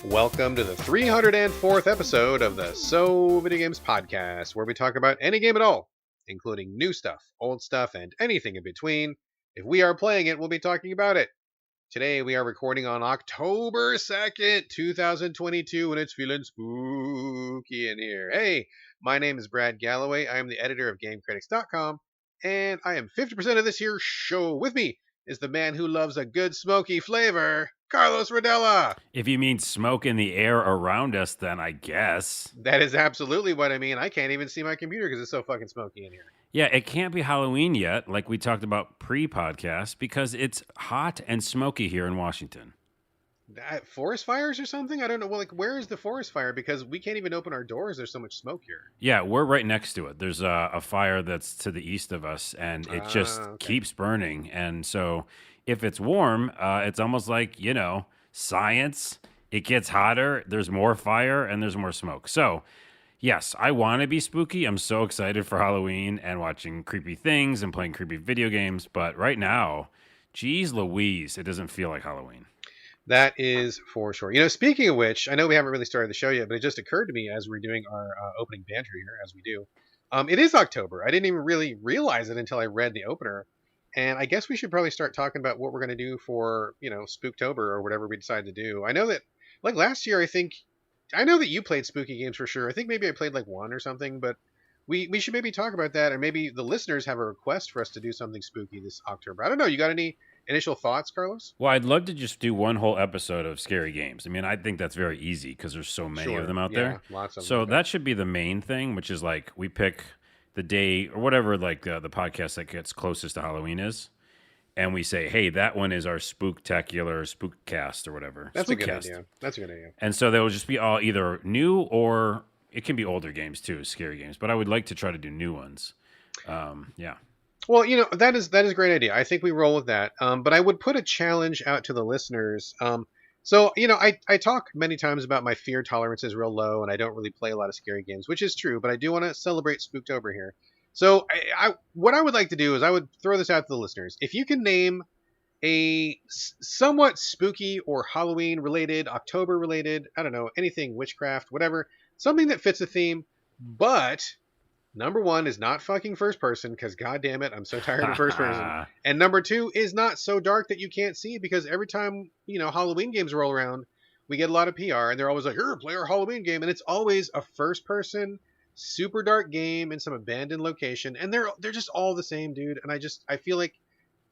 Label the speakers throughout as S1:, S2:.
S1: Welcome to the 304th episode of the So Videogames podcast, where we talk about any game at all, including new stuff, old stuff, and anything in between. If we are playing it, we'll be talking about it. Today we are recording on October 2nd, 2022, and it's feeling spooky in here. Hey, my name is Brad Galloway. I am the editor of GameCritics.com, and I am 50% of this here show. With me is the man who loves a good smoky flavor, Carlos Rodella.
S2: If you mean smoke in the air around us, then I guess.
S1: That is absolutely what I mean. I can't even see my computer because it's so fucking smoky in here.
S2: Yeah, it can't be Halloween yet, like we talked about pre-podcast, because it's hot and smoky here in Washington.
S1: Forest fires or something? I don't know. Well, like, where is the forest fire? Because we can't even open our doors. There's so much smoke here.
S2: Yeah, we're right next to it. There's a fire that's to the east of us, and it just keeps burning. And so if it's warm, it's almost like, science. It gets hotter, there's more fire, and there's more smoke. So, yes, I want to be spooky. I'm so excited for Halloween and watching creepy things and playing creepy video games. But right now, geez Louise, it doesn't feel like Halloween.
S1: That is for sure. Speaking of which, I know we haven't really started the show yet, but it just occurred to me as we're doing our opening banter here, as we do. It is October. I didn't even really realize it until I read the opener. And I guess we should probably start talking about what we're going to do for, Spooktober or whatever we decide to do. I know that, like last year, I know that you played spooky games for sure. I think maybe I played like one or something, but we should maybe talk about that. Or maybe the listeners have a request for us to do something spooky this October. I don't know. You got any initial thoughts, Carlos?
S2: Well, I'd love to just do one whole episode of scary games. I mean, I think that's very easy because there's so many of them out there.
S1: Lots of them.
S2: So that should be the main thing, which is like we pick the day or whatever, like the podcast that gets closest to Halloween is. And we say, hey, that one is our spooktacular spookcast or whatever.
S1: That's a good idea.
S2: And so they will just be all either new or it can be older games too, scary games. But I would like to try to do new ones. Yeah.
S1: Well, that is a great idea. I think we roll with that. But I would put a challenge out to the listeners. I talk many times about my fear tolerance is real low, and I don't really play a lot of scary games, which is true. But I do want to celebrate Spooktober here. So what I would like to do is I would throw this out to the listeners. If you can name a somewhat spooky or Halloween related, October related, I don't know, anything, witchcraft, whatever, something that fits the theme, but number one is not fucking first person, because god damn it, I'm so tired of first person. And number two is not so dark that you can't see, because every time, Halloween games roll around, we get a lot of PR, and they're always like, here, play our Halloween game. And it's always a first person, super dark game in some abandoned location. And they're just all the same, dude. And I feel like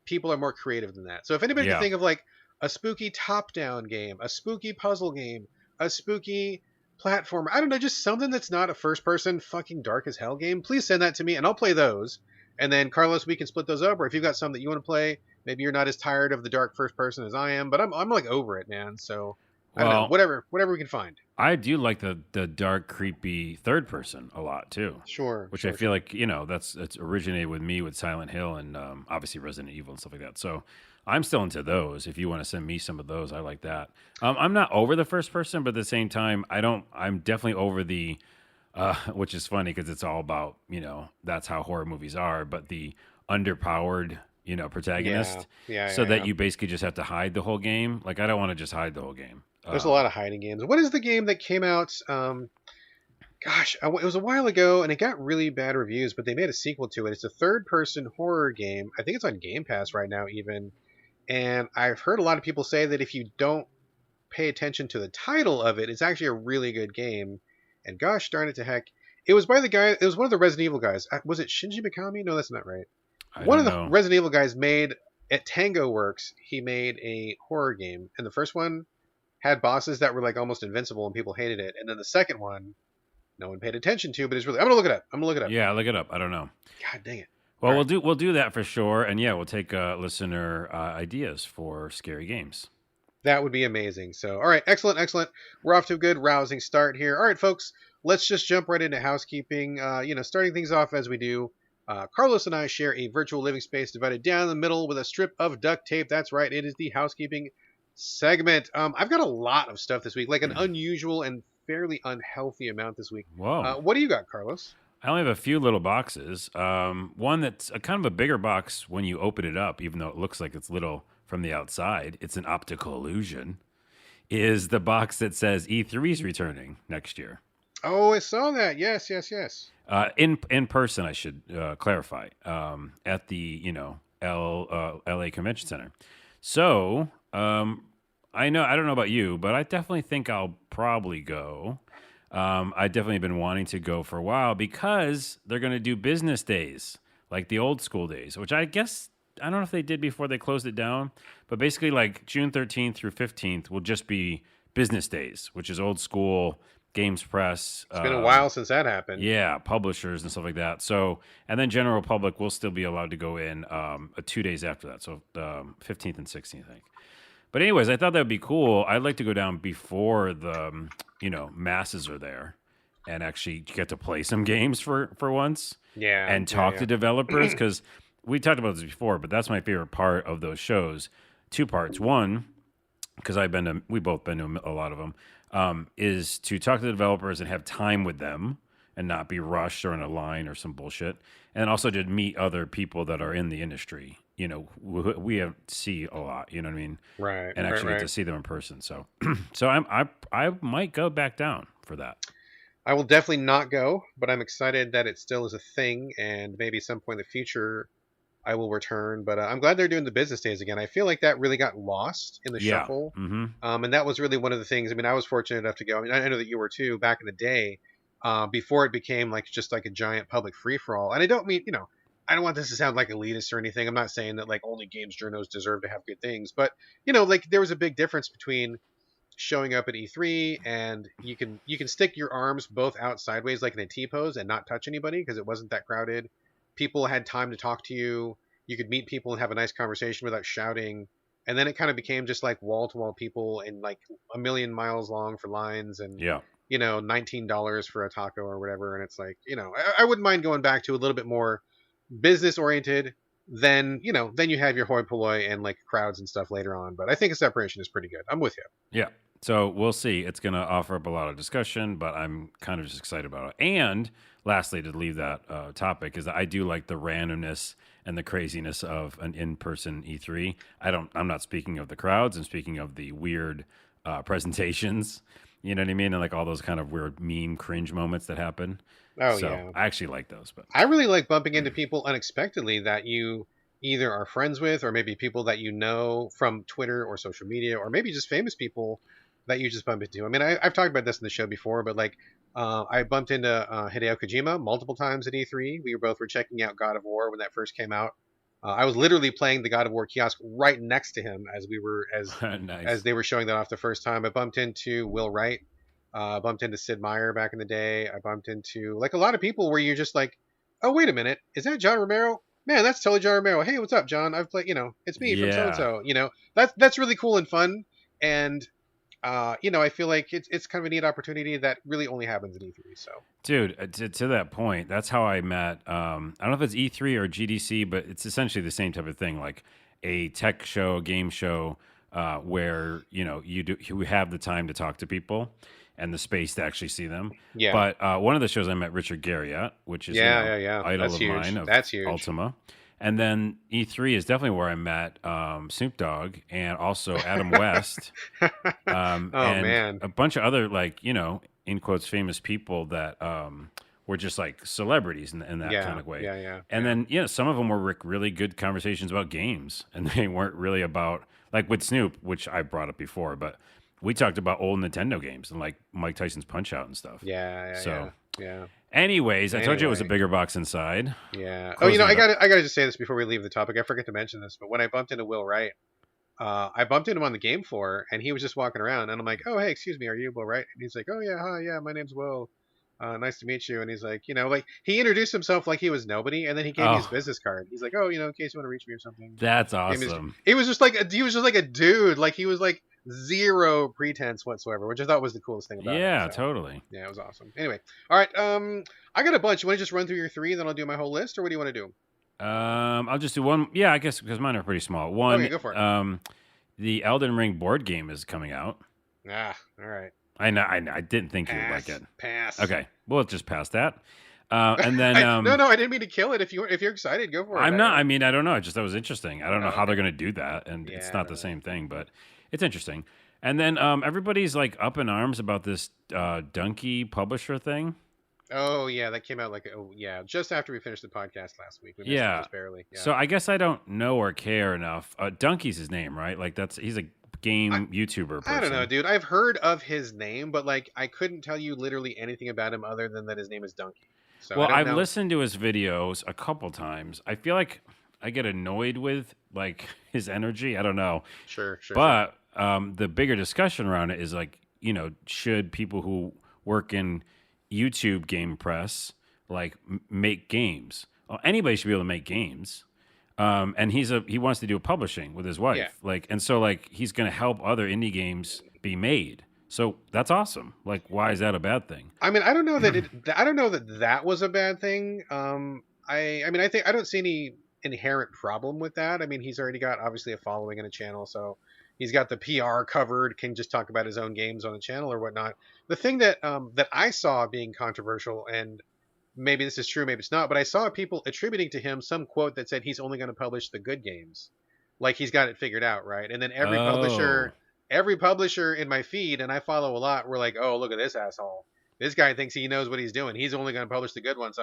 S1: people are more creative than that. So if anybody can think of like a spooky top-down game, a spooky puzzle game, a spooky platformer, I don't know, just something that's not a first-person fucking dark as hell game, please send that to me and I'll play those. And then Carlos, we can split those up. Or if you've got some that you want to play, maybe you're not as tired of the dark first person as I am, but I'm like over it, man. So I don't know, whatever we can find.
S2: I do like the dark, creepy third person a lot too.
S1: Sure.
S2: Which I feel like that's originated with me with Silent Hill and obviously Resident Evil and stuff like that. So I'm still into those. If you want to send me some of those, I like that. I'm not over the first person, but at the same time, I'm definitely over the, which is funny because it's all about, that's how horror movies are, but the underpowered, protagonist. That you basically just have to hide the whole game. Like, I don't want to just hide the whole game.
S1: There's a lot of hiding games. What is the game that came out? It was a while ago, and it got really bad reviews, but they made a sequel to it. It's a third-person horror game. I think it's on Game Pass right now, even. And I've heard a lot of people say that if you don't pay attention to the title of it, it's actually a really good game. And gosh darn it to heck, it was by the guy. It was one of the Resident Evil guys. Was it Shinji Mikami? No, that's not right. One of the Resident Evil guys made at Tango Works. He made a horror game, and the first one had bosses that were like almost invincible, and people hated it. And then the second one, no one paid attention to, but it's really. I'm gonna look it up.
S2: Yeah, look it up. I don't know.
S1: God dang it.
S2: Well, we'll do that for sure, and yeah, we'll take listener ideas for scary games.
S1: That would be amazing. So, all right, excellent. We're off to a good, rousing start here. All right, folks, let's just jump right into housekeeping. Starting things off as we do. Carlos and I share a virtual living space divided down the middle with a strip of duct tape. That's right, it is the housekeeping segment. I've got a lot of stuff this week, like an unusual and fairly unhealthy amount this week.
S2: Whoa.
S1: What do you got, Carlos?
S2: I only have a few little boxes. One that's a kind of a bigger box when you open it up, even though it looks like it's little from the outside. It's an optical illusion. is the box that says E3 is returning next year.
S1: Oh, I saw that. Yes, yes, yes.
S2: In person, I should clarify, at the LA Convention Center. So I don't know about you, but I definitely think I'll probably go. I definitely been wanting to go for a while because they're going to do business days like the old school days, which I guess I don't know if they did before they closed it down, but basically like June 13th through 15th will just be business days, which is old school games press.
S1: It's been a while since that happened.
S2: Yeah, publishers and stuff like that. So, and then general public will still be allowed to go in 2 days after that. So, 15th and 16th, I think. But anyways, I thought that would be cool. I'd like to go down before the masses are there and actually get to play some games for once.
S1: Yeah,
S2: and talk to developers, because we talked about this before, but that's my favorite part of those shows. Two parts. One, because we both been to a lot of them, is to talk to the developers and have time with them and not be rushed or in a line or some bullshit. And also to meet other people that are in the industry. We have see a lot. You know what I mean?
S1: Right.
S2: And actually get to see them in person. So, so I might go back down for that.
S1: I will definitely not go, but I'm excited that it still is a thing, and maybe some point in the future I will return. But I'm glad they're doing the business days again. I feel like that really got lost in the shuffle, and that was really one of the things. I mean, I was fortunate enough to go. I mean, I know that you were too back in the day, before it became like just like a giant public free for all. And I don't mean, I don't want this to sound like elitist or anything. I'm not saying that like only games journos deserve to have good things, but like there was a big difference between showing up at E3 and you can stick your arms both out sideways like in a T pose and not touch anybody because it wasn't that crowded. People had time to talk to you. You could meet people and have a nice conversation without shouting. And then it kind of became just like wall to wall people and like a million miles long for lines and $19 for a taco or whatever. And it's like, I wouldn't mind going back to a little bit more business oriented. Then you have your hoi polloi and like crowds and stuff later on. But I think a separation is pretty good. I'm with you.
S2: Yeah. So we'll see. It's going to offer up a lot of discussion, but I'm kind of just excited about it. And lastly, to leave that topic, is that I do like the randomness and the craziness of an in-person E3. I'm not speaking of the crowds. I'm speaking of the weird presentations. You know what I mean? And like all those kind of weird meme cringe moments that happen.
S1: Oh,
S2: so
S1: yeah.
S2: I actually like those. But
S1: I really like bumping into people unexpectedly that you either are friends with or maybe people that you know from Twitter or social media or maybe just famous people that you just bump into. I mean, I've talked about this in the show before, but like I bumped into Hideo Kojima multiple times at E3. We were checking out God of War when that first came out. I was literally playing the God of War kiosk right next to him as
S2: nice.
S1: as they were showing that off the first time. I bumped into Will Wright. Bumped into Sid Meier back in the day. I bumped into like a lot of people where you're just like, oh, wait a minute. Is that John Romero? Man, that's totally John Romero. Hey, what's up, John? I've played, it's me from so-and-so. That's really cool and fun. And, I feel like it's kind of a neat opportunity that really only happens at E3. So,
S2: dude, to that point, that's how I met. I don't know if it's E3 or GDC, but it's essentially the same type of thing, like a tech show, game show, where you have the time to talk to people and the space to actually see them.
S1: Yeah.
S2: But one of the shows I met Richard Gere at, which is idol
S1: That's
S2: of
S1: huge.
S2: mine of
S1: That's huge.
S2: Ultima. And then E3 is definitely where I met Snoop Dogg and also Adam West. And
S1: man.
S2: a bunch of other like, in quotes, famous people that were just like celebrities in that kind of way.
S1: Yeah.
S2: And then, some of them were really good conversations about games. And they weren't really about, like with Snoop, which I brought up before, but we talked about old Nintendo games and like Mike Tyson's Punch-Out and stuff.
S1: Yeah.
S2: Anyways, I told you it was a bigger box inside.
S1: Yeah. I gotta just say this before we leave the topic. I forget to mention this, but when I bumped into Will Wright, I bumped into him on the game floor, and he was just walking around, and I'm like, "Oh, hey, excuse me, are you Will Wright?" And he's like, "Oh yeah, hi, yeah, my name's Will. Nice to meet you." And he's like, like he introduced himself like he was nobody, and then he gave me his business card. He's like, "Oh, in case you want to reach me or something."
S2: That's awesome.
S1: He was just like a dude, like he was like zero pretense whatsoever, which I thought was the coolest thing about it.
S2: Yeah, totally.
S1: Yeah, it was awesome. Anyway, all right. I got a bunch. You want to just run through your three, and then I'll do my whole list, or what do you want to do?
S2: I'll just do one. Yeah, I guess because mine are pretty small. One.
S1: Okay, go for it.
S2: The Elden Ring board game is coming out.
S1: All right.
S2: I know. I didn't think you would like it.
S1: Pass.
S2: Okay, we'll just pass that. And then
S1: no, I didn't mean to kill it. If you're excited, go for it.
S2: I'm not. I mean, I don't know. That was interesting. I don't know how they're going to do that, and it's not the same thing, but it's interesting. And then everybody's like up in arms about this Donkey publisher thing.
S1: Oh yeah, that came out like just after we finished the podcast last week. We missed it
S2: Yeah.
S1: just barely. Yeah.
S2: So I guess I don't know or care enough. Donkey's his name, right? Like he's a
S1: I
S2: game YouTuber
S1: I don't know,
S2: person.
S1: dude. I've heard of his name, but like I couldn't tell you literally anything about him other than that his name is Donkey. So I
S2: Well,
S1: don't
S2: I've
S1: know.
S2: listened to his videos a couple times. I feel like I get annoyed with like his energy. I don't know.
S1: Sure, sure, sure.
S2: But the bigger discussion around it is like, should people who work in YouTube game press like make games? Well, anybody should be able to make games. And he wants to do publishing with his
S1: Yeah.
S2: wife, like, and so like he's going to help other indie games be made. So that's awesome. Like, why is that a bad thing?
S1: I mean, I don't know that I don't know that that was a bad thing. I mean, I think I don't see any inherent problem with that. I mean, he's already got obviously a following and a channel, so he's got the PR covered. Can just talk about his own games on the channel or whatnot. The thing that I saw being controversial, and maybe this is true, maybe it's not, but I saw people attributing to him some quote that said he's only going to publish the good games, like he's got it figured out, right? And then
S2: Oh,
S1: every publisher in my feed, and I follow a lot, were like, "Oh, look at this asshole! This guy thinks he knows what he's doing. He's only going to publish the good ones."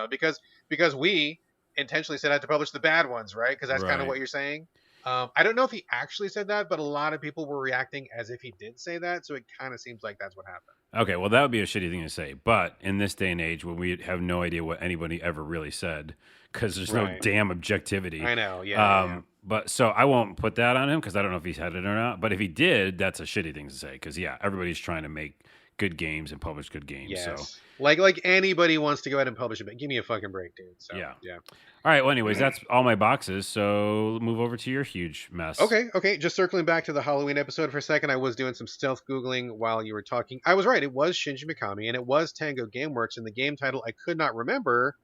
S1: Because we intentionally set out to publish the bad ones, right? Because that's kind of
S2: right.
S1: what you're saying. I don't know if he actually said that, but a lot of people were reacting as if he did say that, so it kind of seems like that's what happened.
S2: Okay, well, that would be a shitty thing to say. But in this day and age, when we have no idea what anybody ever really said, because there's no
S1: Right.
S2: damn objectivity.
S1: I know. Yeah. Yeah. Yeah.
S2: But so I won't put that on him because I don't know if he's had it or not. But if he did, that's a shitty thing to say because yeah, everybody's trying to make good games and publish good games. So
S1: Yes. Like anybody wants to go ahead and publish it, but give me a fucking break, dude. So
S2: yeah.
S1: yeah.
S2: All right. Well, anyways, that's all my boxes. So move over to your huge mess.
S1: Okay. Just circling back to the Halloween episode for a second, I was doing some stealth Googling while you were talking. I was right. It was Shinji Mikami, and it was Tango Gameworks, and the game title I could not remember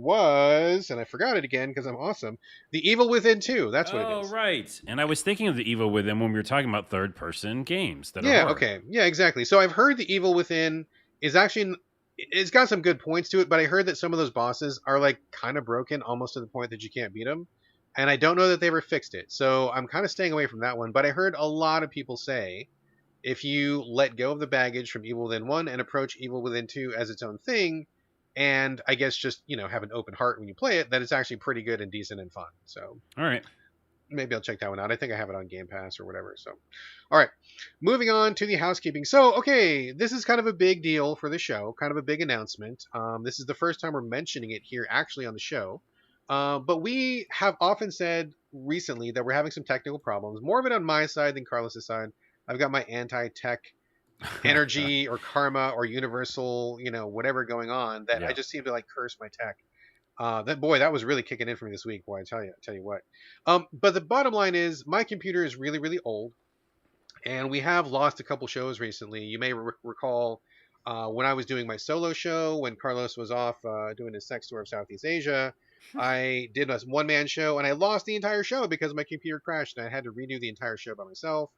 S1: was, and I forgot it again because I'm awesome, The Evil Within 2. That's what it
S2: Oh,
S1: is.
S2: right. And I was thinking of the evil with them when we were talking about third person games that are
S1: Yeah,
S2: horror.
S1: okay. Yeah, exactly. So I've heard The Evil Within is actually, it's got some good points to it, but I heard that some of those bosses are like kind of broken almost to the point that you can't beat them. And I don't know that they ever fixed it. So I'm kind of staying away from that one. But I heard a lot of people say if you let go of the baggage from Evil Within 1 and approach Evil Within 2 as its own thing, and I guess just, have an open heart when you play it, that it's actually pretty good and decent and fun. So
S2: All right.
S1: maybe I'll check that one out. I think I have it on Game Pass or whatever. So, all right, moving on to the housekeeping. So, okay, this is kind of a big deal for the show, kind of a big announcement. This is the first time we're mentioning it here actually on the show. But we have often said recently that we're having some technical problems, more of it on my side than Carlos's side. I've got my anti-tech energy or karma or universal, whatever going on that I
S2: Yeah.
S1: just seem to like curse my tech. That was really kicking in for me this week. Boy, I tell you what. But the bottom line is, my computer is really, really old, and we have lost a couple shows recently. You may recall when I was doing my solo show, when Carlos was off doing his sex tour of Southeast Asia. I did a one-man show, and I lost the entire show because my computer crashed, and I had to redo the entire show by myself.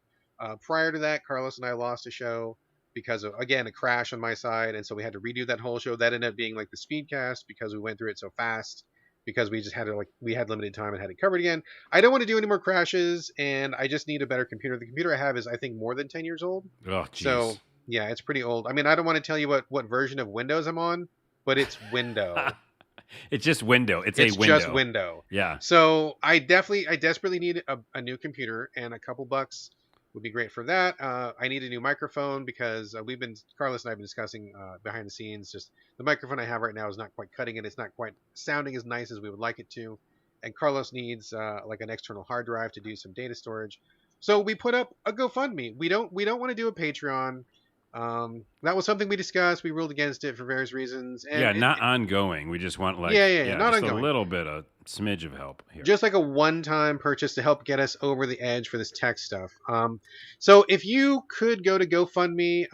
S1: Prior to that, Carlos and I lost a show because of, again, a crash on my side, and so we had to redo that whole show. That ended up being like the speedcast because we went through it so fast because we just had to we had limited time and had it covered again. I don't want to do any more crashes, and I just need a better computer. The computer I have is, I think, more than 10 years old.
S2: Oh,
S1: So
S2: jeez.
S1: yeah, it's pretty old. I mean, I don't want to tell you what version of Windows I'm on, but it's Window.
S2: It's just window. It's a
S1: It's just
S2: window.
S1: window.
S2: Yeah.
S1: So I desperately need a new computer, and a couple bucks would be great for that. I need a new microphone because Carlos and I have been discussing behind the scenes. Just the microphone I have right now is not quite cutting it. It's not quite sounding as nice as we would like it to. And Carlos needs like an external hard drive to do some data storage. So we put up a GoFundMe. We don't want to do a Patreon. That was something we discussed. We ruled against it for various reasons, and
S2: Yeah, not ongoing. We just want like
S1: yeah, not
S2: just a
S1: ongoing.
S2: little bit of smidge of help here.
S1: Just like a one-time purchase to help get us over the edge for this tech stuff. So if you could go to GoFundMe,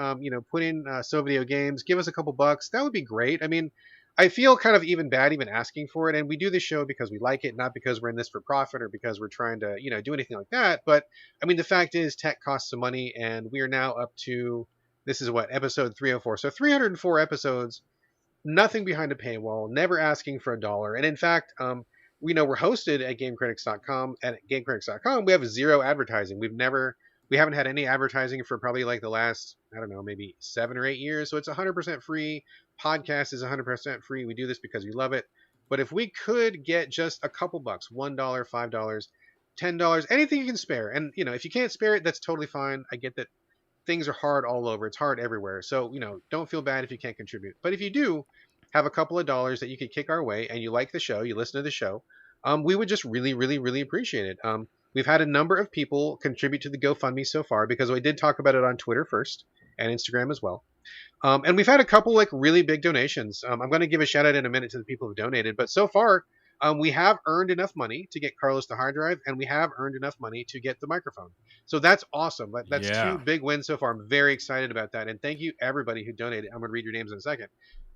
S1: put in So Video Games, give us a couple bucks, that would be great. I mean, I feel kind of even bad even asking for it, and we do this show because we like it, not because we're in this for profit or because we're trying to, do anything like that. But I mean, the fact is, tech costs some money, and we are now up to, this is what, episode 304. So 304 episodes, nothing behind a paywall, never asking for a dollar. And in fact, we know we're hosted at GameCritics.com. At GameCritics.com, we have zero advertising. We We haven't had any advertising for probably like the last, I don't know, maybe 7 or 8 years. So it's 100% free. Podcast is 100% free. We do this because we love it. But if we could get just a couple bucks, $1, $5, $10, anything you can spare, and if you can't spare it, that's totally fine. I get that things are hard all over. It's hard everywhere. So, don't feel bad if you can't contribute. But if you do have a couple of dollars that you could kick our way and you like the show, you listen to the show, we would just really, really, really appreciate it. We've had a number of people contribute to the GoFundMe so far because we did talk about it on Twitter first and Instagram as well. And we've had a couple like really big donations. I'm going to give a shout out in a minute to the people who donated, but so far we have earned enough money to get Carlos the hard drive, and we have earned enough money to get the microphone. So that's awesome. That's two big wins so far. I'm very excited about that, and thank you everybody who donated. I'm going to read your names in a second.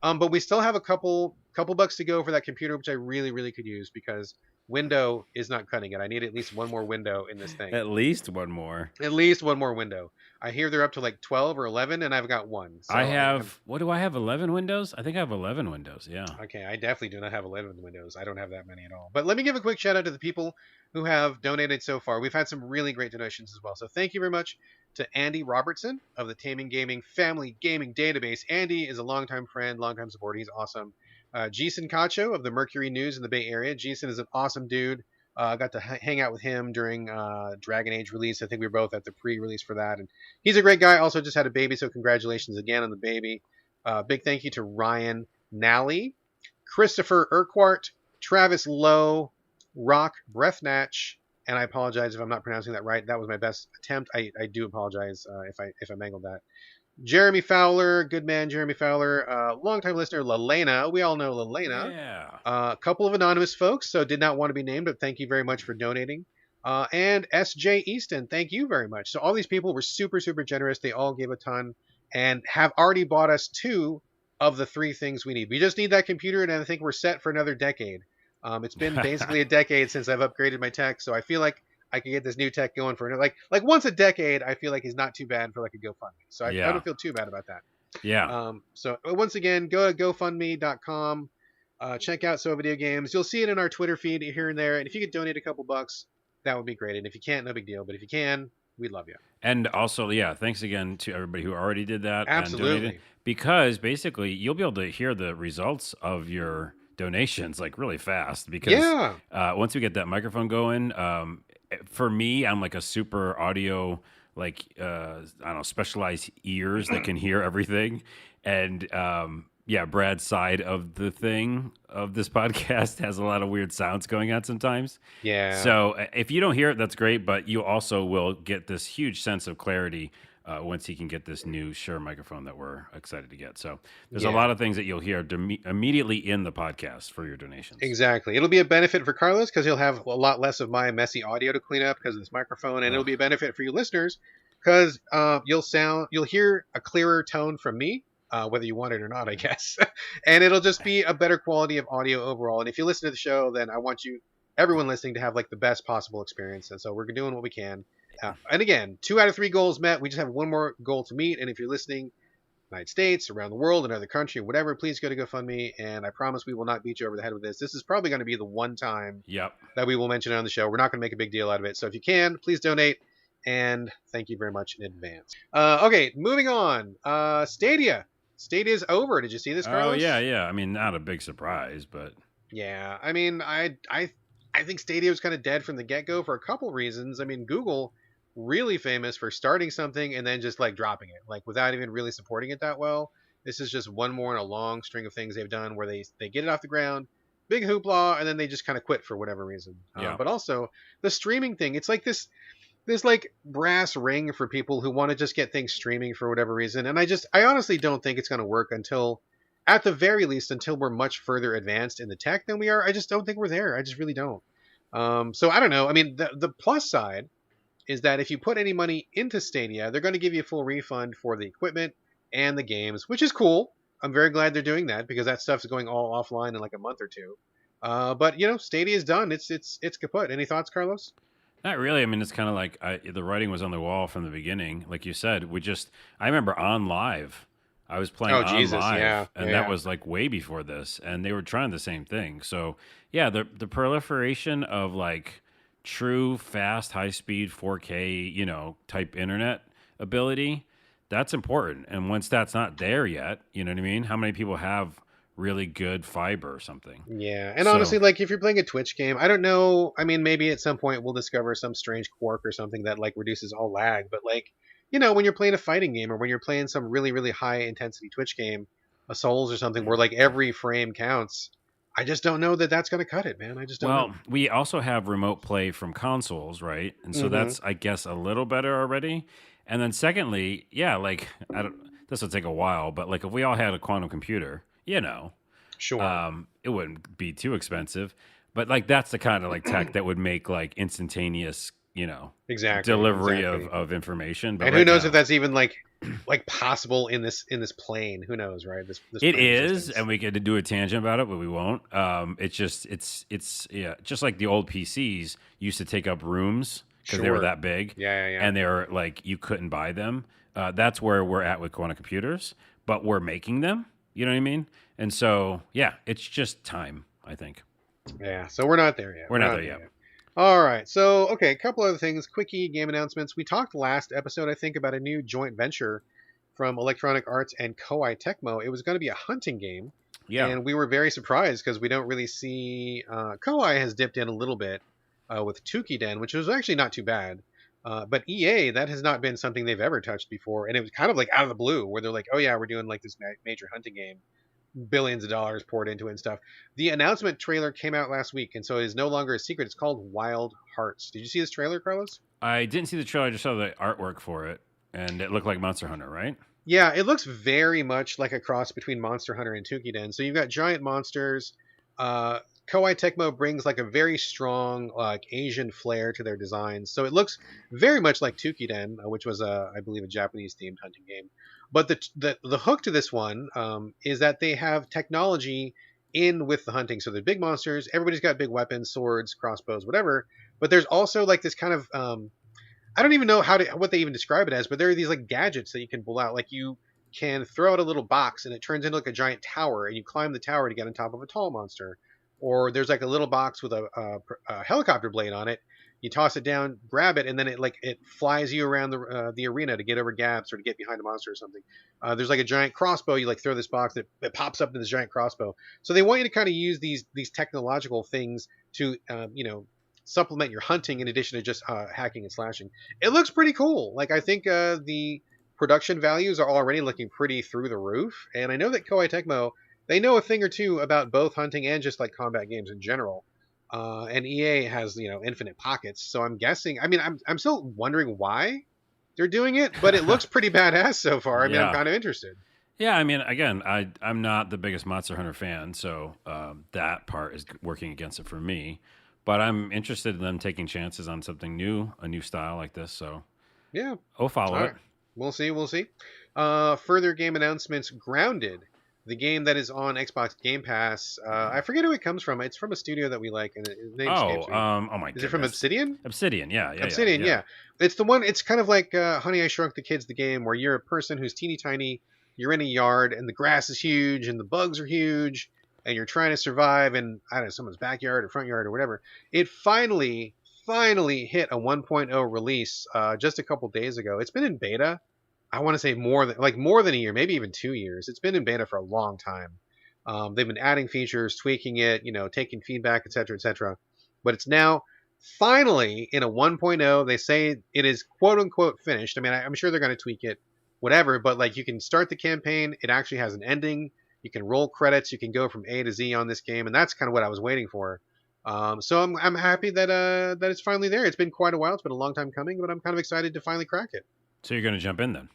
S1: But we still have a couple bucks to go for that computer, which I really, really could use because window is not cutting it. I need at least one more window in this thing.
S2: At least one more.
S1: At least one more window. I hear they're up to like 12 or 11, and I've got one. So
S2: I have, what do I have, 11 windows? I think I have 11 windows, yeah.
S1: Okay, I definitely do not have 11 windows. I don't have that many at all. But let me give a quick shout out to the people who have donated so far. We've had some really great donations as well. So thank you very much to Andy Robertson of the Taming Gaming Family Gaming Database. Andy is a longtime friend, longtime supporter. He's awesome. Jason Cacho of the Mercury News in the Bay Area. Jason is an awesome dude. I got to hang out with him during Dragon Age release. I think we were both at the pre-release for that. And he's a great guy. Also just had a baby, so congratulations again on the baby. Big thank you to Ryan Nally, Christopher Urquhart, Travis Lowe, Rock Breathnatch, and I apologize if I'm not pronouncing that right. That was my best attempt. I do apologize if I mangled that. Jeremy Fowler, good man, Jeremy Fowler, longtime listener, Lelena. We all know Lelena.
S2: Yeah.
S1: A couple of anonymous folks, so did not want to be named, but thank you very much for donating. And S.J. Easton, thank you very much. So all these people were super, super generous. They all gave a ton and have already bought us 2 of the 3 things we need. We just need that computer, and I think we're set for another decade. It's been basically a decade since I've upgraded my tech, so I feel like I could get this new tech going for another, like once a decade. I feel like is not too bad for like a GoFundMe. So I don't feel too bad about that.
S2: Yeah.
S1: So once again, go to GoFundMe.com. Check out So Videogames. You'll see it in our Twitter feed here and there. And if you could donate a couple bucks, that would be great. And if you can't, no big deal. But if you can, we'd love you.
S2: And also, thanks again to everybody who already did that.
S1: Absolutely.
S2: And donated, because basically you'll be able to hear the results of your donations like really fast. Because once we get that microphone going, for me, I'm like a super audio, like, I don't know, specialized ears that can hear everything. And Brad's side of the thing of this podcast has a lot of weird sounds going on sometimes.
S1: Yeah.
S2: So if you don't hear it, that's great. But you also will get this huge sense of clarity once he can get this new Shure microphone that we're excited to get. So there's a lot of things that you'll hear immediately in the podcast for your donations.
S1: Exactly. It'll be a benefit for Carlos because he'll have a lot less of my messy audio to clean up because of this microphone. And it'll be a benefit for you listeners because you'll hear a clearer tone from me. Whether you want it or not, I guess. And it'll just be a better quality of audio overall. And if you listen to the show, then I want everyone listening to have like the best possible experience. And so we're doing what we can. And again, 2 out of 3 goals met. We just have one more goal to meet. And if you're listening, United States, around the world, another country, whatever, please go to GoFundMe. And I promise we will not beat you over the head with this. This is probably going to be the one time that we will mention it on the show. We're not going to make a big deal out of it. So if you can, please donate. And thank you very much in advance. Okay, moving on. Stadia. Stadia's over. Did you see this, Carlos?
S2: Oh, yeah. I mean, not a big surprise, but...
S1: Yeah, I mean, I think Stadia was kind of dead from the get-go for a couple reasons. I mean, Google, really famous for starting something and then just, like, dropping it, like, without even really supporting it that well. This is just one more in a long string of things they've done where they get it off the ground, big hoopla, and then they just kind of quit for whatever reason. But also, the streaming thing, it's like this like brass ring for people who want to just get things streaming for whatever reason. And I honestly don't think it's going to work until, at the very least, until we're much further advanced in the tech than we are. I just don't think we're there. I just really don't. So I don't know. I mean, the plus side is that if you put any money into Stadia, they're going to give you a full refund for the equipment and the games, which is cool. I'm very glad they're doing that because that stuff's going all offline in like a month or 2. But Stadia is done. It's kaput. Any thoughts, Carlos?
S2: Not really. I mean, it's kind of like the writing was on the wall from the beginning. Like you said, I remember on live, I was playing on live, and that was like way before this, and they were trying the same thing. So yeah, the proliferation of like true fast, high speed 4K, type internet ability, that's important. And once that's not there yet, you know what I mean? How many people have really good fiber or something?
S1: Yeah, and
S2: So,
S1: honestly, like if you're playing a Twitch game, I don't know. I mean, maybe at some point we'll discover some strange quirk or something that like reduces all lag. But like, when you're playing a fighting game or when you're playing some really really high intensity Twitch game, a Souls or something, where like every frame counts, I just don't know that that's gonna cut it, man. I just don't know.
S2: well, we also have remote play from consoles, right? And so
S1: Hmm.
S2: that's, I guess, a little better already. And then secondly, yeah, like I don't. This will take a while, but like if we all had a quantum computer,
S1: Sure.
S2: it wouldn't be too expensive. But like that's the kind of like tech that would make like instantaneous,
S1: Exactly.
S2: delivery
S1: Exactly.
S2: of information. But
S1: And who
S2: right
S1: knows if
S2: now,
S1: that's even like possible in this plane? Who knows, right? This
S2: it
S1: plane
S2: is,
S1: existence.
S2: and we could do a tangent about it, but we won't. It's just it's yeah, just like the old PCs used to take up rooms because they were
S1: Sure.
S2: that big,
S1: Yeah. Yeah. Yeah.
S2: and they were like you couldn't buy them. That's where we're at with quantum computers, but we're making them. You know what I mean? And so yeah, it's just time. I think
S1: Yeah, so we're not there yet.
S2: we're
S1: We're
S2: not
S1: not
S2: there
S1: there
S2: yet.
S1: yet. All right. So, okay, a couple other things. Quickie game announcements. We talked last episode, I think, about a new joint venture from Electronic Arts and Koei Tecmo. It was going to be a hunting game,
S2: Yeah.
S1: and we were very surprised because we don't really see. Koei has dipped in a little bit with Tukiden, which was actually not too bad. But EA, that has not been something they've ever touched before, and it was kind of like out of the blue, where they're like, "Oh yeah, we're doing like this major hunting game." Billions of dollars poured into it and stuff. The announcement trailer came out last week, and so it is no longer a secret. It's called Wild Hearts. Did you see this trailer, Carlos?
S2: I didn't see the trailer. I just saw the artwork for it, and it looked like Monster Hunter, right?
S1: Yeah, it looks very much like a cross between Monster Hunter and Tukiden. So you've got giant monsters. Uh, Koei Tecmo brings like a very strong like Asian flair to their designs. So it looks very much like Tukiden, which was I believe a Japanese themed hunting game. But the hook to this one is that they have technology in with the hunting. So they're big monsters. Everybody's got big weapons, swords, crossbows, whatever. But there's also like this kind of I don't even know what they even describe it as, but there are these like gadgets that you can pull out. Like you can throw out a little box and it turns into like a giant tower, and you climb the tower to get on top of a tall monster. Or there's like a little box with a helicopter blade on it. You toss it down, grab it, and then it flies you around the arena to get over gaps or to get behind a monster or something. There's like a giant crossbow. You like throw this box, it pops up in this giant crossbow. So they want you to kind of use these technological things to supplement your hunting in addition to just hacking and slashing. It looks pretty cool. Like I think the production values are already looking pretty through the roof, and I know that Koei Tecmo, they know a thing or two about both hunting and just like combat games in general. And EA has infinite pockets, so I'm guessing. I mean, I'm still wondering why they're doing it, but it looks pretty badass so far. I mean, I'm
S2: Yeah.
S1: kind of interested.
S2: Yeah, I mean, again, I'm not the biggest Monster Hunter fan, so that part is working against it for me. But I'm interested in them taking chances on something new, a new style like this. So
S1: Yeah.
S2: I'll
S1: All
S2: follow it.
S1: right. We'll see. We'll see. Further game announcements. Grounded, the game that is on Xbox Game Pass. I forget who it comes from. It's from a studio that we like, and his name escapes me.
S2: Oh my
S1: Is it from
S2: goodness,
S1: Obsidian?
S2: Obsidian. Yeah, yeah, yeah,
S1: Obsidian,
S2: yeah.
S1: yeah. It's the one. It's kind of like Honey, I Shrunk the Kids, the game, where you're a person who's teeny tiny. You're in a yard, and the grass is huge, and the bugs are huge, and you're trying to survive in I don't know someone's backyard or front yard or whatever. It finally hit a 1.0 release just a couple days ago. It's been in beta. I want to say more than a year, maybe even 2 years. It's been in beta for a long time. They've been adding features, tweaking it, taking feedback, etc., etc. But it's now finally in a 1.0. They say it is quote unquote finished. I mean, I'm sure they're going to tweak it, whatever. But like, you can start the campaign. It actually has an ending. You can roll credits. You can go from A to Z on this game, and that's kind of what I was waiting for. So I'm happy that it's finally there. It's been quite a while. It's been a long time coming, but I'm kind of excited to finally crack it.
S2: So you're gonna jump in then?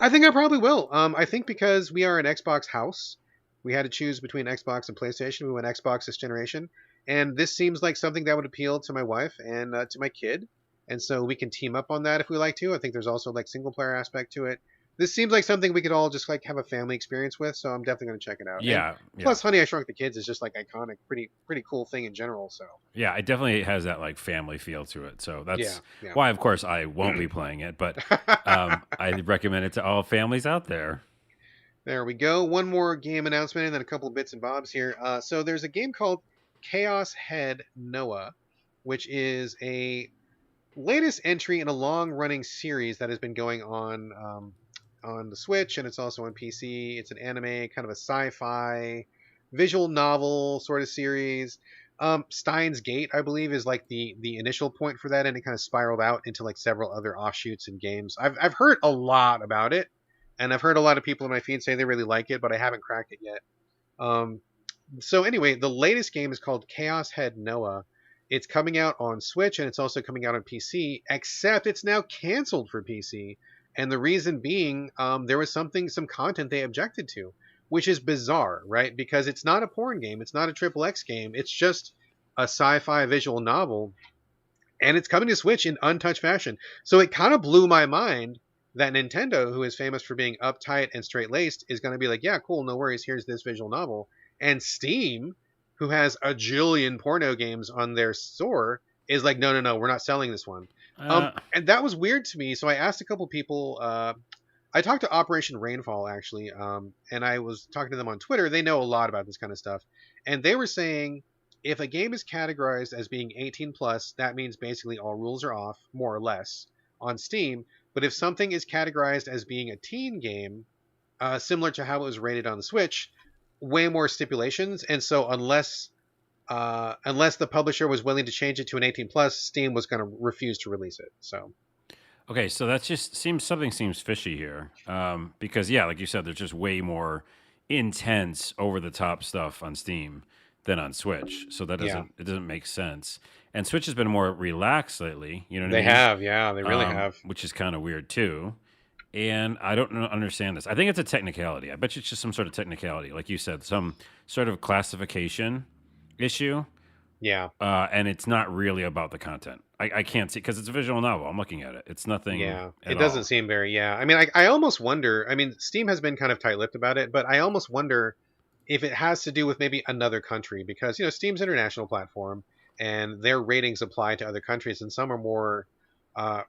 S1: I think I probably will. I think because we are an Xbox house, we had to choose between Xbox and PlayStation. We went Xbox this generation, and this seems like something that would appeal to my wife and to my kid, and so we can team up on that if we like to. I think there's also like single player aspect to it. This seems like something we could all just like have a family experience with, so I'm definitely going to check it out. And
S2: Yeah, yeah,
S1: plus, Honey, I Shrunk the Kids is just like iconic, pretty cool thing in general. So
S2: yeah. It definitely has that like family feel to it. So
S1: yeah,
S2: that's
S1: yeah.
S2: why, of course, I won't be playing it, but I recommend it to all families out there.
S1: There we go. One more game announcement and then a couple of bits and bobs here. So there's a game called Chaos Head Noah, which is a latest entry in a long-running series that has been going on the Switch, and it's also on PC. It's an anime, kind of a sci-fi visual novel sort of series. Steins Gate, I believe, is like the initial point for that, and it kind of spiraled out into like several other offshoots and games. I've heard a lot about it, and I've heard a lot of people in my feed say they really like it, but I haven't cracked it yet. Um, so anyway, the latest game is called Chaos Head Noah. It's coming out on Switch and it's also coming out on PC, except it's now canceled for PC. And the reason being, there was some content they objected to, which is bizarre, right? Because it's not a porn game, it's not a triple X game, it's just a sci-fi visual novel, and it's coming to Switch in untouched fashion. So it kind of blew my mind that Nintendo, who is famous for being uptight and straight-laced, is going to be like, yeah, cool, no worries, here's this visual novel. And Steam, who has a jillion porno games on their store, is like, no, no, no, we're not selling this one. And that was weird to me. So I asked a couple people. I talked to Operation Rainfall actually, and I was talking to them on Twitter. They know a lot about this kind of stuff, and they were saying if a game is categorized as being 18 plus, that means basically all rules are off, more or less, on Steam. But if something is categorized as being a teen game, similar to how it was rated on the Switch, way more stipulations. And so unless the publisher was willing to change it to an 18 plus, Steam was going to refuse to release it. So
S2: okay, so that just something seems fishy here, because yeah, like you said, there's just way more intense, over the top stuff on Steam than on Switch. So that doesn't make sense. And Switch has been more relaxed lately. You know what I
S1: they
S2: mean?
S1: have, yeah, they really have.
S2: Which is kind of weird too. And I don't understand this. I think it's a technicality. I bet you it's just some sort of technicality, like you said, some sort of classification issue.
S1: Yeah.
S2: And it's not really about the content. I can't see, because it's a visual novel. I'm looking at it. It's nothing.
S1: Yeah.
S2: It
S1: doesn't seem very, yeah. I mean, I almost wonder, I mean, Steam has been kind of tight-lipped about it, but I almost wonder if it has to do with maybe another country, because, Steam's an international platform and their ratings apply to other countries, and some are more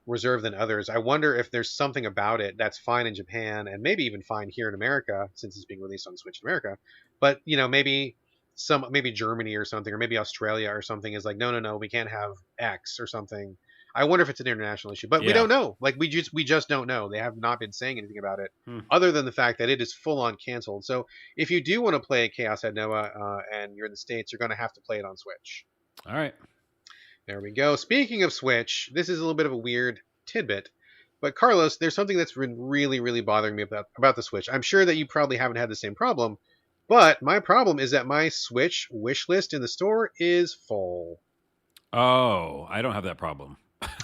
S1: reserved than others. I wonder if there's something about it that's fine in Japan and maybe even fine here in America, since it's being released on Switch in America. But, maybe Germany or something, or maybe Australia or something is like, no, no, no, we can't have X or something. I wonder if it's an international issue, but we don't know. Like we just don't know. They have not been saying anything about it, other than the fact that it is full on canceled. So if you do want to play Chaos Head Noah and you're in the States, you're going to have to play it on Switch.
S2: All right.
S1: There we go. Speaking of Switch, this is a little bit of a weird tidbit, but Carlos, there's something that's been really, really bothering me about the Switch. I'm sure that you probably haven't had the same problem. But my problem is that my Switch wish list in the store is full.
S2: Oh, I don't have that problem.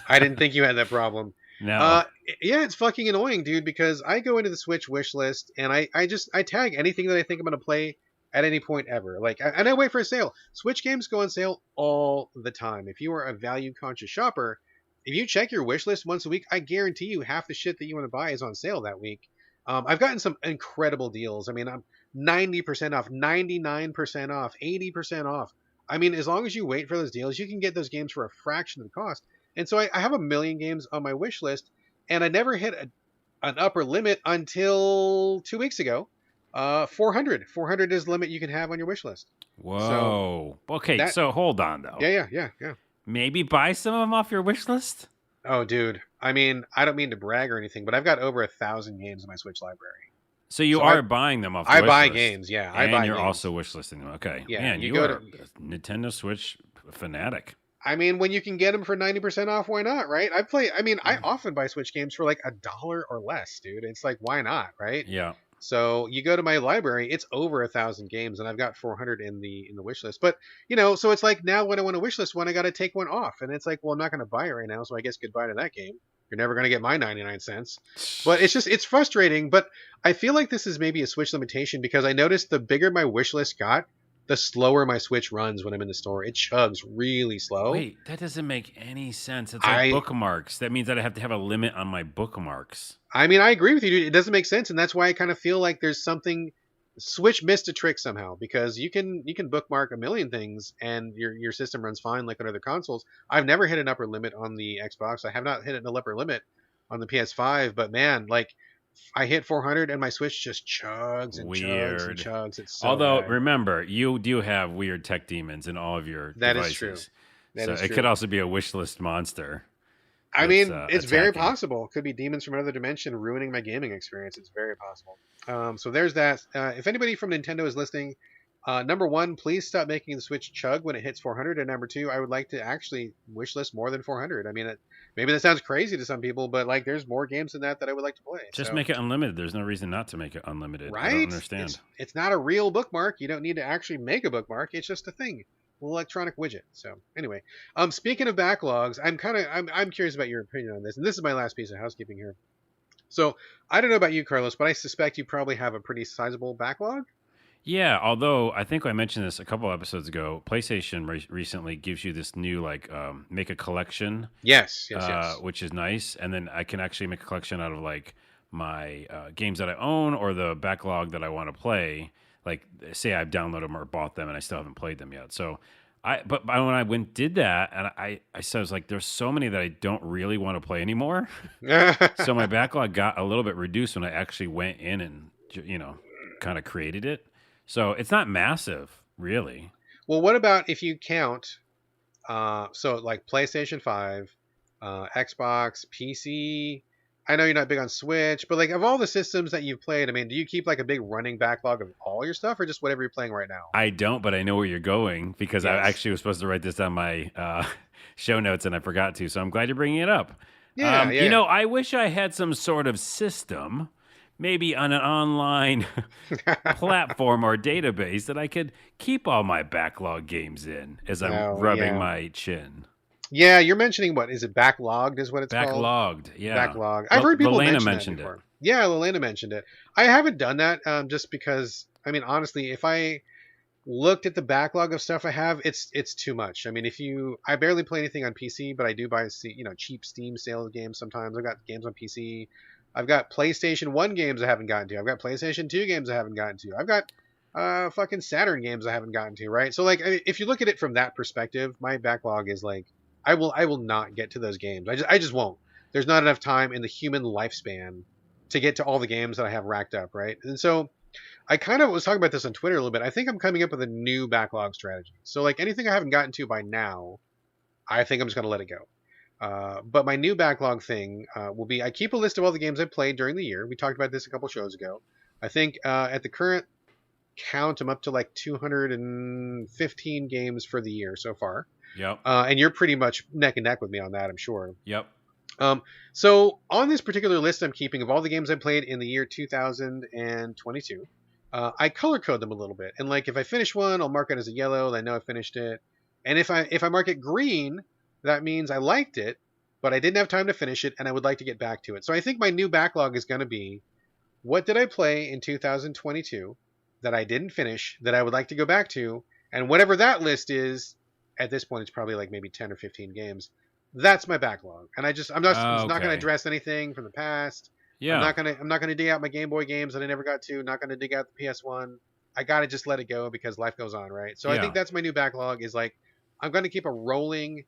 S1: I didn't think you had that problem.
S2: No.
S1: Yeah, it's fucking annoying, dude, because I go into the Switch wish list and I tag anything that I think I'm going to play at any point ever. And I wait for a sale. Switch games go on sale all the time. If you are a value conscious shopper, if you check your wish list once a week, I guarantee you half the shit that you want to buy is on sale that week. I've gotten some incredible deals. I mean, I'm 90% off, 99% off, 80% off. I mean, as long as you wait for those deals, you can get those games for a fraction of the cost. And so I have a million games on my wish list, and I never hit an upper limit until 2 weeks ago. 400. 400 is the limit you can have on your wish list.
S2: Whoa. So okay, so hold on, though.
S1: Yeah.
S2: Maybe buy some of them off your wish list?
S1: Oh, dude. I mean, I don't mean to brag or anything, but I've got over 1,000 games in my Switch library.
S2: So you are buying them off the
S1: I
S2: wish
S1: buy
S2: list.
S1: games, yeah.
S2: And you're also wish listing them. Okay.
S1: Yeah,
S2: Man, you are a Nintendo Switch fanatic.
S1: I mean, when you can get them for 90% off, why not, right? I often buy Switch games for like $1 or less, dude. It's like, why not, right?
S2: Yeah.
S1: So you go to my library, it's over 1,000 games, and I've got 400 in the wish list. But so it's like now when I want to wish list one, I got to take one off, and it's like, well, I'm not going to buy it right now, so I guess goodbye to that game. You're never going to get my 99 cents. But it's frustrating. But I feel like this is maybe a Switch limitation, because I noticed the bigger my wish list got, the slower my Switch runs when I'm in the store. It chugs really slow.
S2: Wait, that doesn't make any sense. It's like bookmarks. That means that I have to have a limit on my bookmarks.
S1: I mean, I agree with you, dude. It doesn't make sense, and that's why I kind of feel like there's something. Switch missed a trick somehow, because you can bookmark a million things and your system runs fine like on other consoles. I've never hit an upper limit on the Xbox. I have not hit an upper limit on the PS5, but man, like I hit 400 and my Switch just chugs and chugs and chugs. It's so
S2: Although
S1: bad.
S2: remember, you do have weird tech demons in all of your devices.
S1: That is true. That
S2: So
S1: is
S2: it could
S1: true.
S2: also be a wish list monster
S1: I
S2: that's
S1: mean, it's very
S2: attacking.
S1: possible. Could be demons from another dimension ruining my gaming experience. It's very possible. So there's that. If anybody from Nintendo is listening, number one, please stop making the Switch chug when it hits 400. And number two, I would like to actually wish list more than 400. I mean, maybe that sounds crazy to some people, but like, there's more games than that I would like to play.
S2: Just
S1: So,
S2: make it unlimited. There's no reason not to make it unlimited. I don't
S1: right?
S2: understand.
S1: It's not a real bookmark. You don't need to actually make a bookmark. It's just a thing, an electronic widget. So anyway, speaking of backlogs, I'm curious about your opinion on this, and this is my last piece of housekeeping here. So I don't know about you, Carlos, but I suspect you probably have a pretty sizable backlog.
S2: Yeah, although I think I mentioned this a couple episodes ago, PlayStation recently gives you this new make a collection,
S1: Yes, yes, yes.
S2: which is nice, and then I can actually make a collection out of like my games that I own or the backlog that I want to play. Like, say I've downloaded them or bought them and I still haven't played them yet. So but when I went did that, and I said, I was like, there's so many that I don't really want to play anymore. So my backlog got a little bit reduced when I actually went in and kind of created it. So it's not massive, really.
S1: Well, what about if you count? So like PlayStation 5, Xbox, PC. I know you're not big on Switch, but like of all the systems that you've played, I mean, do you keep like a big running backlog of all your stuff, or just whatever you're playing right now?
S2: I don't, but I know where you're going because I
S1: Yes.
S2: actually was supposed to write this down my show notes and I forgot to. So I'm glad you're bringing it up.
S1: Yeah, yeah.
S2: I wish I had some sort of system, maybe on an online platform or database that I could keep all my backlog games in as I'm
S1: Oh,
S2: rubbing
S1: yeah.
S2: my chin.
S1: Yeah, you're mentioning what is it? Backlogged is what it's called.
S2: Backlogged, yeah.
S1: Backlog. I've heard people
S2: Lelena
S1: mention that
S2: mentioned it.
S1: before. Yeah, Lelena mentioned it. I haven't done that just because. I mean, honestly, if I looked at the backlog of stuff I have, it's too much. I mean, I barely play anything on PC, but I do buy cheap Steam sales games sometimes. I've got games on PC. I've got PlayStation 1 games I haven't gotten to. I've got PlayStation 2 games I haven't gotten to. I've got fucking Saturn games I haven't gotten to, right? So like if you look at it from that perspective, my backlog is like I will not get to those games. I just won't. There's not enough time in the human lifespan to get to all the games that I have racked up, right? And so I kind of was talking about this on Twitter a little bit. I think I'm coming up with a new backlog strategy. So like anything I haven't gotten to by now, I think I'm just going to let it go. But my new backlog thing will be I keep a list of all the games I played during the year. We talked about this a couple shows ago. I think at the current count, I'm up to like 215 games for the year so far.
S2: Yep.
S1: And you're pretty much neck and neck with me on that, I'm sure.
S2: Yep.
S1: So on this particular list I'm keeping of all the games I played in the year 2022, I color code them a little bit. And like if I finish one, I'll mark it as a yellow. I know I finished it. And if I mark it green, that means I liked it, but I didn't have time to finish it, and I would like to get back to it. So I think my new backlog is going to be, what did I play in 2022 that I didn't finish that I would like to go back to, and whatever that list is, at this point it's probably like maybe 10 or 15 games. That's my backlog, and I'm not going to
S2: Okay.
S1: address anything from the past.
S2: Yeah.
S1: I'm not gonna dig out my Game Boy games that I never got to. Not gonna dig out the PS1. I gotta just let it go because life goes on, right? So I
S2: Yeah.
S1: think that's my new backlog. Is like I'm gonna keep a rolling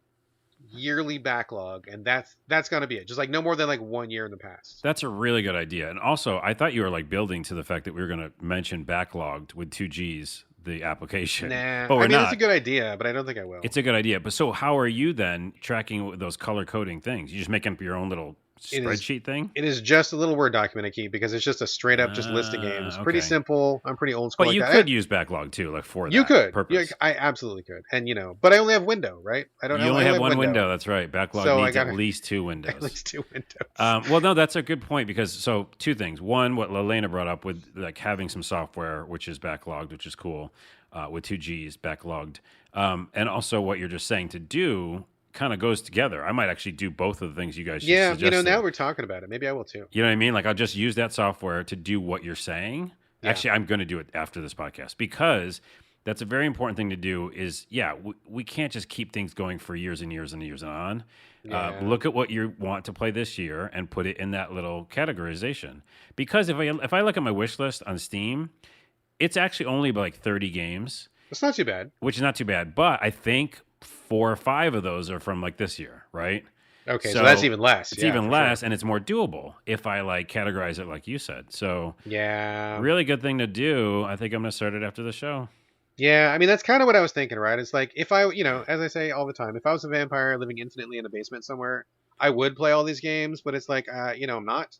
S1: yearly backlog, and that's gonna be it. Just like no more than like 1 year in the past.
S2: That's a really good idea. And also, I thought you were like building to the fact that we were going to mention backlogged with two G's, the application.
S1: Nah,
S2: But we're
S1: I mean
S2: not.
S1: that's a good idea, but I don't think I will.
S2: It's a good idea. But so how are you then tracking those color coding things? You just making up your own little
S1: It is
S2: spreadsheet thing?
S1: it is just a little Word document I keep because it's just a straight up just list of games. Pretty
S2: Okay.
S1: simple. I'm pretty old school
S2: But
S1: like
S2: you
S1: that.
S2: could use backlog too, like for
S1: You
S2: that
S1: could.
S2: purpose.
S1: Yeah, I absolutely could. And but I only have window, right? I don't.
S2: You
S1: I
S2: only have
S1: have
S2: one window. That's right. Backlog
S1: So I
S2: needs
S1: gotta-
S2: at least two windows.
S1: At least 2 windows.
S2: Well, no, that's a good point because so two things. One, what Lelena brought up with like having some software which is backlogged, which is cool, with two G's backlogged, and also what you're just saying to do kind of goes together. I might actually do both of the things you guys just
S1: Yeah,
S2: suggested.
S1: now we're talking about it. Maybe I will too.
S2: You know what I mean? Like I'll just use that software to do what you're saying.
S1: Yeah.
S2: Actually, I'm going to do it after this podcast because that's a very important thing to do. We can't just keep things going for years and years and years on.
S1: Yeah.
S2: Look at what you want to play this year and put it in that little categorization. Because if I look at my wish list on Steam, it's actually only about like 30 games,
S1: It's not too bad.
S2: which is not too bad. But I think 4 or 5 of those are from like this year, right?
S1: Okay,
S2: So
S1: so that's even less.
S2: It's
S1: Yeah,
S2: even
S1: for
S2: less,
S1: sure.
S2: and it's more doable if I like categorize it like you said. So
S1: Yeah.
S2: really good thing to do. I think I'm going to start it after the show.
S1: Yeah, I mean that's kind of what I was thinking, right? It's like if I, as I say all the time, if I was a vampire living infinitely in a basement somewhere, I would play all these games, but it's like, I'm not,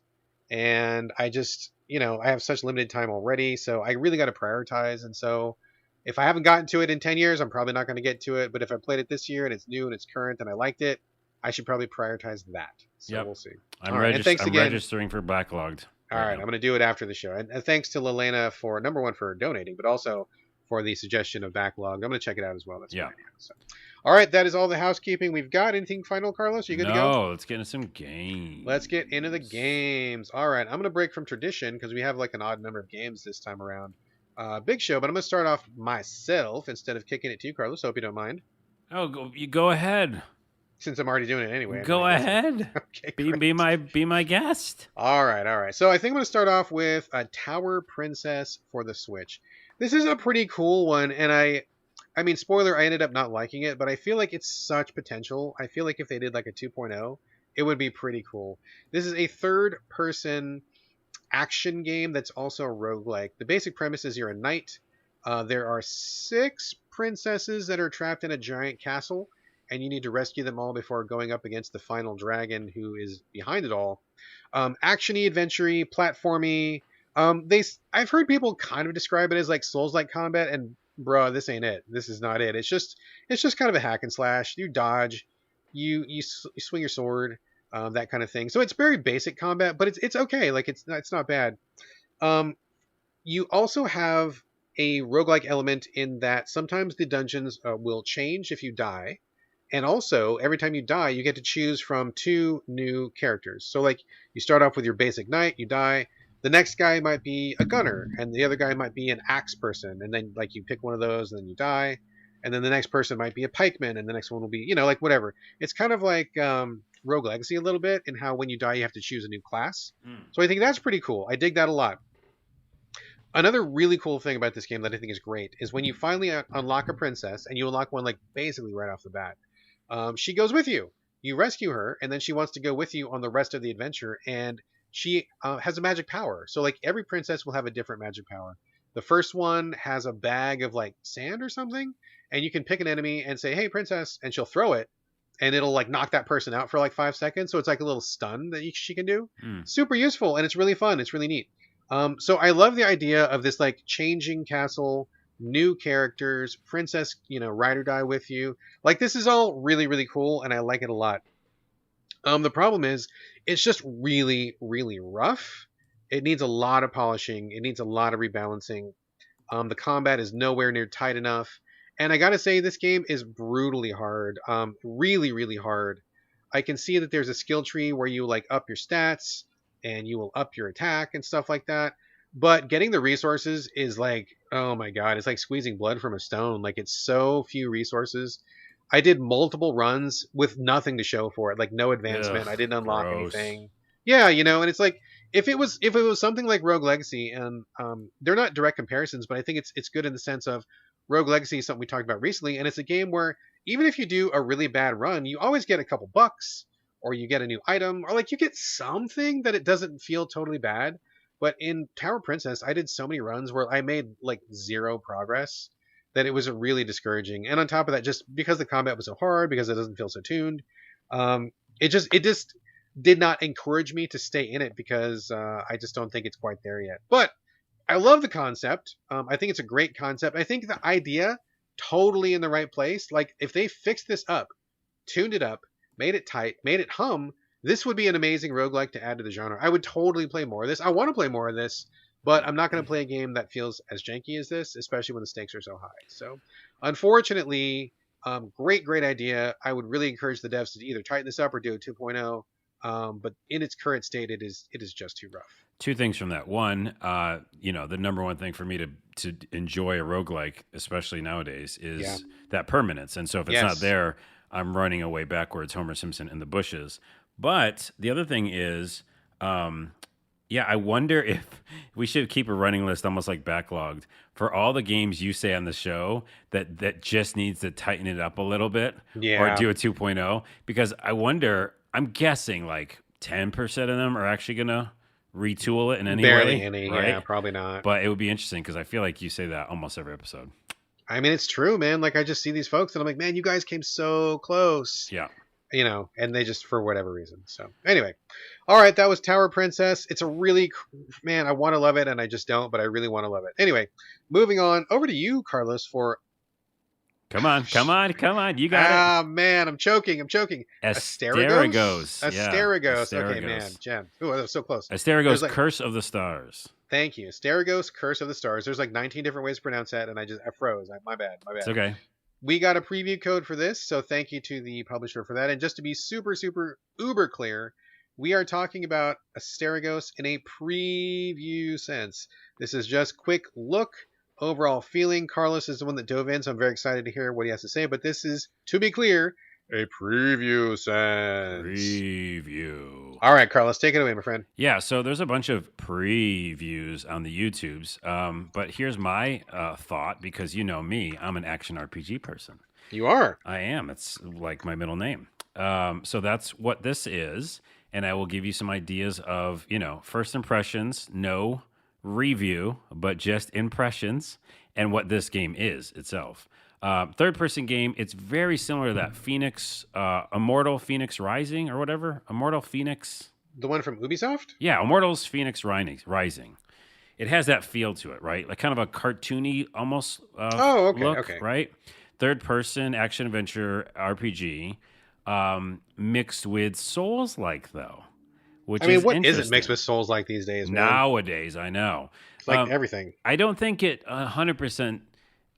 S1: and I just, I have such limited time already, so I really got to prioritize. And so, if I haven't gotten to it in 10 years, I'm probably not going to get to it. But if I played it this year and it's new and it's current and I liked it, I should probably prioritize that. So
S2: Yep.
S1: we'll see. All right, and thanks
S2: I'm
S1: again.
S2: registering for backlogged
S1: All
S2: right
S1: right, I'm
S2: now.
S1: going to do it after the show. And thanks to Lelena for number one for donating, but also for the suggestion of backlog. I'm going to check it out as well. That's a good
S2: Yeah.
S1: idea. So, all right, that is all the housekeeping we've got. Anything final, Carlos? Are you good to go?
S2: No, let's get into some games.
S1: Let's get into the games. All right, I'm going to break from tradition because we have like an odd number of games this time around. Big show, but I'm going to start off myself instead of kicking it to you, Carlos. Hope you don't mind.
S2: Oh, you go ahead.
S1: Since I'm already doing it anyway.
S2: Go ahead.
S1: Okay,
S2: be my guest.
S1: All right. So I think I'm going to start off with a Tower Princess for the Switch. This is a pretty cool one, and I mean, spoiler, I ended up not liking it, but I feel like it's such potential. I feel like if they did like a 2.0, it would be pretty cool. This is a third-person action game that's also a roguelike. The basic premise is you're a knight. There are 6 princesses that are trapped in a giant castle, and you need to rescue them all before going up against the final dragon who is behind it all. Action-y, adventure-y, platformy. I've heard people kind of describe it as like Souls-like combat, and bruh, this ain't it. This is not it. It's just kind of a hack and slash. You dodge, you swing your sword, that kind of thing. So it's very basic combat, but it's okay. Like it's not bad. Um, you also have a roguelike element in that sometimes the dungeons will change if you die. And also, every time you die, you get to choose from 2 new characters. So, like, you start off with your basic knight, you die. The next guy might be a gunner, and the other guy might be an axe person. And then, like, you pick one of those, and then you die. And then the next person might be a pikeman, and the next one will be, like, whatever. It's kind of like Rogue Legacy a little bit, in how when you die, you have to choose a new class. So I think that's pretty cool. I dig that a lot. Another really cool thing about this game that I think is great is when you finally unlock a princess, and you unlock one, like, basically right off the bat. She goes with you. You rescue her, and then she wants to go with you on the rest of the adventure. And she has a magic power. So, like, every princess will have a different magic power. The first one has a bag of like sand or something, and you can pick an enemy and say, "Hey, princess," and she'll throw it, and it'll like knock that person out for like 5 seconds. So it's like a little stun that she can do. Super useful, and it's really fun. It's really neat. So I love the idea of this like changing castle, new characters, princess, ride or die with you. Like this is all really, really cool, and I like it a lot. The problem is it's just really, really rough. It needs a lot of polishing. It needs a lot of rebalancing. The combat is nowhere near tight enough. And I gotta say, this game is brutally hard. Really, really hard. I can see that there's a skill tree where you like up your stats and you will up your attack and stuff like that. But getting the resources is like, oh my god, it's like squeezing blood from a stone. Like it's so few resources. I did multiple runs with nothing to show for it, like no advancement.
S2: Ugh,
S1: I didn't unlock
S2: gross.
S1: anything. Yeah, and it's like if it was something like Rogue Legacy, and they're not direct comparisons, but I think it's good in the sense of Rogue Legacy is something we talked about recently, and it's a game where even if you do a really bad run, you always get a couple bucks, or you get a new item, or like you get something that it doesn't feel totally bad. But in Tower Princess, I did so many runs where I made like zero progress that it was really discouraging. And on top of that, just because the combat was so hard, because it doesn't feel so tuned, it just did not encourage me to stay in it because I just don't think it's quite there yet. But I love the concept. I think it's a great concept. I think the idea totally in the right place. Like if they fixed this up, tuned it up, made it tight, made it hum, this would be an amazing roguelike to add to the genre. I would totally play more of this. I want to play more of this, but I'm not going to play a game that feels as janky as this, especially when the stakes are so high. So, unfortunately, great idea. I would really encourage the devs to either tighten this up or do a 2.0. But in its current state, it is just too rough.
S2: Two things from that. One, the number one thing for me to enjoy a roguelike, especially nowadays, is that permanence. And so if it's not there, I'm running away backwards, Homer Simpson in the bushes. But the other thing is, I wonder if we should keep a running list almost like backlogged for all the games you say on the show that just needs to tighten it up a little bit or do a 2.0. Because I wonder, I'm guessing like 10% of them are actually going to retool it in any
S1: Barely
S2: way.
S1: any,
S2: right?
S1: yeah, probably not.
S2: But it would be interesting because I feel like you say that almost every episode.
S1: I mean, it's true, man. Like I just see these folks, and I'm like, man, you guys came so close,
S2: Yeah.
S1: and they just for whatever reason. So anyway, all right, that was Tower Princess. It's a really man. I want to love it, and I just don't, but I really want to love it. Anyway, moving on over to you, Carlos, for
S2: Come on, come on, come on. You got it.
S1: ah man, I'm choking. Asterigos.
S2: Asterigos. Yeah.
S1: Asterigos. Okay, man,
S2: Asterigos.
S1: Jen. Ooh, that was so close. There's
S2: Asterigos
S1: like
S2: Curse of the Stars.
S1: thank you, Asterigos, Curse of the Stars. There's like 19 different ways to pronounce that, and I froze. My bad. My
S2: It's
S1: bad.
S2: okay.
S1: We got a preview code for this, so thank you to the publisher for that. And just to be super, super, uber clear, we are talking about Asterigos in a preview sense. This is just quick look, overall feeling. Carlos is the one that dove in, so I'm very excited to hear what he has to say. But this is, to be clear, a preview sense.
S2: Preview.
S1: All right, Carlos, take it away, my friend.
S2: Yeah, so there's a bunch of previews on the YouTubes, but here's my thought, because you know me, I'm an action RPG person.
S1: You are.
S2: I am. It's like my middle name. So that's what this is, and I will give you some ideas of, first impressions, no review, but just impressions, and what this game is itself. Third-person game, it's very similar to that Phoenix, Immortal Phoenix Rising or whatever. Immortal Phoenix...
S1: The one from Ubisoft?
S2: Yeah, Immortals Phoenix Rising. It has that feel to it, right? Like kind of a cartoony almost look, right? Third-person action-adventure RPG mixed with Souls-like, though. Which
S1: I mean,
S2: is
S1: what
S2: interesting.
S1: isn't mixed with Souls-like these days, man?
S2: Nowadays, I know.
S1: It's like everything.
S2: I don't think it 100%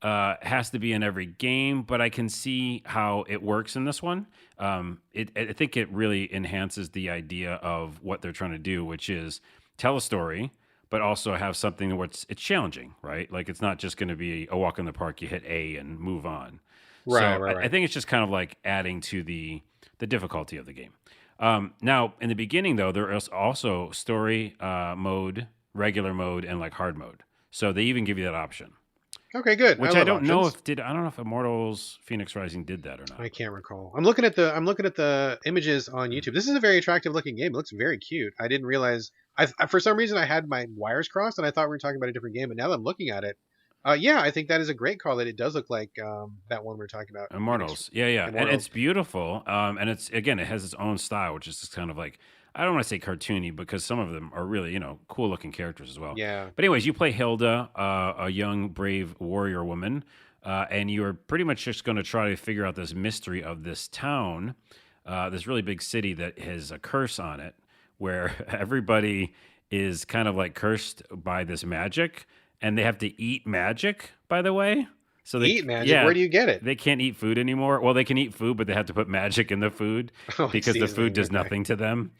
S2: has to be in every game, but I can see how it works in this one. I think it really enhances the idea of what they're trying to do, which is tell a story, but also have something where it's challenging, right? Like it's not just going to be a walk in the park, you hit A and move on.
S1: Right.
S2: I think it's just kind of like adding to the difficulty of the game. Now, in the beginning, though, there is also story mode, regular mode, and like hard mode. So they even give you that option.
S1: Okay, good.
S2: Which I don't know if I don't know if Immortals Phoenix Rising did that or not.
S1: I can't recall. I'm looking at the images on YouTube. This is a very attractive looking game. It looks very cute. I didn't realize. I for some reason I had my wires crossed and I thought we were talking about a different game. But now that I'm looking at it, yeah, I think that is a great call. That it does look like that one we're talking about.
S2: Immortals. Yeah.
S1: Immortals.
S2: And it's beautiful. And it's again, it has its own style, which is just kind of like, I don't want to say cartoony because some of them are really, cool looking characters as well.
S1: Yeah.
S2: But anyways, you play Hilda, a young, brave warrior woman, and you're pretty much just going to try to figure out this mystery of this town, this really big city that has a curse on it, where everybody is kind of like cursed by this magic, and they have to eat magic, by the way. So they
S1: eat magic. Yeah, where do you get it?
S2: They can't eat food anymore. Well, they can eat food, but they have to put magic in the food because the food does nothing to them.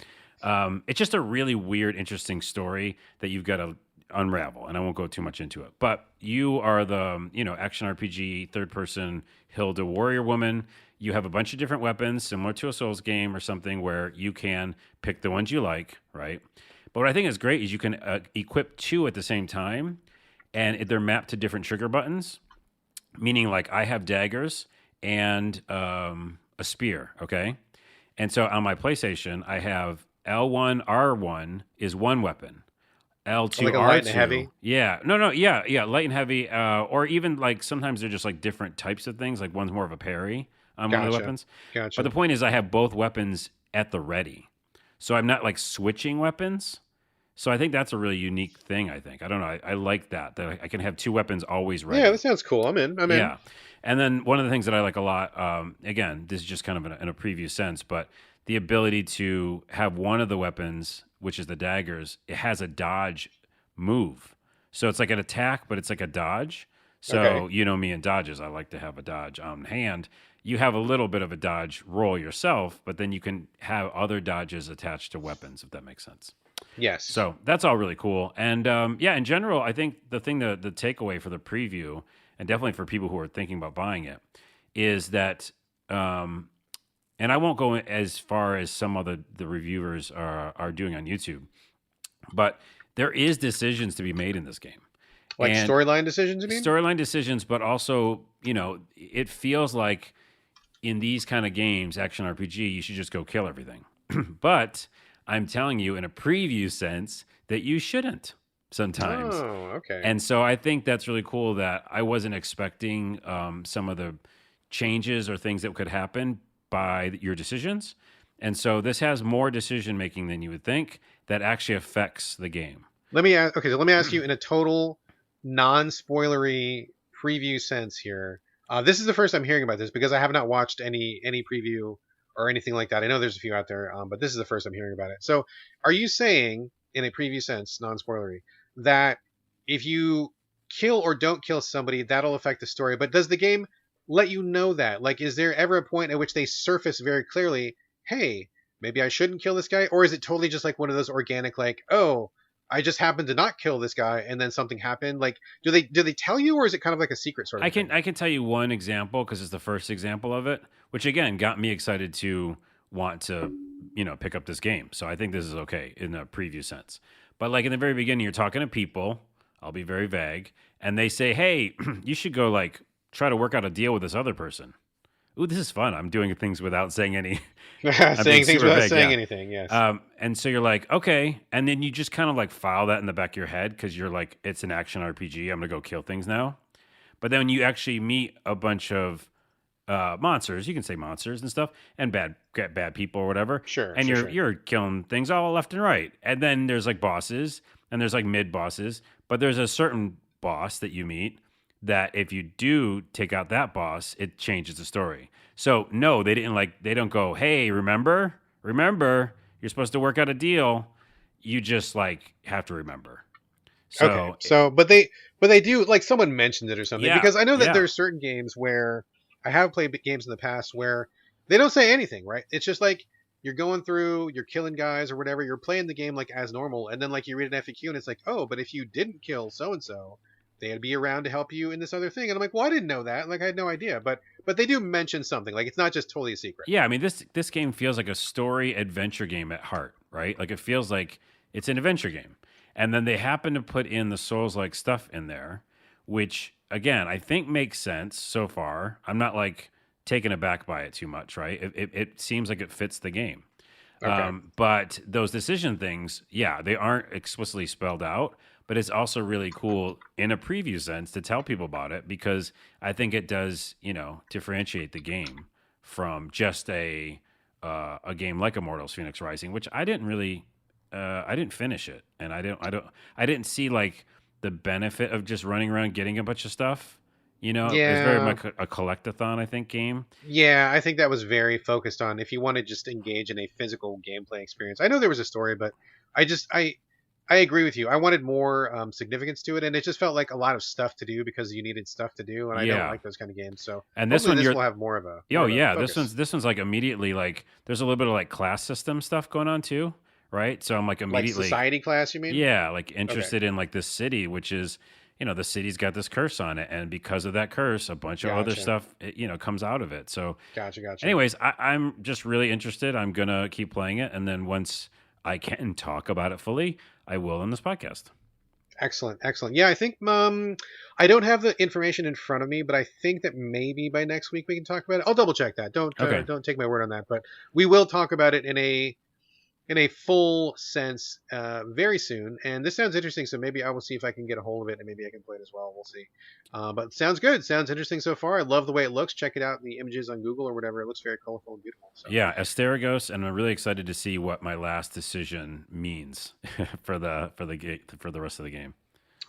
S2: It's just a really weird, interesting story that you've got to unravel, and I won't go too much into it. But you are the, action RPG, third-person Hilda warrior woman. You have a bunch of different weapons, similar to a Souls game or something, where you can pick the ones you like, right? But what I think is great is you can equip two at the same time, and they're mapped to different trigger buttons, meaning like I have daggers and a spear, okay? And so on my PlayStation, I have L1, R1 is one weapon. L2,
S1: like a
S2: R2.
S1: light and heavy?
S2: Yeah. No. Yeah. Light and heavy. Or even like sometimes they're just like different types of things. Like one's more of a parry on one of the weapons.
S1: Gotcha.
S2: But the point is I have both weapons at the ready. So I'm not like switching weapons. So I think that's a really unique thing, I think. I don't know. I like that I can have two weapons always ready.
S1: Yeah, that sounds cool. I'm in.
S2: Yeah. And then one of the things that I like a lot, again, this is just kind of in a preview sense, but the ability to have one of the weapons, which is the daggers, it has a dodge move. So it's like an attack, but it's like a dodge. So you know me and dodges. I like to have a dodge on hand. You have a little bit of a dodge roll yourself, but then you can have other dodges attached to weapons, if that makes sense.
S1: Yes.
S2: So that's all really cool. And yeah, in general, I think the takeaway for the preview, and definitely for people who are thinking about buying it, is that, and I won't go as far as some of the reviewers are doing on YouTube, but there is decisions to be made in this game.
S1: Like storyline decisions, you mean?
S2: Storyline decisions, but also, it feels like in these kind of games, action RPG, you should just go kill everything. But I'm telling you in a preview sense that you shouldn't. sometimes.
S1: Oh, okay.
S2: And so I think that's really cool that I wasn't expecting some of the changes or things that could happen by your decisions. And so this has more decision making than you would think that actually affects the game.
S1: Let me ask. Okay, so let me ask you in a total non-spoilery preview sense here. This is the first I'm hearing about this because I have not watched any preview or anything like that. I know there's a few out there, but this is the first I'm hearing about it. So, are you saying, in a preview sense, non-spoilery, that if you kill or don't kill somebody, that'll affect the story? But does the game let you know that? Like, is there ever a point at which they surface very clearly, hey, maybe I shouldn't kill this guy? Or is it totally just like one of those organic, like, oh, I just happened to not kill this guy and then something happened? Like, do they tell you, or is it kind of like a secret sort
S2: I
S1: of
S2: can
S1: thing?
S2: I can tell you one example because it's the first example of it, which again got me excited to want to pick up this game. So I think this is okay in a preview sense. But like in the very beginning, you're talking to people. I'll be very vague, and they say, "Hey, you should go like try to work out a deal with this other person." Ooh, this is fun. I'm doing things without saying any. I'm being
S1: Saying things
S2: super
S1: without
S2: vague.
S1: saying
S2: Yeah.
S1: anything. Yes.
S2: And so you're like, okay. And then you just kind of like file that in the back of your head because you're like, it's an action RPG. I'm going to go kill things now. But then when you actually meet a bunch of monsters, you can say monsters and stuff, and bad people or whatever,
S1: Sure.
S2: and
S1: Sure.
S2: you're
S1: Sure.
S2: you're killing things all left and right. And then there's like bosses, and there's like mid bosses, but there's a certain boss that you meet that if you do take out that boss, it changes the story. So no, they don't go, hey, remember, you're supposed to work out a deal. You just like have to remember.
S1: Okay.
S2: So
S1: So, but they do, like, someone mentioned it or something,
S2: yeah,
S1: because I know that
S2: yeah.
S1: there's certain games where I have played games in the past where they don't say anything, right? It's just like you're going through, you're killing guys or whatever, you're playing the game like as normal, and then like you read an FAQ and it's like, oh, but if you didn't kill so and so, they'd be around to help you in this other thing. And I'm like, well, I didn't know that. Like, I had no idea. But they do mention something. Like, it's not just totally a secret.
S2: Yeah, I mean this game feels like a story adventure game at heart, right? Like it feels like it's an adventure game. And then they happen to put in the Souls-like stuff in there, which again, I think makes sense so far. I'm not like taken aback by it too much, right? It seems like it fits the game.
S1: Okay.
S2: But those decision things, yeah, they aren't explicitly spelled out, but it's also really cool in a preview sense to tell people about it because I think it does, differentiate the game from just a game like Immortals Phoenix Rising, which I didn't finish it, and I didn't see like the benefit of just running around getting a bunch of stuff. It's very
S1: Yeah.
S2: much a collectathon, I think, game.
S1: Yeah, I think that was very focused on if you want to just engage in a physical gameplay experience. I know there was a story, but I just I agree with you. I wanted more significance to it, and it just felt like a lot of stuff to do because you needed stuff to do, and I don't
S2: Yeah,
S1: like those kind of games. So
S2: and this
S1: hopefully
S2: one
S1: this
S2: you're
S1: will have more of a
S2: Oh yeah, this
S1: focus,
S2: one's like immediately like there's a little bit of like class system stuff going on too, right? So I'm like
S1: like
S2: immediately
S1: society class. You mean?
S2: yeah, like
S1: Okay,
S2: interested in like this city, which is the city's got this curse on it, and because of that curse, a bunch of other
S1: gotcha,
S2: stuff comes out of it. So,
S1: gotcha.
S2: anyways, I'm just really interested. I'm gonna keep playing it, and then once I can talk about it fully, I will in this podcast.
S1: Excellent, excellent. Yeah, I think I don't have the information in front of me, but I think that maybe by next week we can talk about it. I'll double check that.
S2: Okay.
S1: Don't take my word on that, but we will talk about it in a full sense very soon. And this sounds interesting, so maybe I will see if I can get a hold of it, and maybe I can play it as well. We'll see. But sounds good. Sounds interesting so far. I love the way it looks. Check it out in the images on Google or whatever. It looks very colorful and beautiful. So
S2: Yeah, Asterigos, and I'm really excited to see what my last decision means for the rest of the game.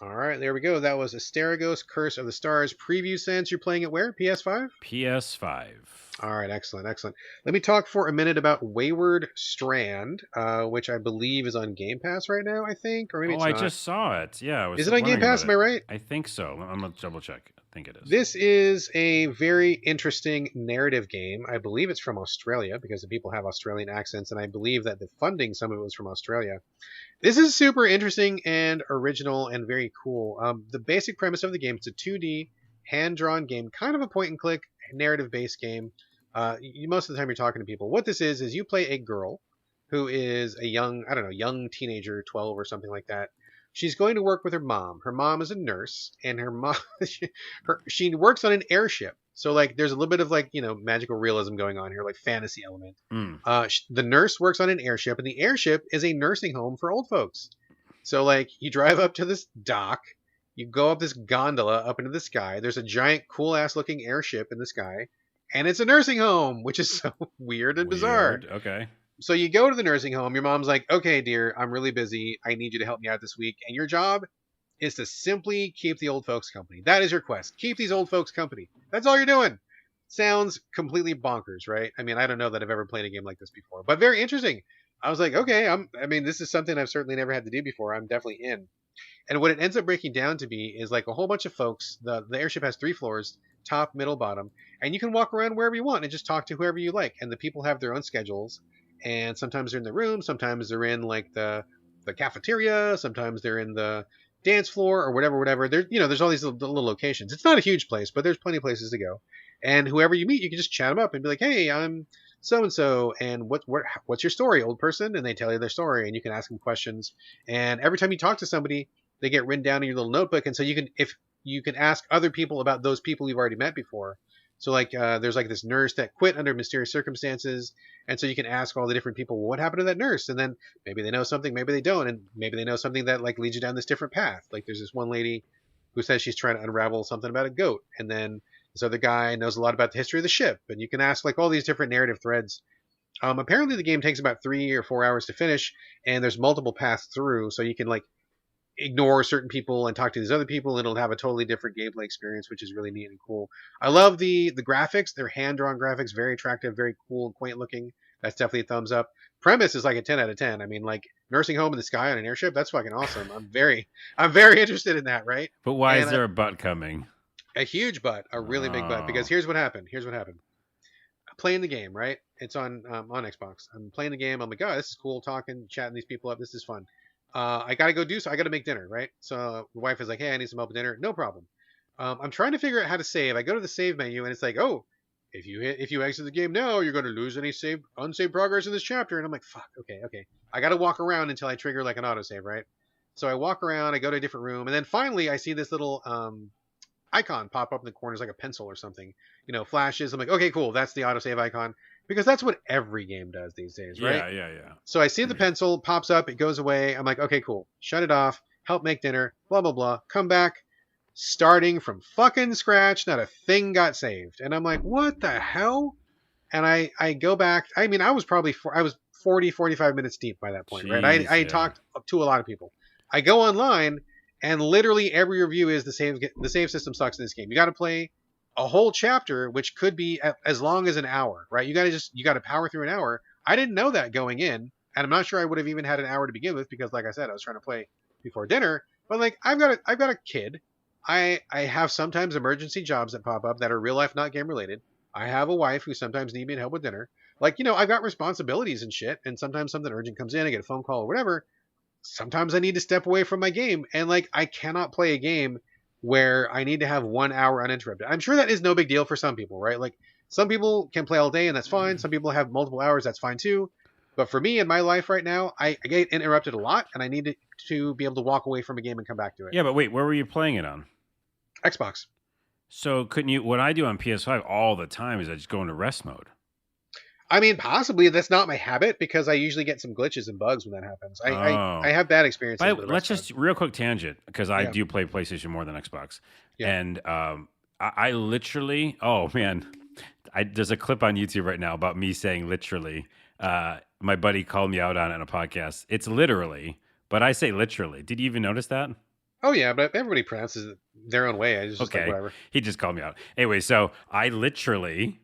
S1: all right, there we go. That was Asterigos Curse of the Stars preview sense. You're playing it where? PS5?
S2: PS5.
S1: All right, excellent, excellent. Let me talk for a minute about Wayward Strand, which I believe is on Game Pass right now, I think, or maybe
S2: Oh,
S1: it's
S2: I
S1: not.
S2: just saw it. Yeah, I was
S1: Is it on Game
S2: wondering about
S1: Pass? Am
S2: it.
S1: I right?
S2: I think so. I'm gonna double check. I think it is.
S1: This is a very interesting narrative game. I believe it's from Australia because the people have Australian accents, and I believe that the funding, some of it was from Australia. This is super interesting and original and very cool. The basic premise of the game, it's a 2D hand-drawn game, kind of a point-and-click narrative-based game. Most of the time you're talking to people. What this is you play a girl who is a young, I don't know, young teenager, 12 or something like that. She's going to work with her mom. Her mom is a nurse, and her mom she works on an airship. So like, there's a little bit of like magical realism going on here, like fantasy element.
S2: Mm.
S1: The nurse works on an airship, and the airship is a nursing home for old folks. So like you drive up to this dock, you go up this gondola up into the sky. There's a giant cool ass looking airship in the sky, and it's a nursing home, which is so weird and bizarre.
S2: Weird. Okay.
S1: So you go to the nursing home. Your mom's like, "Okay, dear, I'm really busy. I need you to help me out this week." And your job is to simply keep the old folks company. That is your quest. Keep these old folks company. That's all you're doing. Sounds completely bonkers, right? I mean, I don't know that I've ever played a game like this before, but very interesting. I was like, okay, I mean, this is something I've certainly never had to do before. I'm definitely in. And what it ends up breaking down to be is like a whole bunch of folks. The airship has 3 floors, top, middle, bottom, and you can walk around wherever you want and just talk to whoever you like. And the people have their own schedules, and sometimes they're in the room, sometimes they're in like the cafeteria, sometimes they're in the dance floor or whatever. There's all these little locations. It's not a huge place, but there's plenty of places to go. And whoever you meet, you can just chat them up and be like, "Hey, I'm so and so, and what's your story, old person?" And they tell you their story, and you can ask them questions. And every time you talk to somebody, they get written down in your little notebook, and so you can ask other people about those people you've already met before. So like there's like this nurse that quit under mysterious circumstances, and so you can ask all the different people, well, what happened to that nurse? And then maybe they know something, maybe they don't, and maybe they know something that like leads you down this different path. Like there's this one lady who says she's trying to unravel something about a goat, and then this other guy knows a lot about the history of the ship, and you can ask like all these different narrative threads. Apparently the game takes about 3 or 4 hours to finish, and there's multiple paths through, so you can like ignore certain people and talk to these other people, and it'll have a totally different gameplay experience, which is really neat and cool. I love the graphics. They're hand-drawn graphics, very attractive, very cool and quaint looking. That's definitely a thumbs up. Premise is like a 10 out of 10. I mean, like nursing home in the sky on an airship, that's fucking awesome. I'm very interested in that, right?
S2: But why is there a butt coming?
S1: A huge butt, a really big butt, because here's what happened. I'm playing the game, right? It's on Xbox. I'm playing the game. I'm like, oh, this is cool, talking, chatting these people up. This is fun. I gotta go I gotta make dinner, right? So the wife is like, "Hey, I need some help with dinner." No problem. I'm trying to figure out how to save. I go to the save menu, and it's like, "Oh, if you exit the game now, you're going to lose any unsaved progress in this chapter." And I'm like, "Fuck, okay." I gotta walk around until I trigger like an autosave, right? So I walk around. I go to a different room, and then finally I see this little icon pop up in the corners, like a pencil or something. Flashes. I'm like, "Okay, cool. That's the autosave icon." Because that's what every game does these days, right?
S2: Yeah.
S1: So I see the pencil, pops up, it goes away. I'm like, okay, cool. Shut it off, help make dinner, blah, blah, blah. Come back, starting from fucking scratch. Not a thing got saved. And I'm like, what the hell? And I go back. I mean, I was 40, 45 minutes deep by that point, right? I talked to a lot of people. I go online, and literally every review is the save system sucks in this game. You got to play a whole chapter, which could be as long as an hour, right? You got to power through an hour. I didn't know that going in, and I'm not sure I would have even had an hour to begin with, because like I said, I was trying to play before dinner. But like, I've got a kid. I have sometimes emergency jobs that pop up that are real life, not game related. I have a wife who sometimes need me to help with dinner. Like, I've got responsibilities and shit, and sometimes something urgent comes in, I get a phone call or whatever. Sometimes I need to step away from my game, and like, I cannot play a game where I need to have 1 hour uninterrupted. I'm sure that is no big deal for some people, right? Like some people can play all day and that's fine. Some people have multiple hours, that's fine too. But for me in my life right now, I get interrupted a lot, and I need to be able to walk away from a game and come back to it.
S2: Yeah, but wait, where were you playing it on?
S1: Xbox.
S2: So couldn't you? What I do on PS5 all the time is I just go into rest mode.
S1: I mean, possibly. That's not my habit, because I usually get some glitches and bugs when that happens. I have bad experiences.
S2: Let's just real quick tangent, because I do play PlayStation more than Xbox. Yeah. And I literally, oh man, there's a clip on YouTube right now about me saying literally. My buddy called me out on it a podcast. It's literally, but I say literally. Did you even notice that?
S1: Oh yeah, but everybody pronounces it their own way. I just
S2: okay.
S1: Like whatever.
S2: He just called me out. Anyway, so I literally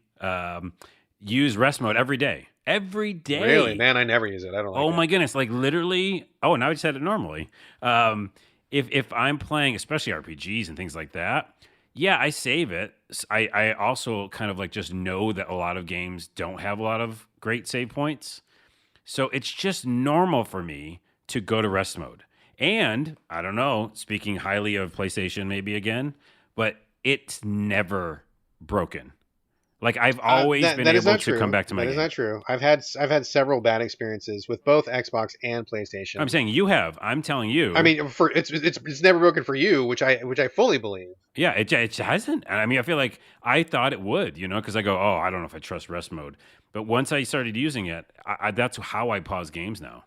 S2: use rest mode every day. Every day.
S1: Really, man, I never use it. I don't. Like
S2: my goodness, like literally. Oh, now I just said it normally. If I'm playing, especially RPGs and things like that, yeah, I save it. I also kind of like just know that a lot of games don't have a lot of great save points, so it's just normal for me to go to rest mode. And I don't know, speaking highly of PlayStation, maybe again, but it's never broken. Like I've always been able to come back to my game.
S1: That is not true. I've had several bad experiences with both Xbox and PlayStation.
S2: I'm saying you have. I'm telling you.
S1: I mean, it's never broken for you, which I fully believe.
S2: Yeah, it hasn't. I mean, I feel like I thought it would, because I go, I don't know if I trust rest mode. But once I started using it, that's how I pause games now.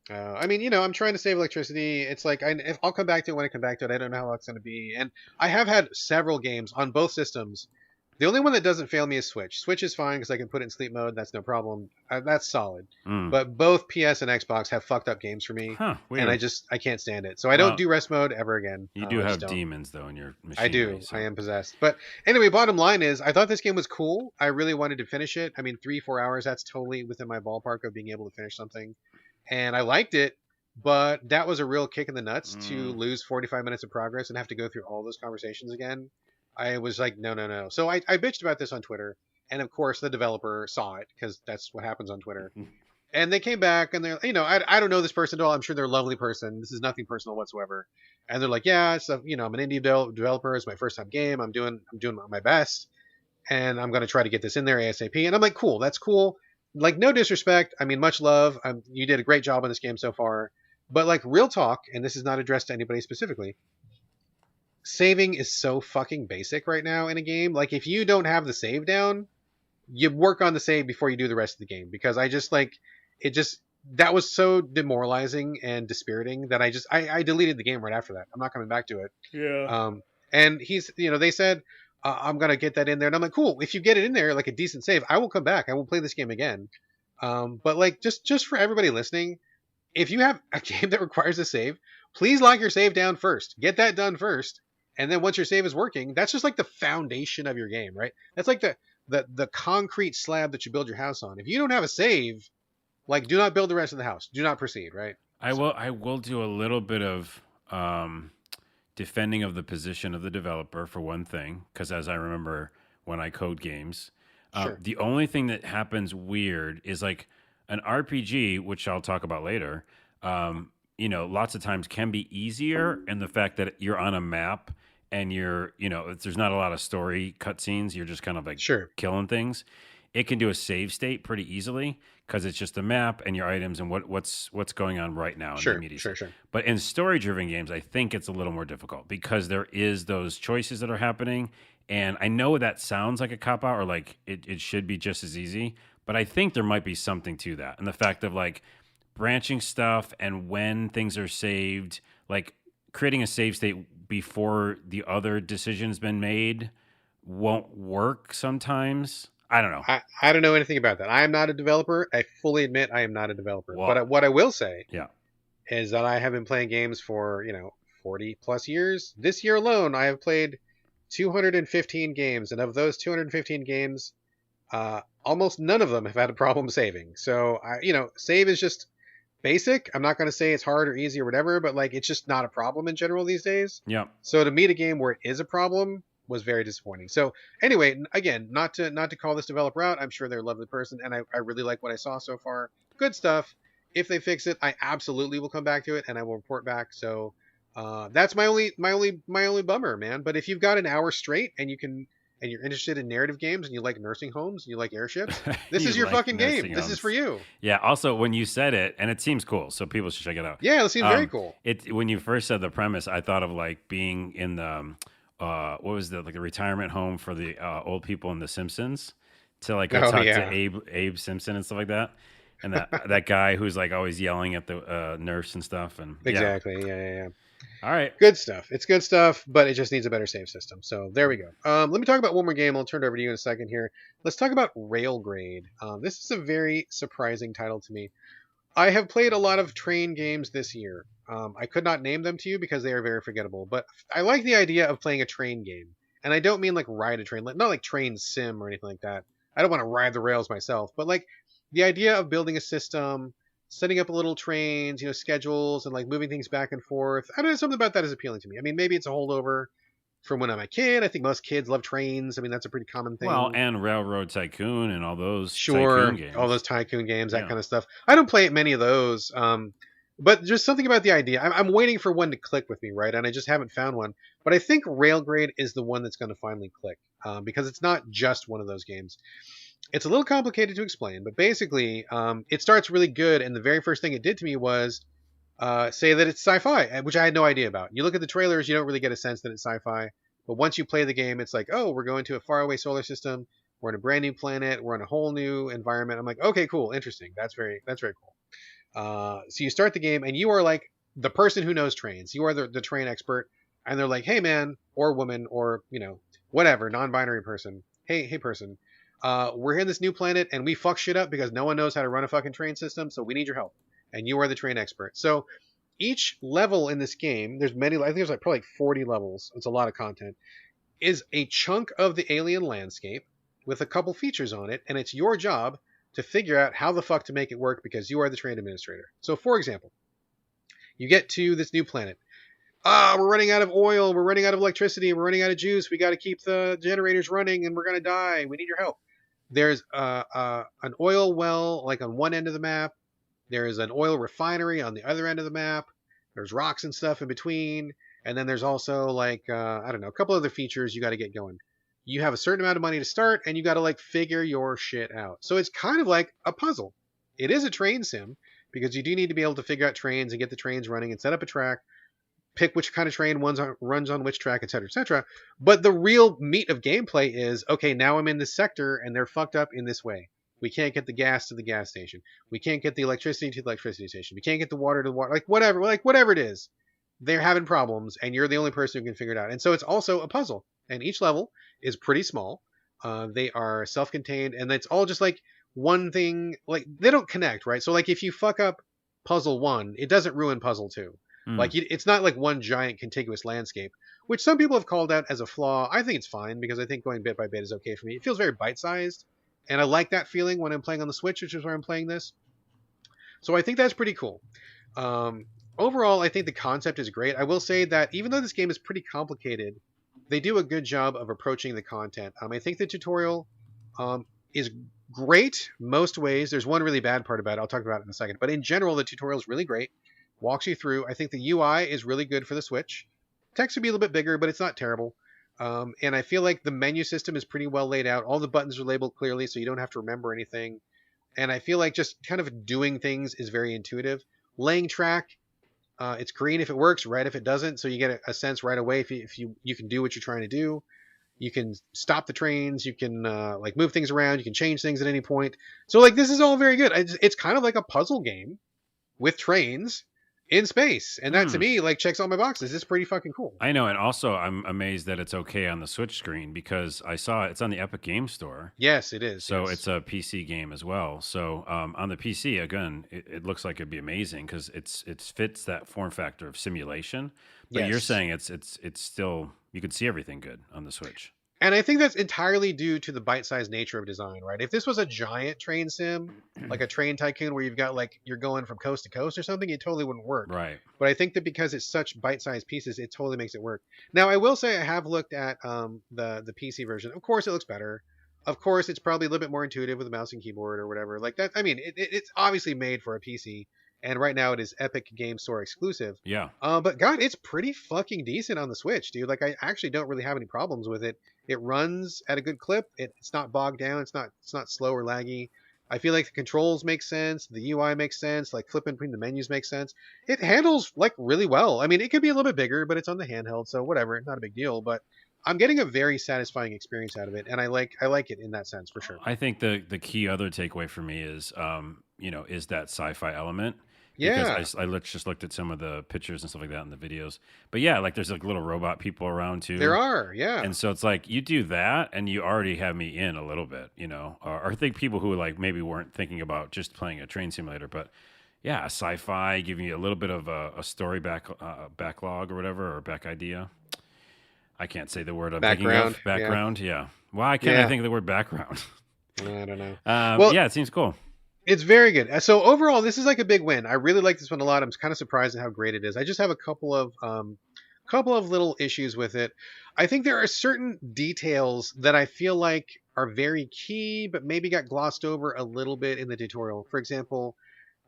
S1: I mean, I'm trying to save electricity. It's like if I'll come back to it when I come back to it. I don't know how long it's going to be. And I have had several games on both systems. The only one that doesn't fail me is Switch. Switch is fine because I can put it in sleep mode. That's no problem. That's solid.
S2: Mm.
S1: But both PS and Xbox have fucked up games for me,
S2: Huh,
S1: and
S2: weird.
S1: I can't stand it. So I don't
S2: Well,
S1: do rest mode ever again.
S2: you do
S1: I just
S2: have
S1: don't.
S2: demons though in your
S1: I
S2: machinery,
S1: do. I
S2: so
S1: am possessed. But anyway, bottom line is, I thought this game was cool. I really wanted to finish it. I mean, 3 4 hours. That's totally within my ballpark of being able to finish something, and I liked it. But that was a real kick in the nuts to
S2: mm,
S1: lose 45 minutes of progress and have to go through all those conversations again. I was like, no, no, no. So I bitched about this on Twitter. And of course, the developer saw it because that's what happens on Twitter. And they came back and they're, I don't know this person at all. I'm sure they're a lovely person. This is nothing personal whatsoever. And they're like, yeah, so, I'm an indie developer. It's my first time game. I'm doing my best. And I'm going to try to get this in there ASAP. And I'm like, cool. That's cool. Like, no disrespect. I mean, much love. You did a great job on this game so far. But like real talk, and this is not addressed to anybody specifically, saving is so fucking basic right now in a game. Like if you don't have the save down, you work on the save before you do the rest of the game because I just like it just that was so demoralizing and dispiriting that I deleted the game right after that. I'm not coming back to it.
S2: yeah.
S1: Um and they said I'm gonna get that in there, and I'm like, cool. If you get it in there like a decent save, I will come back. I will play this game again. But like just for everybody listening, if you have a game that requires a save, please lock your save down first. Get that done first. And then once your save is working, that's just like the foundation of your game, right? That's like the concrete slab that you build your house on. If you don't have a save, like do not build the rest of the house. Do not proceed, right? So
S2: I will do a little bit of defending of the position of the developer for one thing, because as I remember when I code games,
S1: sure.
S2: the only thing that happens weird is like an RPG, which I'll talk about later. Lots of times can be easier in the fact that you're on a map and there's not a lot of story cutscenes. You're just kind of like
S1: Sure.
S2: killing things. It can do a save state pretty easily because it's just a map and your items and what's going on right now in the
S1: Sure.
S2: immediate.
S1: Sure. Sure.
S2: But in story-driven games, I think it's a little more difficult because there is those choices that are happening. And I know that sounds like a cop out or like it should be just as easy, but I think there might be something to that. And the fact of like branching stuff and when things are saved, like creating a save state before the other decision's been made won't work sometimes. I don't know.
S1: I don't know anything about that. I am not a developer. I fully admit I am not a developer.
S2: Well,
S1: But what I will say
S2: yeah.
S1: is that I have been playing games for 40 plus years. This year alone, I have played 215 games, and of those 215 games, almost none of them have had a problem saving. So save is just basic. I'm not going to say it's hard or easy or whatever, but like it's just not a problem in general these days.
S2: Yeah.
S1: So to meet a game where it is a problem was very disappointing. So anyway, again, not to call this developer out. I'm sure they're a lovely person, and I really like what I saw so far. Good stuff. If they fix it, I absolutely will come back to it and I will report back. So that's my only bummer, man. But if you've got an hour straight and you're interested in narrative games and you like nursing homes and you like airships, this
S2: You
S1: is your
S2: like
S1: fucking game.
S2: nursing
S1: This is
S2: homes.
S1: for you.
S2: Yeah. Also, when you said it, and it seems cool, so people should check it out.
S1: Yeah, it seems very cool.
S2: When you first said the premise, I thought of like being in the what was the retirement home for the old people in The Simpsons to like go
S1: Oh
S2: talk
S1: yeah,
S2: to Abe Simpson and stuff like that, and that guy who's like always yelling at the nurse and stuff, and yeah.
S1: exactly. Yeah.
S2: All right.
S1: Good stuff. It's good stuff, but it just needs a better save system. So there we go. Let me talk about one more game. I'll turn it over to you in a second here. Let's talk about Railgrade. This is a very surprising title to me. I have played a lot of train games this year. I could not name them to you because they are very forgettable, but I like the idea of playing a train game. And I don't mean like ride a train, not like train sim or anything like that. I don't want to ride the rails myself, but like the idea of building a system, setting up little trains, schedules, and like moving things back and forth. I don't know, something about that is appealing to me. I mean, maybe it's a holdover from when I'm a kid. I think most kids love trains. I mean, that's a pretty common thing.
S2: Well, and Railroad Tycoon and all those
S1: Sure,
S2: tycoon games.
S1: all those tycoon games, that
S2: Yeah.
S1: kind of stuff. I don't play many of those, but just something about the idea. I'm waiting for one to click with me, right? And I just haven't found one. But I think Railgrade is the one that's going to finally click because it's not just one of those games. It's a little complicated to explain, but basically, it starts really good, and the very first thing it did to me was say that it's sci-fi, which I had no idea about. You look at the trailers, you don't really get a sense that it's sci-fi, but once you play the game, it's like, oh, we're going to a faraway solar system, we're on a brand new planet, we're on a whole new environment. I'm like, okay, cool, interesting. That's very cool. So you start the game and you are like the person who knows trains. You are the train expert, and they're like, "Hey, man, or woman, or whatever, non-binary person. Hey, person. We're in this new planet and we fuck shit up because no one knows how to run a fucking train system. So we need your help, and you are the train expert." So each level in this game, there's many. I think there's like probably like 40 levels. It's a lot of content. Is a chunk of the alien landscape with a couple features on it, and it's your job to figure out how the fuck to make it work because you are the train administrator. So, for example, you get to this new planet. We're running out of oil, we're running out of electricity, we're running out of juice. We got to keep the generators running, and we're gonna die. We need your help. There's an oil well like on one end of the map. There's an oil refinery on the other end of the map. There's rocks and stuff in between. And then there's also like I don't know, a couple other features you got to get going. You have a certain amount of money to start, and you got to like figure your shit out. So it's kind of like a puzzle. It is a train sim because you do need to be able to figure out trains and get the trains running and set up a track, pick which kind of train runs on which track, etc., etc. But the real meat of gameplay is, okay, now I'm in this sector and they're fucked up in this way. We can't get the gas to the gas station. We can't get the electricity to the electricity station. We can't get the water to the water. Like whatever it is, they're having problems, and you're the only person who can figure it out. And so it's also a puzzle, and each level is pretty small. They are self-contained, and it's all just like one thing. Like they don't connect, right? So like if you fuck up puzzle one, it doesn't ruin puzzle two. Like it's not like one giant contiguous landscape, which some people have called out as a flaw. I think it's fine because I think going bit by bit is okay for me. It feels very bite-sized, and I like that feeling when I'm playing on the Switch, which is where I'm playing this. So I think that's pretty cool. Overall, I think the concept is great. I will say that even though this game is pretty complicated, they do a good job of approaching the content. I think the tutorial is great most ways. There's one really bad part about it. I'll talk about it in a second. But in general, the tutorial is really great. Walks you through. I think the UI is really good for the Switch. Text would be a little bit bigger, but it's not terrible. And I feel like the menu system is pretty well laid out. All the buttons are labeled clearly, so you don't have to remember anything. And I feel like just kind of doing things is very intuitive. Laying track, it's green if it works, red if it doesn't. So you get a sense right away if you can do what you're trying to do. You can stop the trains. You can like move things around. You can change things at any point. So like this is all very good. It's kind of like a puzzle game with trains in space, and that to me like checks all my boxes. It's pretty fucking cool.
S2: I know, and also I'm amazed that it's okay on the Switch screen because I saw it's on the Epic Game Store.
S1: Yes, it is.
S2: So
S1: yes.
S2: it's a PC game as well. So on the PC, again, it looks like it'd be amazing because it fits that form factor of simulation. But you're
S1: Yes.
S2: saying it's still you can see everything good on the Switch.
S1: And I think that's entirely due to the bite-sized nature of design, right? If this was a giant train sim, like a train tycoon where you've got like you're going from coast to coast or something, it totally wouldn't work.
S2: Right.
S1: But I think that because it's such bite-sized pieces, it totally makes it work. Now, I will say I have looked at the PC version. Of course, it looks better. Of course, it's probably a little bit more intuitive with a mouse and keyboard or whatever. Like that. I mean, it's obviously made for a PC, and right now it is Epic Game Store exclusive.
S2: Yeah.
S1: But God, it's pretty fucking decent on the Switch, dude. Like I actually don't really have any problems with it. It runs at a good clip. It's not bogged down. It's not slow or laggy. I feel like the controls make sense. The UI makes sense. Like flipping between the menus makes sense. It handles like really well. I mean, it could be a little bit bigger, but it's on the handheld, so whatever. Not a big deal. But I'm getting a very satisfying experience out of it, and I like it in that sense for sure.
S2: I think the key other takeaway for me is is that sci-fi element.
S1: Yeah.
S2: Because I just looked at some of the pictures and stuff like that in the videos. But yeah, like there's like little robot people around too.
S1: There are, yeah.
S2: And so it's like you do that and you already have me in a little bit, or I think people who like maybe weren't thinking about just playing a train simulator, but yeah, sci-fi, giving you a little bit of a story backlog or whatever, or back idea. I can't say the word I'm thinking of. Background, yeah. Why can't I think of the word background?
S1: I don't know.
S2: Well, yeah, it seems cool.
S1: It's very good. So overall, this is like a big win. I really like this one a lot. I'm kind of surprised at how great it is. I just have a couple of little issues with it. I think there are certain details that I feel like are very key, but maybe got glossed over a little bit in the tutorial. For example,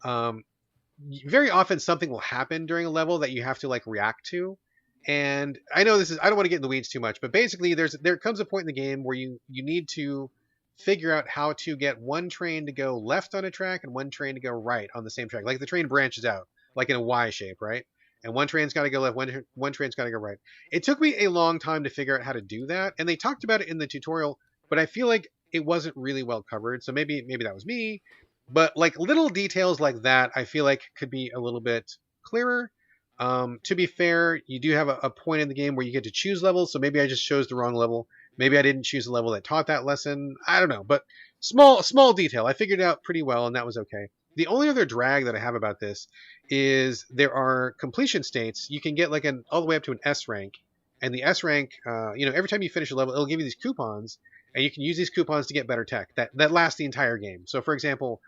S1: very often something will happen during a level that you have to like react to. And I know I don't want to get in the weeds too much, but basically there comes a point in the game where you need to figure out how to get one train to go left on a track and one train to go right on the same track. Like the train branches out, like in a Y shape, right? And one train's got to go left, one train's got to go right. It took me a long time to figure out how to do that, and they talked about it in the tutorial, but I feel like it wasn't really well covered. So maybe that was me. But like little details like that, I feel like could be a little bit clearer. To be fair, you do have a point in the game where you get to choose levels, so maybe I just chose the wrong level. Maybe I didn't choose the level that taught that lesson. I don't know, but small detail. I figured it out pretty well, and that was okay. The only other drag that I have about this is there are completion states. You can get like an all the way up to an S rank, and the S rank, every time you finish a level, it'll give you these coupons, and you can use these coupons to get better tech that lasts the entire game. So, for example,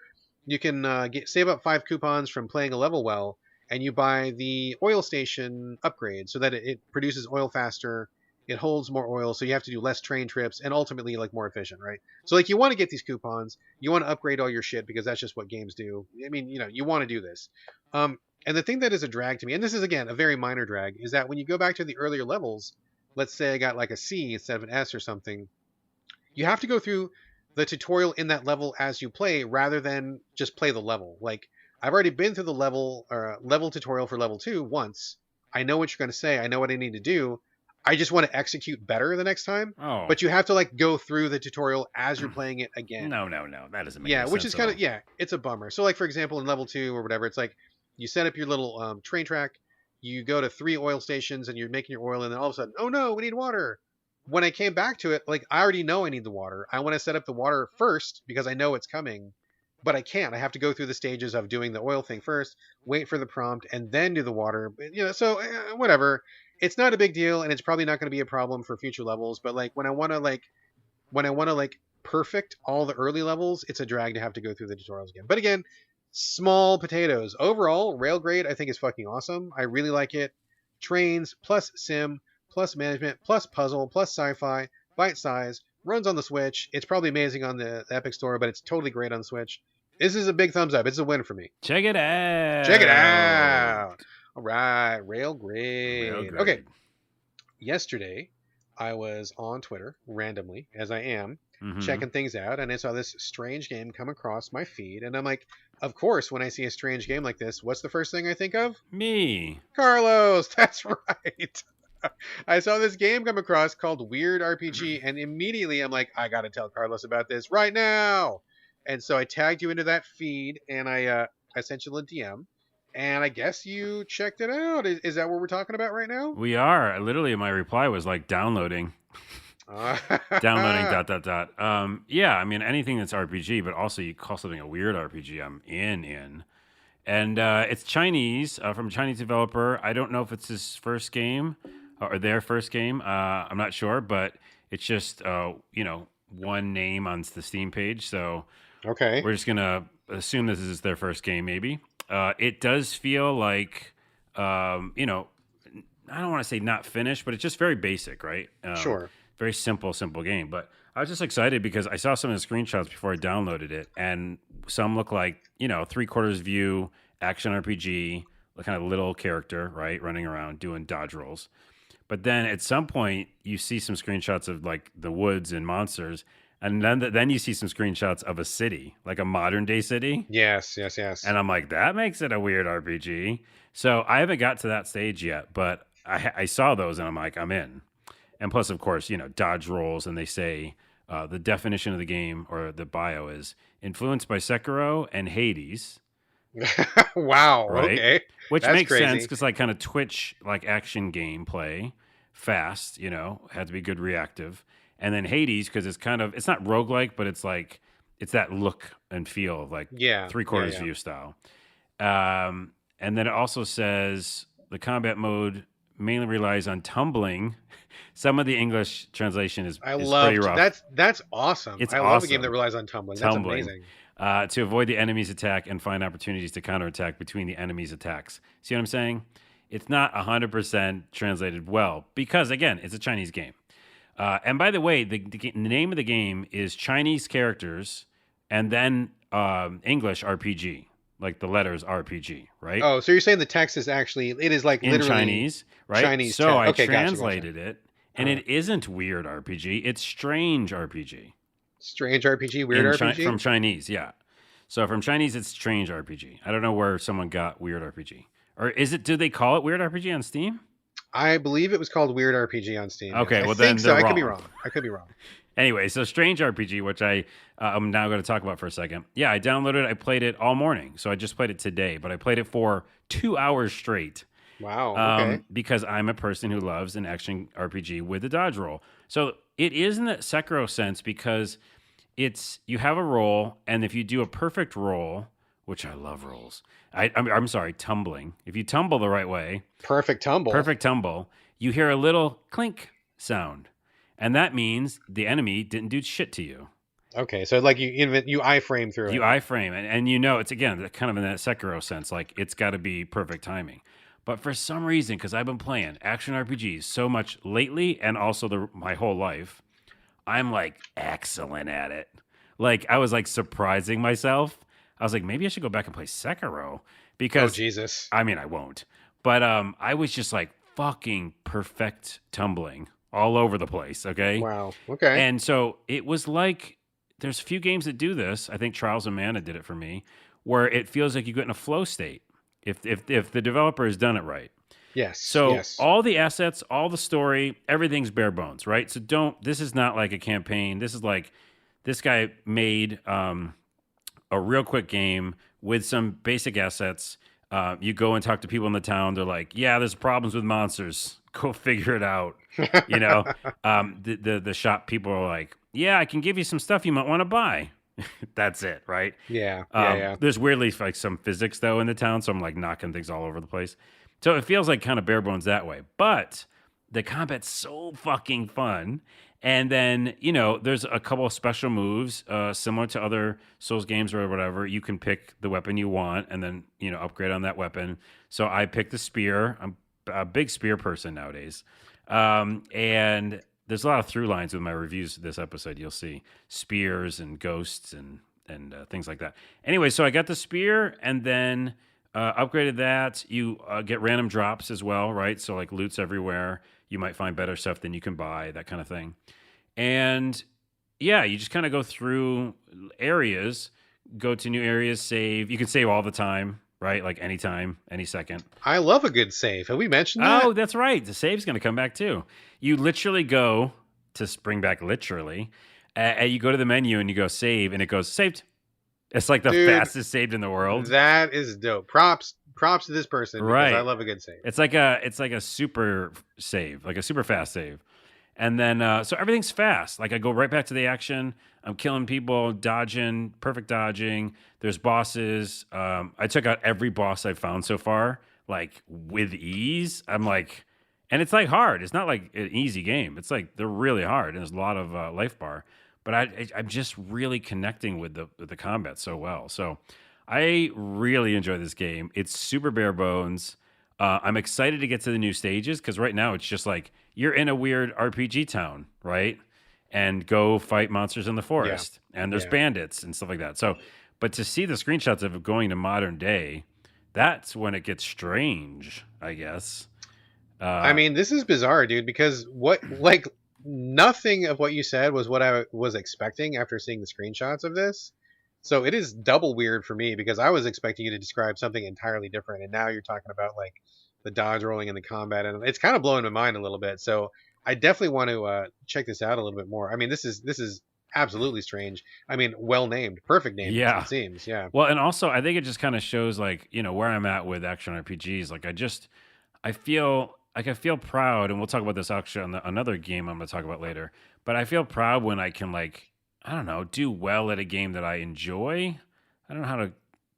S1: you can save up 5 coupons from playing a level well, and you buy the oil station upgrade so that it produces oil faster, it holds more oil, so you have to do less train trips, and ultimately like more efficient, right? So like you want to get these coupons, you want to upgrade all your shit because that's just what games do. I mean, you want to do this. And the thing that is a drag to me, and this is again a very minor drag, is that when you go back to the earlier levels, let's say I got like a C instead of an S or something, you have to go through the tutorial in that level as you play rather than just play the level. Like I've already been through the level tutorial for level 2 once. I know what you're going to say. I know what I need to do. I just want to execute better the next time.
S2: Oh,
S1: But you have to like go through the tutorial as you're playing it again.
S2: no, that doesn't make
S1: Yeah,
S2: any
S1: which
S2: sense
S1: is
S2: at
S1: kind
S2: all.
S1: of it's a bummer. So like for example in level 2 or whatever, it's like you set up your little train track, you go to 3 oil stations and you're making your oil, and then all of a sudden, oh no, we need water. When I came back to it, like I already know I need the water. I want to set up the water first because I know it's coming, but I can't. I have to go through the stages of doing the oil thing first, wait for the prompt, and then do the water. So whatever. It's not a big deal, and it's probably not going to be a problem for future levels. But like when I want to perfect all the early levels, it's a drag to have to go through the tutorials again. But again, small potatoes. Overall, Railgrade I think is fucking awesome. I really like it. Trains plus sim plus management plus puzzle plus sci-fi, bite size, runs on the Switch. It's probably amazing on the Epic Store, but it's totally great on the Switch. This is a big thumbs up. It's a win for me.
S2: Check it
S1: Check it
S2: out.
S1: out. All right, Railgrade. Okay,
S2: Railgrade.
S1: yesterday I was on Twitter randomly, as I am,
S2: Mm-hmm.
S1: checking things out, and I saw this strange game come across my feed, and I'm like, of course, when I see a strange game like this, what's the first thing I think of?
S2: Me.
S1: Carlos. That's right. I saw this game come across called Weird RPG, and immediately I'm like, I gotta tell Carlos about this right now. And so I tagged you into that feed, and I sent you a DM, and I guess you checked it out. Is that what we're talking about right now?
S2: We are. Literally, my reply was like downloading. Downloading dot dot dot. Yeah, I mean anything that's RPG, but also you call something a weird RPG, I'm in. And it's Chinese from a Chinese developer. I don't know if it's his first game or their first game. I'm not sure, but it's just one name on the Steam page. So
S1: Okay.
S2: we're just gonna assume this is their first game. Maybe it does feel like I don't want to say not finished, but it's just very basic, right?
S1: Sure.
S2: Very simple game. But I was just excited because I saw some of the screenshots before I downloaded it, and some look like 3/4 view action RPG, kind of little character, right, running around doing dodge rolls. But then at some point, you see some screenshots of like the woods and monsters, and then you see some screenshots of a city, like a modern day city.
S1: Yes.
S2: And I'm like, that makes it a weird RPG. So I haven't got to that stage yet, but I saw those and I'm like, I'm in. And plus, of course, dodge rolls, and they say the definition of the game or the bio is influenced by Sekiro and Hades,
S1: Wow.
S2: right?
S1: Okay.
S2: Which
S1: That's
S2: makes
S1: crazy.
S2: sense because like kind of Twitch like action gameplay, fast, had to be good reactive. And then Hades because it's not roguelike, but it's like it's that look and feel of like
S1: Yeah.
S2: 3/4
S1: Yeah.
S2: view style. And then it also says the combat mode mainly relies on tumbling. Some of the English translation is
S1: I
S2: pretty
S1: love
S2: rough.
S1: that's awesome.
S2: It's
S1: I love a game that
S2: awesome.
S1: relies on tumbling.
S2: Tumbling.
S1: That's amazing.
S2: To avoid the enemy's attack and find opportunities to counterattack between the enemy's attacks. See what I'm saying? It's not 100% translated well because, again, it's a Chinese game. And by the way, the name of the game is Chinese characters and then English RPG, like the letters RPG, right?
S1: Oh, so you're saying the text is actually it is like
S2: In
S1: literally
S2: Chinese, right?
S1: Chinese
S2: so
S1: text.
S2: I
S1: Okay, gotcha.
S2: translated it, and it isn't weird RPG. It's strange RPG.
S1: Strange RPG, weird RPG.
S2: From Chinese, yeah. So from Chinese, it's strange RPG. I don't know where someone got weird RPG. Or is it, do they call it weird RPG on Steam?
S1: I believe it was called Weird RPG on Steam. Yes,
S2: Okay,
S1: I
S2: well
S1: think
S2: then
S1: so.
S2: they're
S1: I could be
S2: wrong.
S1: wrong. I could be wrong.
S2: Anyway, so Strange RPG, which I'm now going to talk about for a second. Yeah, I downloaded it. I played it all morning, so I just played it today, but I played it for 2 hours straight.
S1: Wow. Okay.
S2: Because I'm a person who loves an action RPG with a dodge roll. So it is in the Sekiro sense because it's you have a roll, and if you do a perfect roll, which I love rolls, I'm sorry, tumbling. If you tumble the right way, perfect tumble, you hear a little clink sound, and that means the enemy didn't do shit to you.
S1: Okay, so like you iframe through
S2: You
S1: it.
S2: iframe, and you know it's again kind of in that Sekiro sense, like it's got to be perfect timing. But for some reason, because I've been playing action RPGs so much lately, and also my whole life, I'm like excellent at it. Like I was like surprising myself. I was like, maybe I should go back and play Sekiro
S1: Oh
S2: because
S1: Jesus.
S2: I mean I won't. But I was just like fucking perfect tumbling all over the place. Okay.
S1: Wow. Okay.
S2: And so it was like there's a few games that do this. I think Trials of Mana did it for me, where it feels like you get in a flow state if the developer has done it right.
S1: Yes.
S2: So
S1: Yes.
S2: all the assets, all the story, everything's bare bones, right? So this is not like a campaign. This is like this guy made a real quick game with some basic assets. You go and talk to people in the town. They're like, yeah, there's problems with monsters. Go figure it out. You know, the shop people are like, yeah, I can give you some stuff you might want to buy. That's it, right?
S1: Yeah. Yeah.
S2: There's weirdly like some physics though in the town, so I'm like knocking things all over the place. So it feels like kind of bare bones that way. But the combat's so fucking fun. And then, you know, there's a couple of special moves similar to other Souls games or whatever. You can pick the weapon you want and then, you know, upgrade on that weapon. So I picked the spear. I'm a big spear person nowadays. And there's a lot of through lines with my reviews this episode. You'll see spears and ghosts and things like that. Anyway, so I got the spear and then upgraded that. You get random drops as well, right? So like loot's everywhere. You might find better stuff than you can buy, that kind of thing. And yeah, you just kind of go through areas, go to new areas, save. You can save all the time, right? Like anytime, any second.
S1: I love a good save. Have we mentioned that?
S2: Oh, that's right. The save's going to come back too. You literally go to bring back literally. You go to the menu and you go save, and it goes saved. It's like the fastest saved in the world.
S1: That is dope. Props to this person because
S2: right.
S1: I love a good save.
S2: It's like a super save, like a super fast save. And then so everything's fast. Like I go right back to the action. I'm killing people, dodging, perfect dodging. There's bosses. I took out every boss I've found so far, like with ease. I'm like, and it's like hard. It's not like an easy game. It's like they're really hard, and there's a lot of life bar. But I'm just really connecting with the combat so well. So I really enjoy this game. It's super bare bones. I'm excited to get to the new stages because right now it's just like you're in a weird RPG town, right? And go fight monsters in the forest. Yeah. And there's bandits and stuff like that. So, but to see the screenshots of it going to modern day, that's when it gets strange, I guess.
S1: I mean, this is bizarre, dude, because nothing of what you said was what I was expecting after seeing the screenshots of this. So it is double weird for me because I was expecting you to describe something entirely different, and now you're talking about like the dodge rolling and the combat, and it's kind of blowing my mind a little bit. So I definitely want to check this out a little bit more. I mean, this is absolutely strange. I mean, well named, perfect name. Yeah, it seems. Yeah.
S2: Well, and also I think it just kind of shows like where I'm at with action RPGs. Like I feel proud, and we'll talk about this actually on another game I'm going to talk about later. But I feel proud when I can I don't know, do well at a game that I enjoy. I don't know how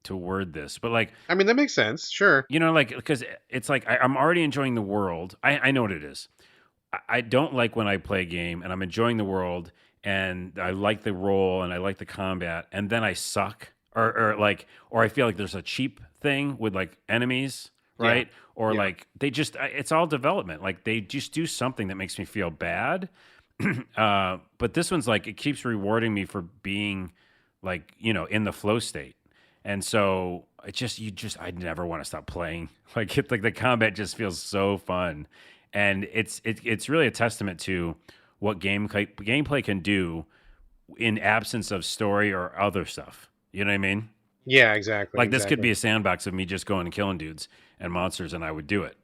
S2: to word this, but I
S1: mean, that makes sense. Sure.
S2: Because it's like I'm already enjoying the world. I know what it is. I don't like when I play a game and I'm enjoying the world and I like the role and I like the combat and then I suck or I feel like there's a cheap thing with enemies, right? Yeah. Or they just it's all development. Like they just do something that makes me feel bad. But this one's it keeps rewarding me for being in the flow state. And so I never want to stop playing. The combat just feels so fun. And it's really a testament to what gameplay can do in absence of story or other stuff. You know what I mean?
S1: Yeah, exactly.
S2: This could be a sandbox of me just going and killing dudes and monsters, and I would do it.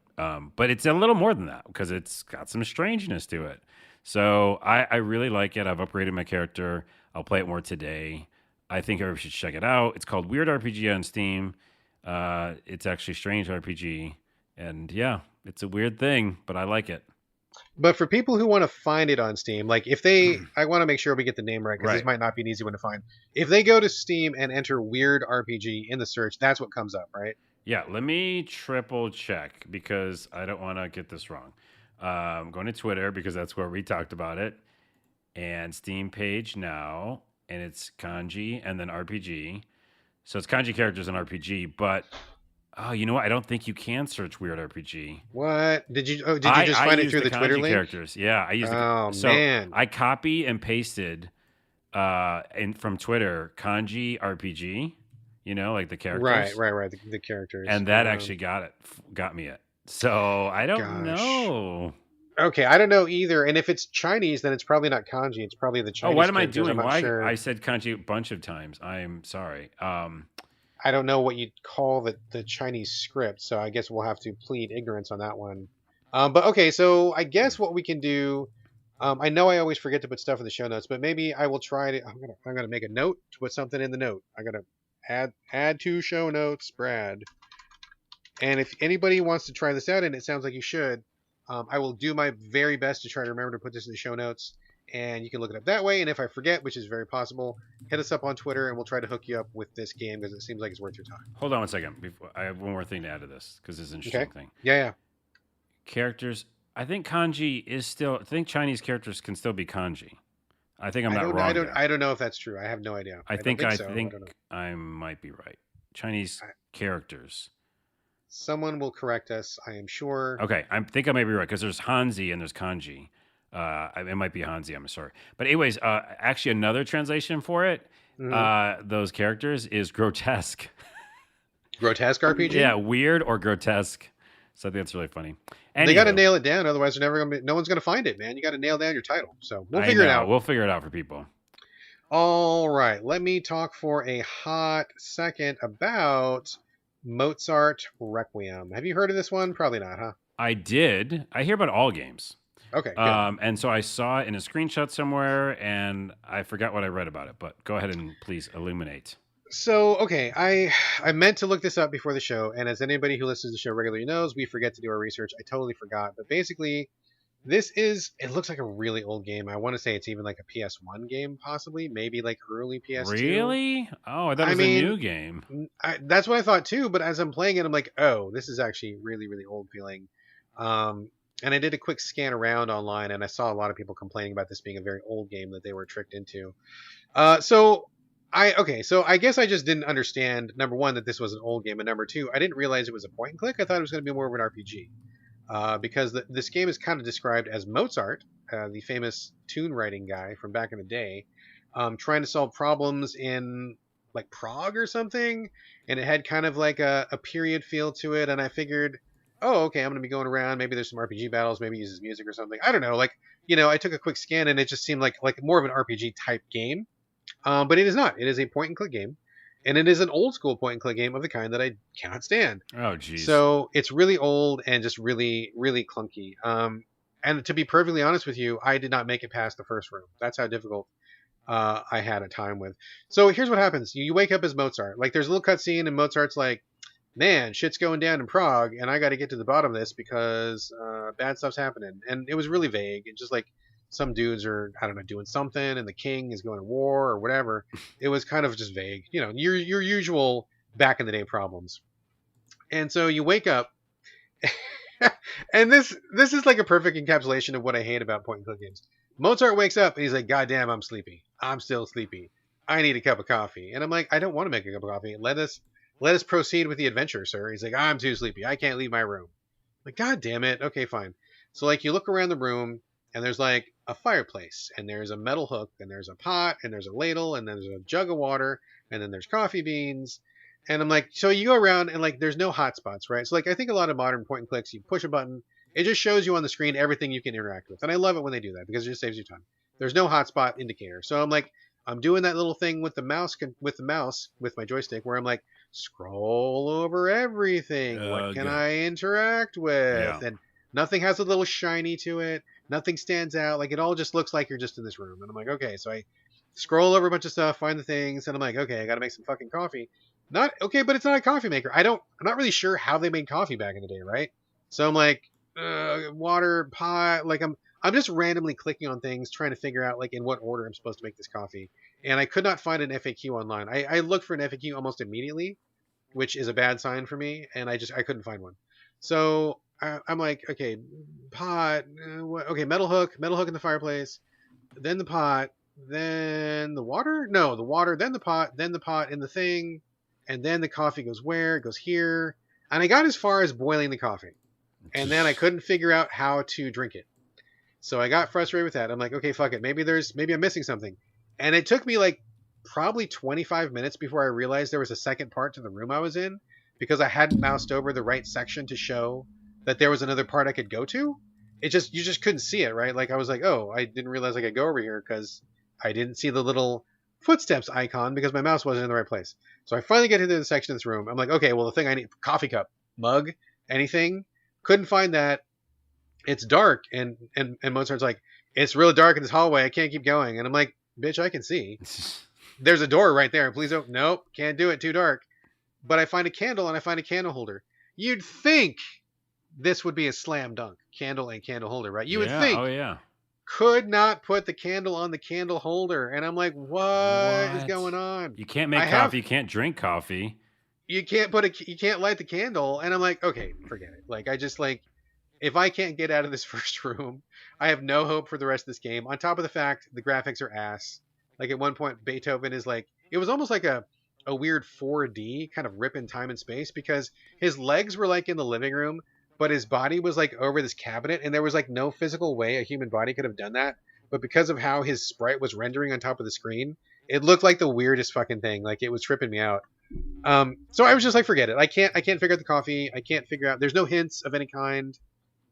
S2: But it's a little more than that because it's got some strangeness to it. So I really like it. I've upgraded my character. I'll play it more today. I think everybody should check it out. It's called Weird RPG on Steam. It's actually Strange RPG. And yeah, it's a weird thing, but I like it.
S1: But for people who want to find it on Steam, like if they, I want to make sure we get the name right because this
S2: Right.
S1: might not be an easy one to find. If they go to Steam and enter Weird RPG in the search, that's what comes up, right?
S2: Yeah, let me triple check because I don't want to get this wrong. I'm going to Twitter because that's where we talked about it. And Steam page now, and it's kanji and then RPG. So it's kanji characters and RPG, but oh, you know what? I don't think you can search Weird RPG.
S1: What did you? Oh, did you just
S2: I
S1: find it
S2: used
S1: through the Twitter
S2: kanji
S1: link?
S2: characters. Yeah, I used
S1: Oh
S2: so
S1: man,
S2: I copy and pasted from Twitter kanji RPG. You know, like the characters,
S1: right. The characters,
S2: and that actually got me it. So I don't
S1: gosh.
S2: know.
S1: Okay, I don't know either. And if it's Chinese, then it's probably not kanji. It's probably the
S2: Oh,
S1: Chinese
S2: what am I
S1: characters. I'm
S2: doing?
S1: not
S2: Why
S1: sure.
S2: I said kanji a bunch of times. I'm sorry.
S1: I don't know what you'd call the Chinese script, so I guess we'll have to plead ignorance on that one. But okay, so I guess what we can do. I know I always forget to put stuff in the show notes, but maybe I will try to. I'm gonna make a note to put something in the note. I gotta add to show notes, Brad. And if anybody wants to try this out, and it sounds like you should, I will do my very best to try to remember to put this in the show notes. And you can look it up that way. And if I forget, which is very possible, hit us up on Twitter and we'll try to hook you up with this game because it seems like it's worth your time.
S2: Hold on one second. I have one more thing to add to this because it's an interesting
S1: Okay?
S2: thing.
S1: Yeah.
S2: Characters. I think kanji is still. I think Chinese characters can still be kanji. I think I'm not wrong there.
S1: I don't know if that's true. I have no idea.
S2: I
S1: don't
S2: think
S1: think
S2: I
S1: so.
S2: think
S1: I don't know.
S2: I might be right. Chinese characters.
S1: Someone will correct us, I am sure.
S2: Okay, I think I may be right because there's Hanzi and there's kanji. It might be Hanzi. I'm sorry, but anyways, actually another translation for it, those characters is grotesque.
S1: Grotesque RPG?
S2: Yeah, weird or grotesque. So I think that's really funny.
S1: They got to nail it down, otherwise they're never gonna be, no one's gonna find it, man. You got to nail down your title. So we'll figure it out.
S2: We'll figure it out for people.
S1: All right, let me talk for a hot second about Mozart Requiem. Have you heard of this one? Probably not, huh?
S2: I did. I hear about all games.
S1: Okay, good.
S2: And so I saw it in a screenshot somewhere, and I forgot what I read about it. But go ahead and please illuminate.
S1: So, okay, I meant to look this up before the show, and as anybody who listens to the show regularly knows, we forget to do our research. I totally forgot. But basically, it looks like a really old game. I want to say it's even like a PS1 game, possibly. Maybe like early PS2.
S2: Really? Oh, I thought it was a new game.
S1: That's what I thought too, but as I'm playing it, I'm like, oh, this is actually really, really old feeling. And I did a quick scan around online, and I saw a lot of people complaining about this being a very old game that they were tricked into. So I guess I just didn't understand, number one, that this was an old game, and number two, I didn't realize it was a point and click. I thought it was going to be more of an RPG. Because this game is kind of described as Mozart, the famous tune writing guy from back in the day, trying to solve problems in like Prague or something, and it had kind of like a period feel to it, and I figured, oh, okay, I'm going to be going around, maybe there's some RPG battles, maybe he uses music or something. I don't know, like, I took a quick scan and it just seemed like more of an RPG type game. But it is not. It is a point and click game. And it is an old school point and click game of the kind that I cannot stand.
S2: Oh, geez.
S1: So it's really old and just really, really clunky. And to be perfectly honest with you, I did not make it past the first room. That's how difficult I had a time with. So here's what happens. You wake up as Mozart. Like there's a little cutscene and Mozart's like, man, shit's going down in Prague and I got to get to the bottom of this because bad stuff's happening. And it was really vague. It's just like some dudes are, I don't know, doing something and the king is going to war or whatever. It was kind of just vague. Your usual back in the day problems. And so you wake up and this is like a perfect encapsulation of what I hate about point and click games. Mozart wakes up and he's like, God damn, I'm sleepy. I'm still sleepy. I need a cup of coffee. And I'm like, I don't want to make a cup of coffee. Let us proceed with the adventure, sir. He's like, I'm too sleepy. I can't leave my room. I'm like, God damn it. Okay, fine. So like you look around the room and there's like a fireplace and there's a metal hook and there's a pot and there's a ladle and then there's a jug of water and then there's coffee beans. And I'm like, so you go around and like there's no hotspots, right? So like I think a lot of modern point and clicks, you push a button, it just shows you on the screen everything you can interact with. And I love it when they do that because it just saves you time. There's no hotspot indicator. So I'm like, I'm doing that little thing with the mouse with my joystick where I'm like, scroll over everything. What can
S2: Yeah.
S1: I interact with?
S2: Yeah.
S1: And nothing has a little shiny to it. Nothing stands out. Like it all just looks like you're just in this room. And I'm like, okay, so I scroll over a bunch of stuff, find the things, and I'm like, okay, I got to make some fucking coffee. Not okay, but it's not a coffee maker. I'm not really sure how they made coffee back in the day, right? So I'm like, water, pot. Like I'm just randomly clicking on things, trying to figure out like in what order I'm supposed to make this coffee. And I could not find an FAQ online. I looked for an FAQ almost immediately, which is a bad sign for me, and I couldn't find one. So I'm like, okay, pot, okay, metal hook in the fireplace, then the pot, then the water. No, the water, then the pot in the thing, and then the coffee goes where? It goes here. And I got as far as boiling the coffee, and then I couldn't figure out how to drink it. So I got frustrated with that. I'm like, okay, fuck it. Maybe I'm missing something. And it took me like probably 25 minutes before I realized there was a second part to the room I was in because I hadn't moused over the right section to show that there was another part I could go to. You just couldn't see it, right? Like I was like, oh, I didn't realize I could go over here because I didn't see the little footsteps icon because my mouse wasn't in the right place. So I finally get into the section of this room. I'm like, okay, well, the thing I need, coffee cup, mug, anything. Couldn't find that. It's dark, and Mozart's like, it's really dark in this hallway. I can't keep going. And I'm like, bitch, I can see. There's a door right there. Please don't. Nope, can't do it. Too dark. But I find a candle and I find a candle holder. You'd think this would be a slam dunk, candle and candle holder, right? You would think.
S2: Oh yeah.
S1: Could not put the candle on the candle holder, and I'm like, what is going on?
S2: You can't make coffee. You can't drink coffee.
S1: You can't light the candle, and I'm like, okay, forget it. Like I just like. If I can't get out of this first room, I have no hope for the rest of this game. On top of the fact, the graphics are ass. Like at one point, Beethoven is like, it was almost like a weird 4D kind of rip in time and space because his legs were like in the living room, but his body was like over this cabinet, and there was like no physical way a human body could have done that. But because of how his sprite was rendering on top of the screen, it looked like the weirdest fucking thing. Like it was tripping me out. So I was just like, forget it. I can't figure out the coffee. I can't figure out. There's no hints of any kind.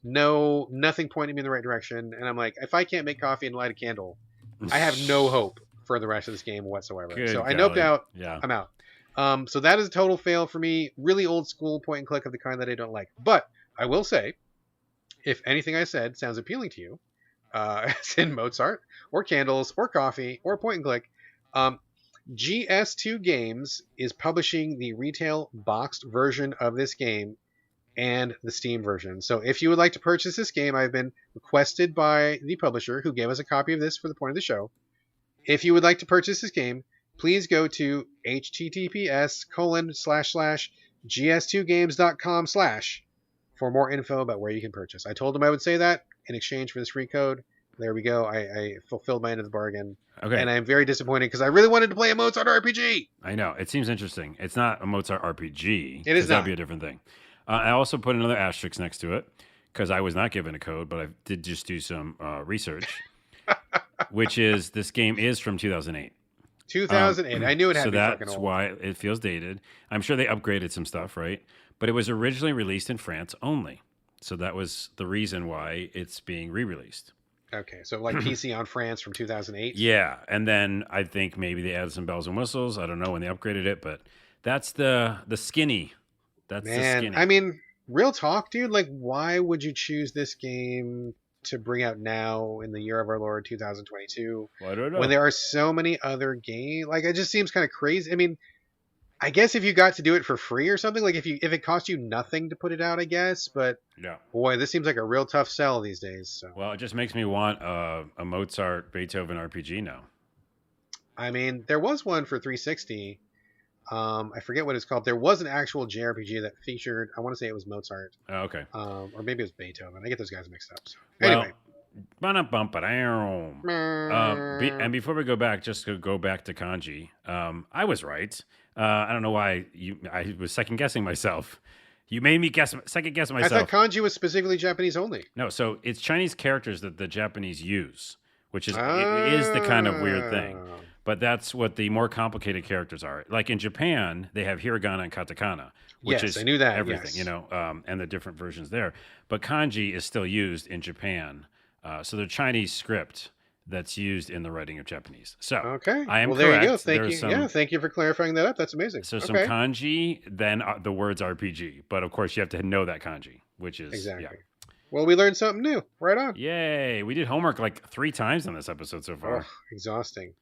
S1: Nothing pointing me in the right direction, and I'm like, if I can't make coffee and light a candle, I have no hope for the rest of this game whatsoever. So I noped out.
S2: Yeah,
S1: I'm out. So that is a total fail for me. Really old school point and click of the kind that I don't like. But I will say, if anything I said sounds appealing to you, as in Mozart or candles or coffee or point and click, GS2 Games is publishing the retail boxed version of this game and the Steam version. So if you would like to purchase this game, I've been requested by the publisher who gave us a copy of this for the point of the show. If you would like to purchase this game, please go to https://gs2games.com/ for more info about where you can purchase. I told them I would say that in exchange for this free code. There we go. I fulfilled my end of the bargain.
S2: Okay.
S1: And I'm very disappointed because I really wanted to play a Mozart RPG.
S2: I know. It seems interesting. It's not a Mozart RPG.
S1: It is not.
S2: That'd be a different thing. I also put another asterisk next to it because I was not given a code, but I did just do some research, which is this game is from 2008.
S1: 2008. I knew it had to be fucking old.
S2: So that's why it feels dated. I'm sure they upgraded some stuff, right? But it was originally released in France only. So that was the reason why it's being re-released.
S1: Okay, so like PC on France from 2008?
S2: Yeah, and then I think maybe they added some bells and whistles. I don't know when they upgraded it, but that's the skinny. That's the skinny.
S1: I mean, real talk, dude. Like, why would you choose this game to bring out now in the year of our Lord 2022?
S2: Well, I don't know.
S1: When there are so many other games, like it just seems kind of crazy. I mean, I guess if you got to do it for free or something, like if it cost you nothing to put it out, I guess. But
S2: yeah,
S1: boy, this seems like a real tough sell these days. So.
S2: Well, it just makes me want a Mozart Beethoven RPG now. I
S1: mean, there was one for 360. I forget what it's called. There was an actual JRPG that featured, I want to say it was Mozart.
S2: Oh, okay.
S1: Or maybe it was Beethoven. I get those guys mixed up. So.
S2: Well,
S1: anyway.
S2: And before we go back, just to go back to kanji, I was right. I don't know why I was second guessing myself. You made me second guess myself.
S1: I thought kanji was specifically Japanese only.
S2: No, so it's Chinese characters that the Japanese use, which is it is the kind of weird thing. But that's what the more complicated characters are. Like in Japan, they have hiragana and katakana, which is
S1: I knew that,
S2: everything, and the different versions there. But kanji is still used in Japan. So the Chinese script that's used in the writing of Japanese. So
S1: Okay.
S2: I am
S1: Well, there you go.
S2: correct.
S1: Thank you. Yeah, thank you for clarifying that up. That's amazing.
S2: Some
S1: Okay.
S2: kanji, then the words RPG. But of course, you have to know that kanji, which is, yeah.
S1: Exactly. Well, we learned something new. Right on.
S2: Yay. We did homework like 3 times on this episode so
S1: Oh,
S2: far.
S1: exhausting.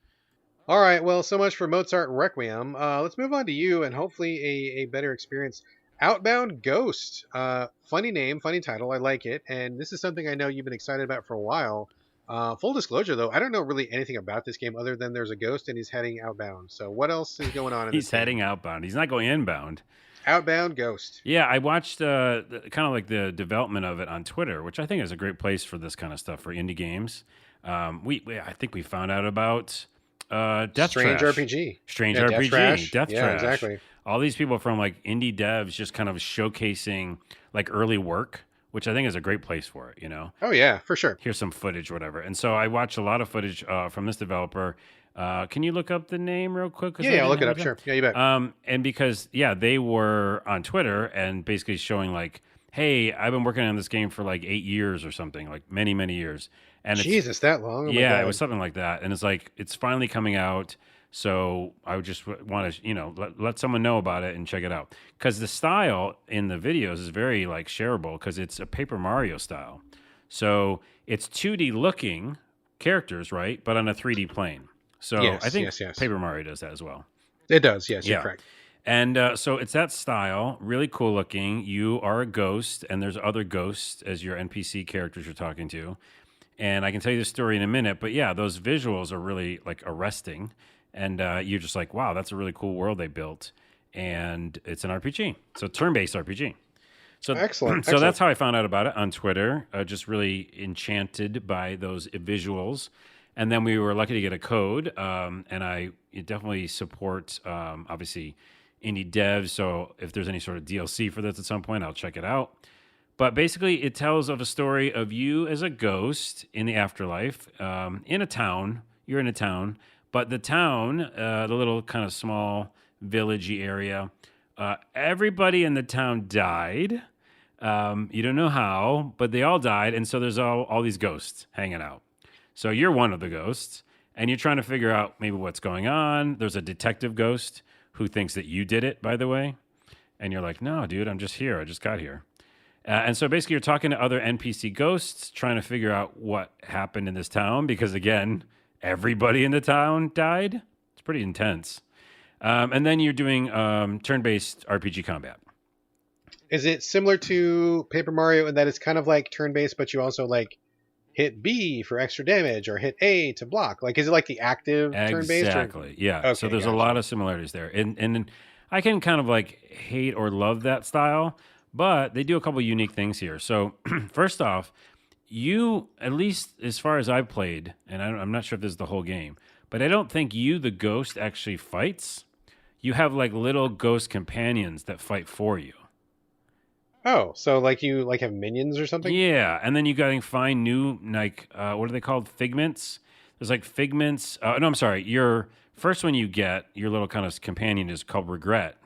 S1: All right. Well, so much for Mozart Requiem. Let's move on to you and hopefully a better experience. Outbound Ghost. Funny name, funny title. I like it. And this is something I know you've been excited about for a while. Full disclosure, though, I don't know really anything about this game other than there's a ghost and he's heading outbound. So what else is going on in
S2: He's
S1: this game?
S2: heading outbound. He's not going inbound.
S1: Outbound Ghost.
S2: Yeah, I watched kind of like the development of it on Twitter, which I think is a great place for this kind of stuff for indie games. I think we found out about Death
S1: Strange
S2: Trash.
S1: RPG.
S2: Strange
S1: Yeah,
S2: RPG. Death
S1: yeah,
S2: Trash.
S1: exactly.
S2: All these people from like indie devs just kind of showcasing like early work, which I think is a great place for it, you know?
S1: Oh, yeah, for sure.
S2: Here's some footage, whatever. And so I watched a lot of footage from this developer. Can you look up the name real quick?
S1: Yeah, I'll look it up. Sure. Yeah, you bet.
S2: And because, yeah, they were on Twitter and basically showing like, hey, I've been working on this game for like 8 years or something, like many, many years. And
S1: Jesus, that long? Oh my
S2: yeah,
S1: God.
S2: it was something like that. And it's like, it's finally coming out. So I would just want to, you know, let someone know about it and check it out. Because the style in the videos is very like shareable because it's a Paper Mario style. So it's 2D looking characters, right? But on a 3D plane. So
S1: Yes,
S2: I think
S1: yes.
S2: Paper Mario does that as well.
S1: It does, yes, you're
S2: Yeah.
S1: correct.
S2: And so it's that style, really cool looking. You are a ghost, and there's other ghosts as your NPC characters you're talking to. And I can tell you the story in a minute, but yeah, those visuals are really like arresting. And you're just like, wow, that's a really cool world they built. And it's an RPG. So turn-based RPG. So
S1: Excellent.
S2: So that's how I found out about it on Twitter. Just really enchanted by those visuals. And then we were lucky to get a code. And I definitely support, obviously, indie devs. So if there's any sort of DLC for this at some point, I'll check it out. But basically, it tells of a story of you as a ghost in the afterlife, in a town. You're in a town. But the town, the little kind of small villagey area, everybody in the town died. You don't know how, but they all died. And so there's all these ghosts hanging out. So you're one of the ghosts, and you're trying to figure out maybe what's going on. There's a detective ghost who thinks that you did it, by the way. And you're like, no, dude, I'm just here. I just got here. And so basically you're talking to other NPC ghosts, trying to figure out what happened in this town. Because, again, everybody in the town died. It's pretty intense. And then you're doing turn-based RPG combat.
S1: Is it similar to Paper Mario in that it's kind of like turn-based, but you also like hit B for extra damage or hit A to block? Like, is it like the active turn-based?
S2: Exactly. Yeah.
S1: Okay,
S2: So there's a
S1: gotcha.
S2: lot of similarities there. And I can kind of like hate or love that style, but they do a couple unique things here. So first off, you, at least as far as I've played, and I'm not sure if this is the whole game, but I don't think you, the ghost, actually fights. You have like little ghost companions that fight for you.
S1: Oh, so like you like have minions or something?
S2: Yeah, and then you got to find new like what are they called? Figments. There's like figments. No, I'm sorry. Your first one you get, your little kind of companion is called Regret,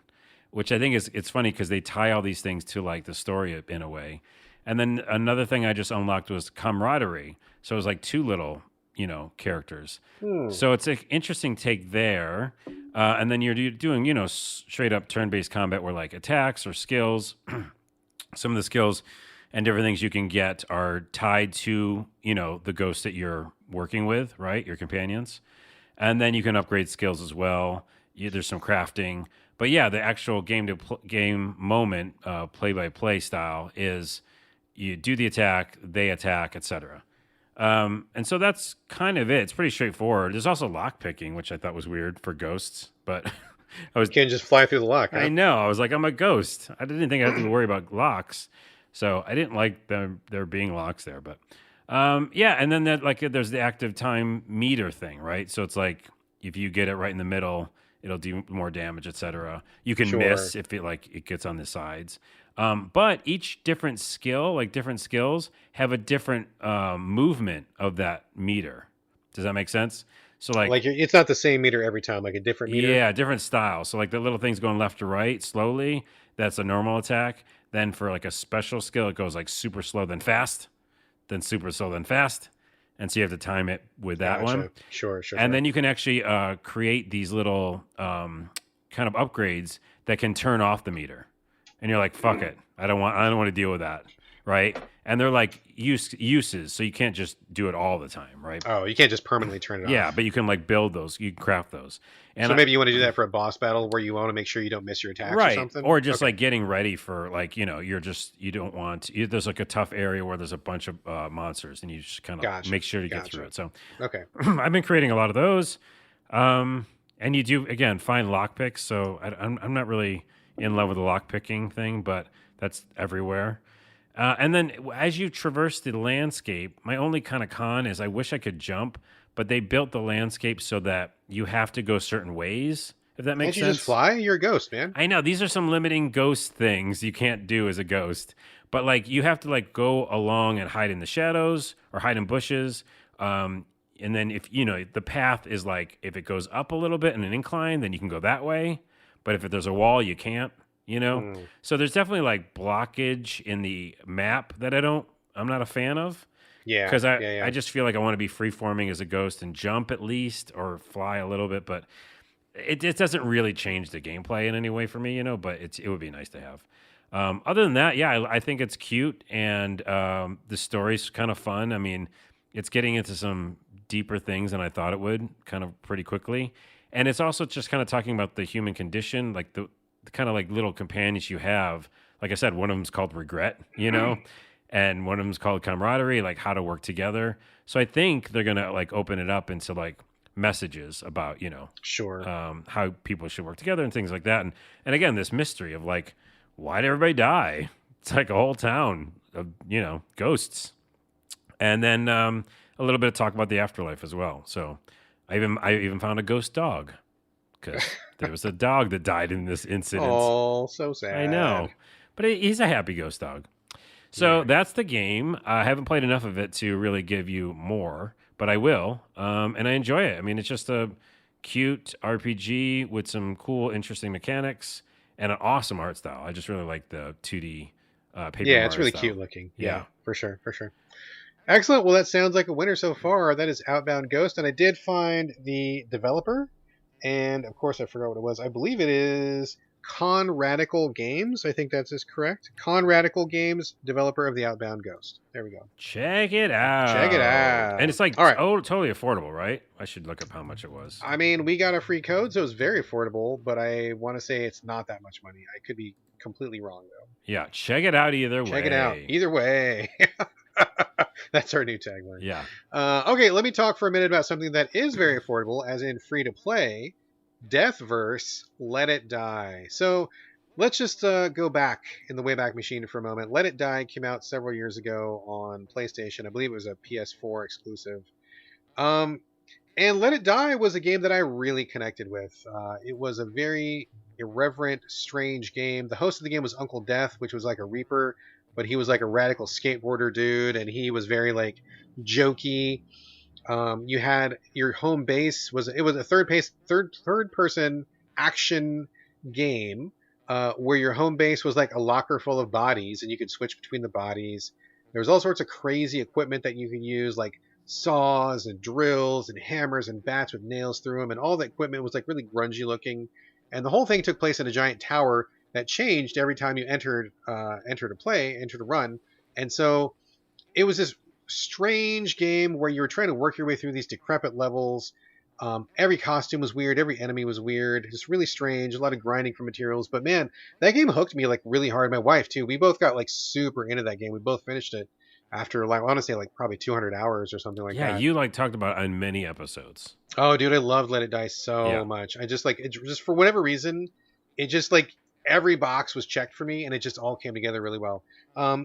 S2: which I think it's funny because they tie all these things to like the story in a way. And then another thing I just unlocked was Camaraderie. So it was like 2 little characters. So it's an interesting take there. And then you're doing straight up turn-based combat where like attacks or skills. Some of the skills and different things you can get are tied to, the ghost that you're working with, right? Your companions. And then you can upgrade skills as well. There's some crafting. But yeah, the actual game moment, play-by-play style is you do the attack, they attack, etc. And so that's kind of it. It's pretty straightforward. There's also lock picking, which I thought was weird for ghosts, but
S1: You can't just fly through the lock, huh?
S2: I know. I was like, I'm a ghost. I didn't think I had to worry about locks. So I didn't like there being locks there. But yeah, and then there's the active time meter thing, right? So it's like if you get it right in the middle, it'll do more damage, etc. You can miss if it gets on the sides. But each different skills have a different movement of that meter. Does that make sense? So like
S1: it's not the same meter every time, like a different meter.
S2: Yeah, different style. So like the little things going left to right slowly, that's a normal attack. Then for like a special skill, it goes like super slow, then fast, then super slow, then fast. and so you have to time it with that one.
S1: Gotcha. Sure, sure,
S2: And
S1: sure.
S2: then you can actually create these little kind of upgrades that can turn off the meter. And you're like, fuck it, I don't want to deal with that, right? And they're like uses, so you can't just do it all the time, right?
S1: Oh, you can't just permanently turn it
S2: Yeah,
S1: off.
S2: but you can like build those, you can craft those, and
S1: So maybe you want to do that for a boss battle where you want to make sure you don't miss your attacks or
S2: right,
S1: something.
S2: or just
S1: Okay.
S2: like getting ready for like you don't want there's like a tough area where there's a bunch of monsters, and you just kind of
S1: Gotcha.
S2: make sure to get
S1: Gotcha.
S2: through it. So
S1: Okay.
S2: I've been creating a lot of those, and you do again find lockpicks. So I'm not really in love with the lockpicking thing, but that's everywhere. And then as you traverse the landscape, my only kind of con is I wish I could jump, but they built the landscape so that you have to go certain ways, if that makes
S1: Can't you
S2: sense.
S1: just fly? You're a ghost, man.
S2: I know these are some limiting ghost things you can't do as a ghost, but like you have to like go along and hide in the shadows or hide in bushes. And then if the path is like if it goes up a little bit in an incline, then you can go that way. But if there's a wall, you can't.
S1: Mm.
S2: So there's definitely like blockage in the map that I'm not a fan of.
S1: Yeah.
S2: Because
S1: Yeah.
S2: I just feel like I want to be freeforming as a ghost and jump at least or fly a little bit, but it doesn't really change the gameplay in any way for me, but it would be nice to have. Other than that, yeah, I think it's cute and the story's kind of fun. I mean, it's getting into some deeper things than I thought it would kind of pretty quickly. And it's also just kind of talking about the human condition, like the kind of like little companions you have. Like I said, one of them's called regret, and one of them's called camaraderie, like how to work together. So I think they're going to like open it up into like messages about,
S1: Sure.
S2: how people should work together and things like that. And again, this mystery of like, why did everybody die? It's like a whole town of, ghosts. And then a little bit of talk about the afterlife as well. So I even found a ghost dog because there was a dog that died in this incident.
S1: Oh, so sad.
S2: I know, but he's a happy ghost dog. So that's the game. I haven't played enough of it to really give you more, but I will, and I enjoy it. I mean, it's just a cute RPG with some cool, interesting mechanics and an awesome art style. I just really like the 2D paper.
S1: Yeah, it's
S2: art
S1: really
S2: style.
S1: cute looking.
S2: Yeah.
S1: Yeah, for sure, for sure. Excellent. Well, that sounds like a winner so far. That is Outbound Ghost, and I did find the developer, and of course I forgot what it was. I believe it is Radical Games. I think that's correct. Radical Games, developer of the Outbound Ghost. There we go.
S2: Check it out.
S1: Check it out.
S2: And it's like
S1: All right.
S2: totally affordable, right? I should look up how much it was.
S1: I mean, we got a free code, so it's very affordable, but I want to say it's not that much money. I could be completely wrong, though.
S2: Yeah, check it out either way.
S1: Check it out. Either way. That's our new tagline.
S2: Yeah.
S1: Okay, let me talk for a minute about something that is very affordable, as in free to play. Deathverse, Let It Die. So let's just go back in the Wayback Machine for a moment. Let It Die came out several years ago on PlayStation. I believe it was a PS4 exclusive. And Let It Die was a game that I really connected with. It was a very irreverent, strange game. The host of the game was Uncle Death, which was like a Reaper, but he was like a radical skateboarder dude, and he was very like jokey. You had your home base it was a third person action game where your home base was like a locker full of bodies, and you could switch between the bodies. There was all sorts of crazy equipment that you could use, like saws and drills and hammers and bats with nails through them, and all the equipment was like really grungy looking. And the whole thing took place in a giant tower that changed every time you entered a run. And so it was this strange game where you were trying to work your way through these decrepit levels. Every costume was weird. Every enemy was weird. Just really strange. A lot of grinding for materials. But man, that game hooked me like really hard. My wife too. We both got like super into that game. We both finished it after like I want to say like probably 200 hours or something like that.
S2: Yeah, you like talked about it on many episodes.
S1: Oh, dude, I loved Let It Die so much. I just like it. Just for whatever reason, it just like every box was checked for me, and it just all came together really well.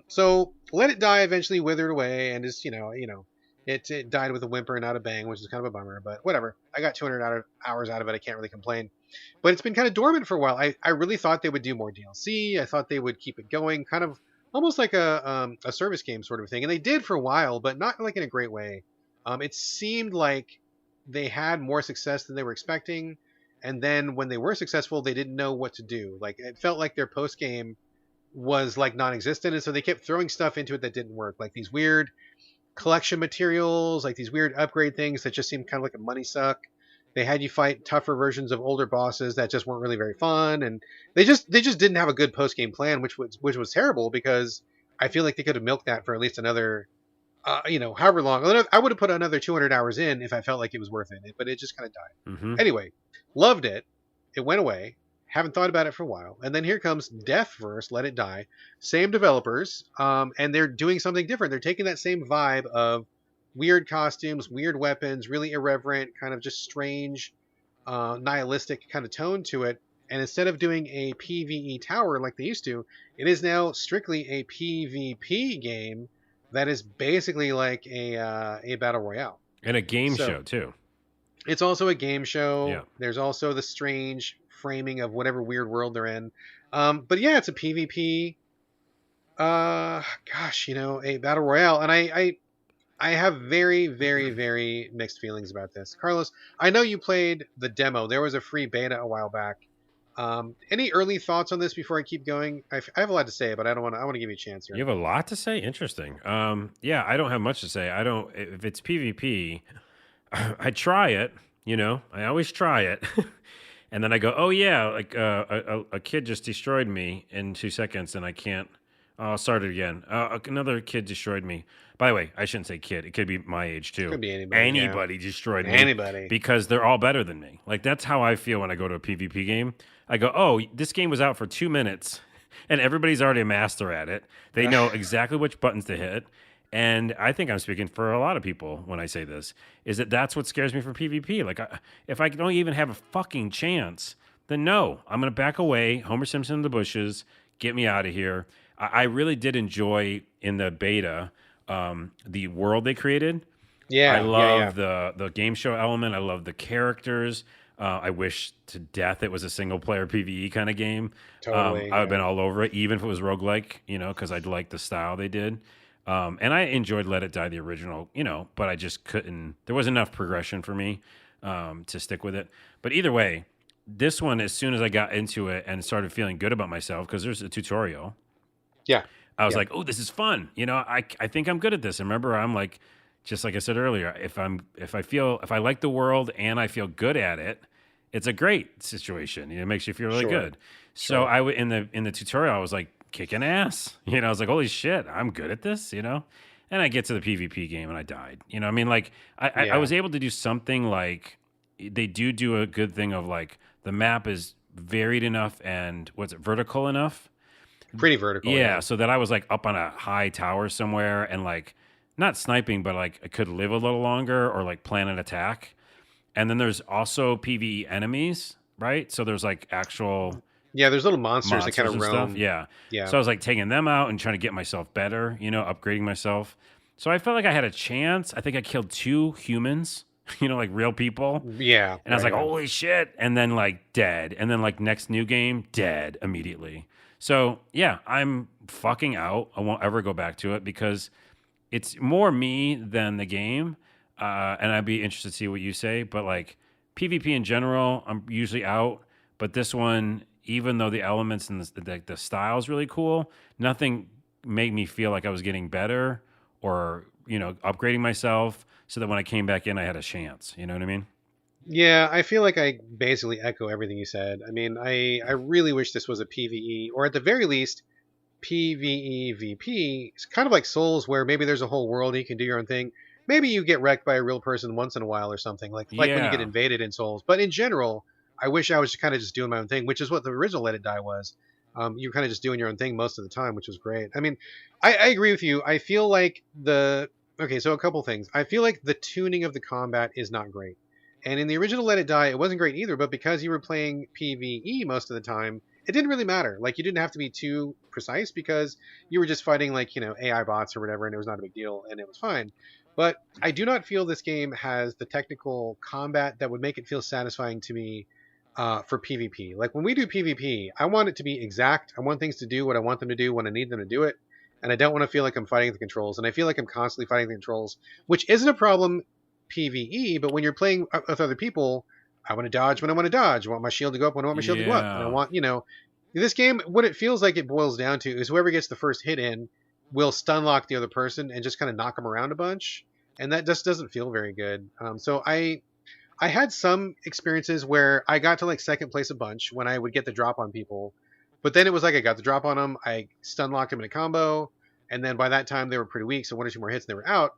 S1: So Let It Die eventually withered away, and just it died with a whimper and not a bang, which is kind of a bummer. But whatever. I got 200 hours out of it. I can't really complain. But it's been kind of dormant for a while. I really thought they would do more DLC. I thought they would keep it going, kind of almost like a service game sort of thing, and they did for a while, but not like in a great way. It seemed like they had more success than they were expecting. And then when they were successful, they didn't know what to do. Like it felt like their post game was like non-existent, and so they kept throwing stuff into it that didn't work, like these weird collection materials, like these weird upgrade things that just seemed kind of like a money suck. They had you fight tougher versions of older bosses that just weren't really very fun, and they just didn't have a good post game plan, which was terrible because I feel like they could have milked that for at least another, however long. I would have put another 200 hours in if I felt like it was worth it, but it just kind of died.
S2: Mm-hmm.
S1: Anyway, loved it. It went away. Haven't thought about it for a while, and then here comes Deathverse, Let It Die. Same developers, and they're doing something different. They're taking that same vibe of weird costumes, weird weapons, really irreverent, kind of just strange, nihilistic kind of tone to it. And instead of doing a PvE tower like they used to, it is now strictly a PvP game that is basically like a battle royale
S2: And a game show too.
S1: It's also a game show.
S2: Yeah.
S1: There's also the strange framing of whatever weird world they're in. But yeah, it's a PvP. A battle royale, and I have very, very, very mixed feelings about this. Carlos, I know you played the demo. There was a free beta a while back. Any early thoughts on this before I keep going? I have a lot to say, but I don't want to. I want to give you a chance here.
S2: You have a lot to say. Interesting. Yeah, I don't have much to say. I don't. If it's PvP, I try it. I always try it, and then I go, oh yeah, like a kid just destroyed me in 2 seconds, and I can't. Oh, I'll start it again. Another kid destroyed me. By the way, I shouldn't say kid. It could be my age too.
S1: Could be anybody.
S2: Anybody destroyed me.
S1: Anybody.
S2: Because they're all better than me. Like that's how I feel when I go to a PvP game. I go, oh, this game was out for 2 minutes, and everybody's already a master at it. They know exactly which buttons to hit. And I think I'm speaking for a lot of people when I say this, is that's what scares me from PvP. Like, if I don't even have a fucking chance, then no, I'm going to back away, Homer Simpson in the bushes, get me out of here. I really did enjoy in the beta the world they created.
S1: Yeah,
S2: I love the game show element. I love the characters. I wish to death it was a single player PvE kind of game.
S1: Totally.
S2: I would have been all over it, even if it was roguelike, because I'd like the style they did. And I enjoyed Let It Die, the original, but I just couldn't. There wasn't enough progression for me to stick with it. But either way, this one, as soon as I got into it and started feeling good about myself, because there's a tutorial.
S1: Yeah.
S2: I was like, oh, this is fun. I think I'm good at this. And remember, I'm like, just like I said earlier, if I like the world and I feel good at it, it's a great situation. It makes you feel really good. So I in the tutorial, I was like kicking ass. I was like, holy shit, I'm good at this. And I get to the PvP game and I died. I mean, like I was able to do something like they do a good thing of like the map is varied enough and vertical enough.
S1: Pretty vertical.
S2: Yeah, so that I was like up on a high tower somewhere and like not sniping, but like I could live a little longer or like plan an attack. And then there's also PvE enemies, right? So there's like actual
S1: there's little monsters that kind of roam.
S2: Stuff. Yeah. So I was like taking them out and trying to get myself better, upgrading myself. So I felt like I had a chance. I think I killed 2 humans, like real people.
S1: Yeah.
S2: And I was like, holy shit. And then like dead. And then like next new game, dead immediately. So, yeah, I'm fucking out. I won't ever go back to it because it's more me than the game. And I'd be interested to see what you say. But, like, PvP in general, I'm usually out. But this one, even though the elements and the style is really cool, nothing made me feel like I was getting better or, upgrading myself so that when I came back in, I had a chance. You know what I mean?
S1: Yeah, I feel like I basically echo everything you said. I mean, I really wish this was a PvE, or at the very least, PvE VP. It's kind of like Souls, where maybe there's a whole world and you can do your own thing. Maybe you get wrecked by a real person once in a while or something, like when you get invaded in Souls. But in general, I wish I was kind of just doing my own thing, which is what the original Let It Die was. You were kind of just doing your own thing most of the time, which was great. I mean, I agree with you. I feel like so a couple things. I feel like the tuning of the combat is not great. And in the original Let It Die, it wasn't great either, but because you were playing PvE most of the time, it didn't really matter. Like, you didn't have to be too precise because you were just fighting, like, AI bots or whatever, and it was not a big deal, and it was fine. But I do not feel this game has the technical combat that would make it feel satisfying to me for PvP. Like, when we do PvP, I want it to be exact. I want things to do what I want them to do when I need them to do it, and I don't want to feel like I'm fighting the controls. And I feel like I'm constantly fighting the controls, which isn't a problem PvE, but when you're playing with other people, I want to dodge when I want to dodge. I want my shield to go up when I want my shield to go up. And I want, this game, what it feels like it boils down to is whoever gets the first hit in will stun lock the other person and just kind of knock them around a bunch, and that just doesn't feel very good. So I had some experiences where I got to like second place a bunch when I would get the drop on people, but then it was like I got the drop on them, I stun locked them in a combo, and then by that time they were pretty weak, so one or two more hits and they were out.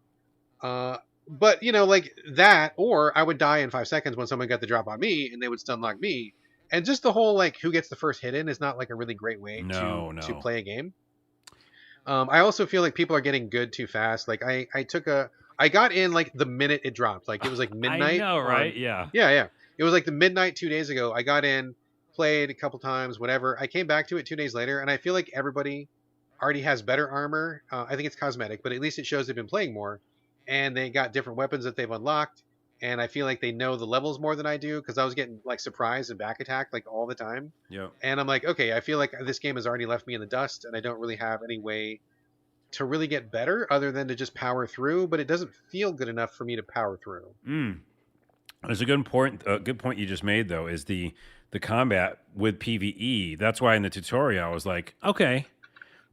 S1: But like that, or I would die in 5 seconds when someone got the drop on me and they would stun lock me, and just the whole like who gets the first hit in is not like a really great way
S2: No,
S1: to
S2: no.
S1: play a game. I also feel like people are getting good too fast. Like I got in like the minute it dropped. Like it was like
S2: I
S1: midnight
S2: know, right?
S1: on.
S2: Yeah.
S1: Yeah. It was like the midnight 2 days ago. I got in, played a couple times, whatever. I came back to it 2 days later, and I feel like everybody already has better armor. I think it's cosmetic, but at least it shows they've been playing more, and they got different weapons that they've unlocked. And I feel like they know the levels more than I do because I was getting like surprised and back attacked like all the time.
S2: Yep.
S1: And I'm like, okay, I feel like this game has already left me in the dust, and I don't really have any way to really get better other than to just power through. But it doesn't feel good enough for me to power through.
S2: There's a good point you just made though is the combat with PVE. That's why in the tutorial I was like, okay,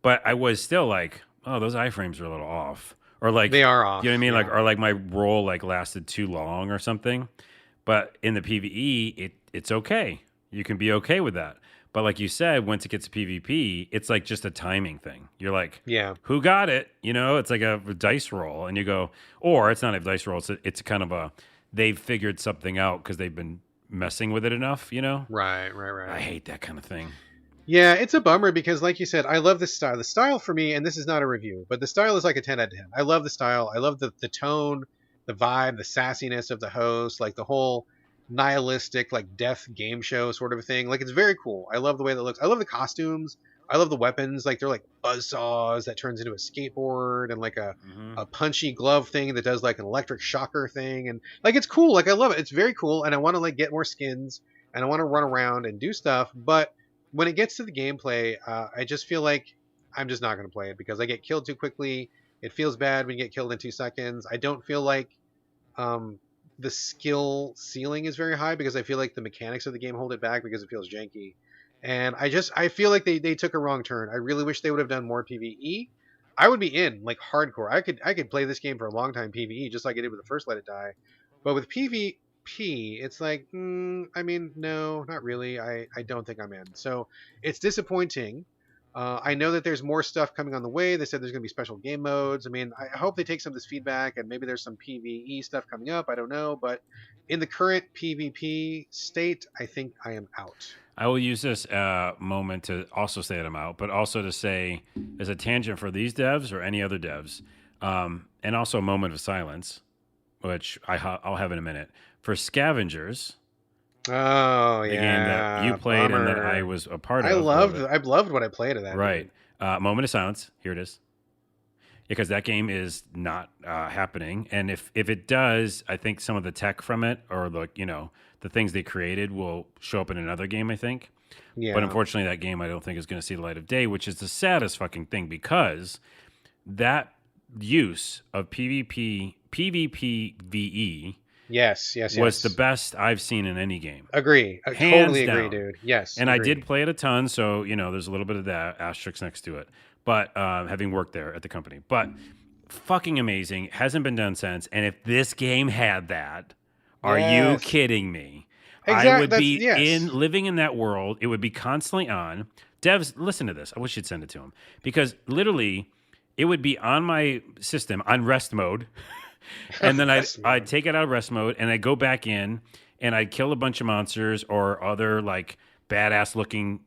S2: but I was still like, oh, those iframes are a little off, or like,
S1: They are
S2: you know what I
S1: off.
S2: mean, like,
S1: Yeah.
S2: or like my roll like lasted too long or something. But in the PVE, it's okay. You can be okay with that. But like you said, once it gets to PvP, it's like just a timing thing. You're like,
S1: Yeah.
S2: who got it? It's like a dice roll, and you go, or it's not a dice roll. It's kind of a they've figured something out because they've been messing with it enough. I
S1: Right.
S2: hate that kind of thing.
S1: Yeah, it's a bummer because, like you said, I love the style. The style for me, and this is not a review, but the style is like a 10 out of 10. I love the style. I love the tone, the vibe, the sassiness of the host, like the whole nihilistic, like death game show sort of thing. Like, it's very cool. I love the way that looks. I love the costumes. I love the weapons. Like, they're like buzzsaws that turns into a skateboard and like
S2: Hmm.
S1: a punchy glove thing that does like an electric shocker thing. And like, it's cool. Like, I love it. It's very cool. And I want to like get more skins and I want to run around and do stuff. But when it gets to the gameplay, I just feel like I'm just not going to play it because I get killed too quickly. It feels bad when you get killed in 2 seconds. I don't feel like um, the skill ceiling is very high because I feel like the mechanics of the game hold it back because it feels janky. And I feel like they took a wrong turn. I really wish they would have done more PvE. I would be in like hardcore. I could play this game for a long time PvE just like I did with the first Let It Die. But with PvP, it's like, I mean, no, not really. I don't think I'm in. So it's disappointing. I know that there's more stuff coming on the way. They said there's going to be special game modes. I mean, I hope they take some of this feedback and maybe there's some PvE stuff coming up. I don't know. But in the current PvP state, I think I am out.
S2: I will use this moment to also say that I'm out, but also to say, as a tangent for these devs or any other devs, and also a moment of silence, which I'll have in a minute, for Scavengers,
S1: Oh
S2: the game that you
S1: yeah,
S2: played and that I
S1: bummer.
S2: was a part
S1: I
S2: of a little
S1: loved
S2: bit.
S1: I loved what I played of that
S2: Right.
S1: game.
S2: Moment of silence. Here it is. Because that game is not happening, and if it does, I think some of the tech from it or the things they created will show up in another game. I think, but
S1: Yeah.
S2: unfortunately, that game I don't think is going to see the light of day, which is the saddest fucking thing because that use of PvP VE was the
S1: Yes.
S2: best I've seen in any game,
S1: Agree. I
S2: hands
S1: totally agree,
S2: down.
S1: dude. Yes,
S2: And I
S1: agree.
S2: did play it a ton, so there's a little bit of that asterisk next to it. But having worked there at the company, but fucking amazing, hasn't been done since. And if this game had that, are you
S1: Yes.
S2: kidding me? I
S1: Exactly.
S2: would
S1: That's
S2: be
S1: yes.
S2: living in that world. It would be constantly on. Devs, listen to this. I wish you'd send it to them because literally, it would be on my system on rest mode, and then
S1: Rest
S2: I'd
S1: mode.
S2: take it out of rest mode and I'd go back in and I'd kill a bunch of monsters or other like badass looking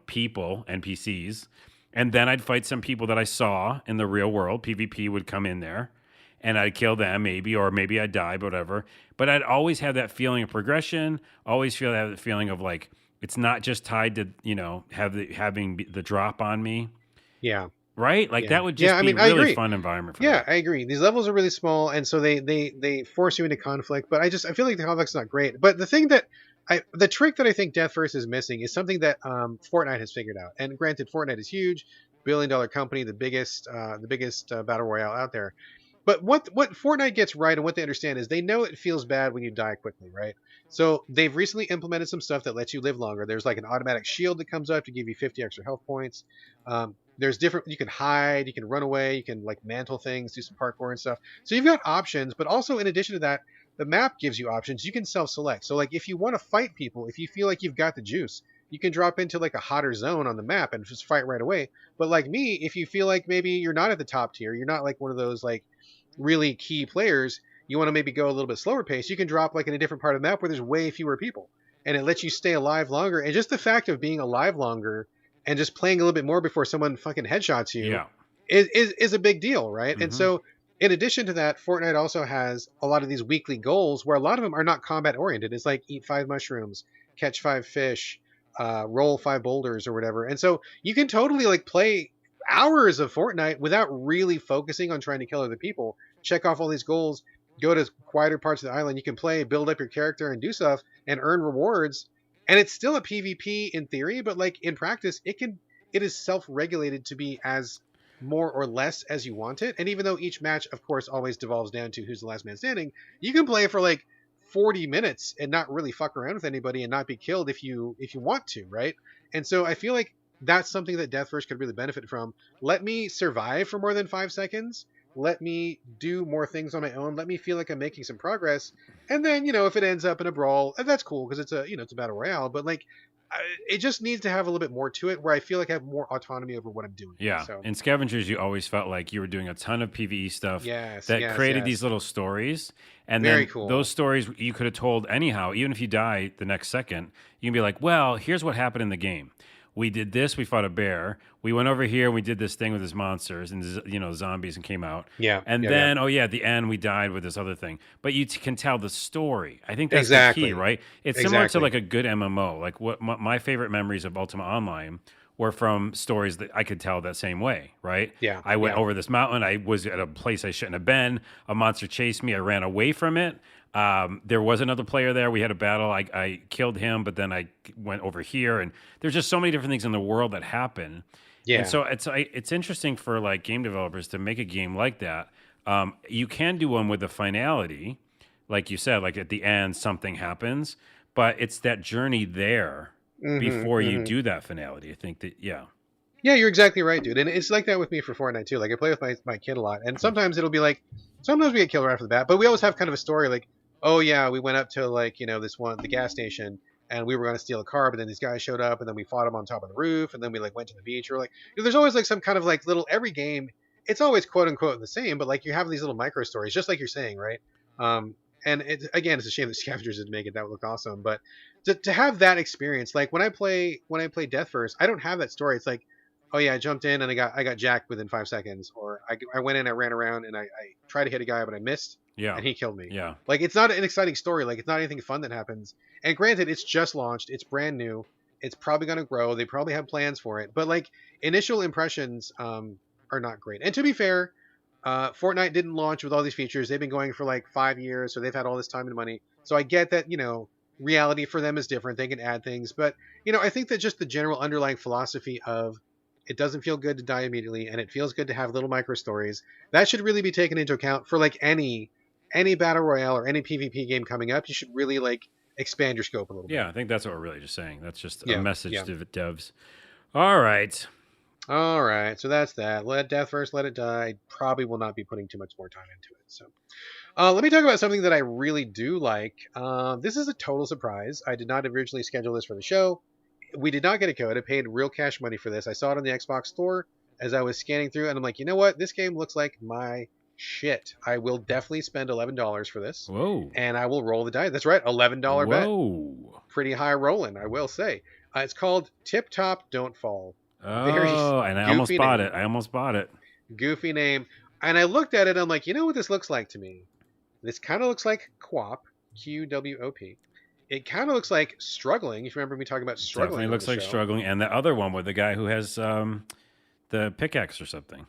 S2: people NPCs, and then I'd fight some people that I saw in the real world. PvP would come in there, and I'd kill them maybe, or maybe I'd die, but whatever. But I'd always have that feeling of progression. Always have that feeling of like it's not just tied to having the drop on me,
S1: Yeah.
S2: right? Like
S1: Yeah.
S2: that would
S1: Yeah.
S2: just
S1: I
S2: be
S1: mean, I
S2: really
S1: agree.
S2: fun environment for
S1: Yeah,
S2: that.
S1: I agree. These levels are really small, and so they force you into conflict. But I feel like the conflict's not great. But the thing that the trick that I think Deathverse is missing is something that Fortnite has figured out. And granted, Fortnite is huge, billion-dollar company, the biggest battle royale out there. But what Fortnite gets right and what they understand is they know it feels bad when you die quickly, right? So they've recently implemented some stuff that lets you live longer. There's like an automatic shield that comes up to give you 50 extra health points. There's different. You can hide, you can run away, you can like mantle things, do some parkour and stuff. So you've got options, but also in addition to that, the map gives you options. You can self-select. So like if you want to fight people, if you feel like you've got the juice, you can drop into like a hotter zone on the map and just fight right away. But like me, if you feel like maybe you're not at the top tier, you're not like one of those like really key players, you want to maybe go a little bit slower pace, you can drop like in a different part of the map where there's way fewer people. And it lets you stay alive longer. And just the fact of being alive longer and just playing a little bit more before someone fucking headshots you
S2: Yeah.
S1: is a big deal, right? And
S2: Mm-hmm.
S1: so in addition to that, Fortnite also has a lot of these weekly goals where a lot of them are not combat oriented. It's like eat 5 mushrooms, catch 5 fish, roll 5 boulders or whatever. And so you can totally like play hours of Fortnite without really focusing on trying to kill other people. Check off all these goals, go to quieter parts of the island. You can play, build up your character and do stuff and earn rewards. And it's still a PvP in theory, but like in practice, it is self-regulated to be as more or less as you want it. And even though each match, of course, always devolves down to who's the last man standing, you can play for like 40 minutes and not really fuck around with anybody and not be killed if you want to, right? And so I feel like that's something that Deathverse could really benefit from. Let me survive for more than 5 seconds. Let me do more things on my own. Let me feel like I'm making some progress. And then, if it ends up in a brawl, that's cool because it's a battle royale. But like, it just needs to have a little bit more to it where I feel like I have more autonomy over what I'm doing.
S2: Yeah.
S1: So
S2: In Scavengers, you always felt like you were doing a ton of PvE stuff
S1: yes,
S2: that
S1: yes,
S2: created these
S1: yes.
S2: little stories. And
S1: Very
S2: then
S1: cool.
S2: those stories you could have told anyhow, even if you die the next second, you can be like, well, here's what happened in the game. We did this. We fought a bear. We went over here. We did this thing with his monsters and zombies and came out.
S1: Yeah,
S2: And
S1: yeah, yeah.
S2: then, oh yeah, at the end we died with this other thing. But you can tell the story. I think that's the key,
S1: Exactly.
S2: right? It's similar to
S1: Exactly.
S2: like a good MMO. Like what my favorite memories of Ultima Online were from stories that I could tell that same way, right?
S1: Yeah,
S2: I went
S1: yeah.
S2: over this mountain. I was at a place I shouldn't have been. A monster chased me. I ran away from it. There was another player there. We had a battle. I killed him, but then I went over here, and there's just so many different things in the world that happen. And
S1: Yeah.
S2: so it's interesting for like game developers to make a game like that. You can do one with a finality, like you said, like at the end something happens, but it's that journey there
S1: Hmm,
S2: before you
S1: hmm.
S2: do that finality. I think that
S1: Yeah, you're exactly right, dude. And it's like that with me for Fortnite too. Like I play with my kid a lot, and sometimes it'll be like, sometimes we get killed right off the bat, but we always have kind of a story like, oh yeah, we went up to like the gas station, and we were going to steal a car, but then these guys showed up, and then we fought them on top of the roof, and then we like went to the beach. Or like, there's always like some kind of like little every game. It's always quote unquote the same, but like you have these little micro stories, just like you're saying, right? And it's a shame that Scavengers didn't make it. That would look awesome, but to have that experience, like when I play Deathverse, I don't have that story. It's like, oh yeah, I jumped in and I got jacked within 5 seconds, or I went in, I ran around, and I tried to hit a guy, but I missed,
S2: yeah,
S1: and he killed me.
S2: yeah.
S1: Like it's not an exciting story. Like it's not anything fun that happens. And granted, it's just launched, it's brand new, it's probably going to grow. They probably have plans for it, but like initial impressions are not great. And to be fair, Fortnite didn't launch with all these features. They've been going for like 5 years, so they've had all this time and money. So I get that reality for them is different. They can add things, but I think that just the general underlying philosophy of it doesn't feel good to die immediately, and it feels good to have little micro stories. That should really be taken into account for like any battle royale or any PvP game coming up. You should really like expand your scope a little bit.
S2: Yeah, I think that's what we're really just saying. That's just a
S1: Yeah,
S2: message
S1: yeah.
S2: to the devs. All right.
S1: All right, so that's that. Let Deathverse let it die. Probably will not be putting too much more time into it. So, let me talk about something that I really do like. This is a total surprise. I did not originally schedule this for the show. We did not get a code. I paid real cash money for this. I saw it on the Xbox store as I was scanning through, and I'm like, you know what? This game looks like my shit. I will definitely spend $11 for this,
S2: Whoa.
S1: and I will roll the dice. That's right, $11 bet.
S2: Whoa.
S1: Pretty high rolling, I will say. It's called TipTop Don't Fall. Very
S2: Oh, and I almost
S1: goofy
S2: bought
S1: name.
S2: it. I almost bought it.
S1: Goofy name. And I looked at it, I'm like, you know what this looks like to me? This kind of looks like QWOP, QWOP. It kind of looks like struggling. If you remember me talking about struggling
S2: Definitely
S1: on
S2: looks
S1: the
S2: like
S1: show.
S2: struggling. And the other one with the guy who has the pickaxe or something.